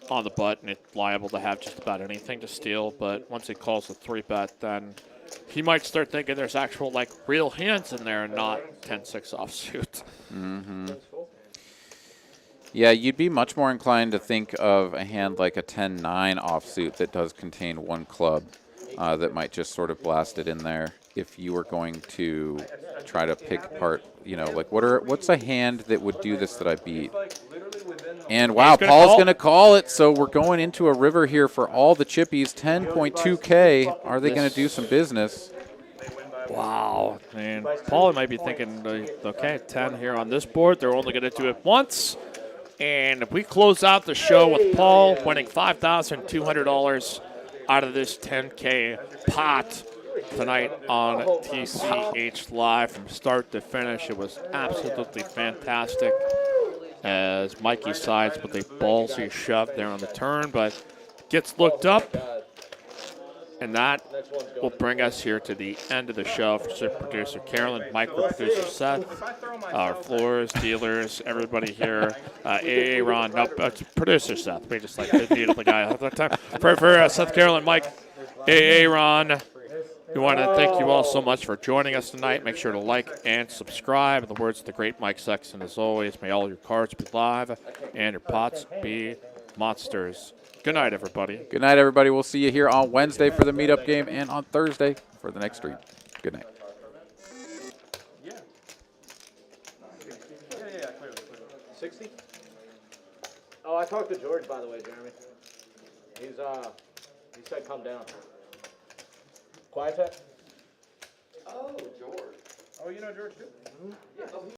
on the button, it's liable to have just about anything to steal. But once he calls the 3-bet, then he might start thinking there's actual, like, real hands in there and not 10-6 offsuit. Mm-hmm. Yeah, you'd be much more inclined to think of a hand like a 10-9 offsuit that does contain one club that might just sort of blast it in there if you were going to try to pick apart, you know, like what's a hand that would do this that I beat? And wow, Paul's going to call it, so we're going into a river here for all the chippies. 10.2K. Are they going to do some business? Wow, man. Paul might be thinking, okay, 10 here on this board. They're only going to do it once. And if we close out the show with Paul winning $5,200 out of this 10K pot tonight on TCH Live from start to finish, it was absolutely fantastic. As Mikey sides with a ballsy shove there on the turn, but gets looked up. And that will bring us here to the end of the show for super producer Carolyn, micro producer Seth, our floors, dealers, everybody here, Ron, no, producer Seth. We just like to deal with the guy at that time. For Seth, Carolyn, Mike, Ron. We want to thank you all so much for joining us tonight. Make sure to like and subscribe. In the words of the great Mike Sexton, as always, may all your cards be live and your pots be monsters. Good night, everybody. Good night, everybody. We'll see you here on Wednesday for the meetup game and on Thursday for the next stream. Good night. Yeah. Yeah, clearly. 60? Oh, I talked to George, by the way, Jeremy. He said come down. Quiet tech? Oh, you know George too?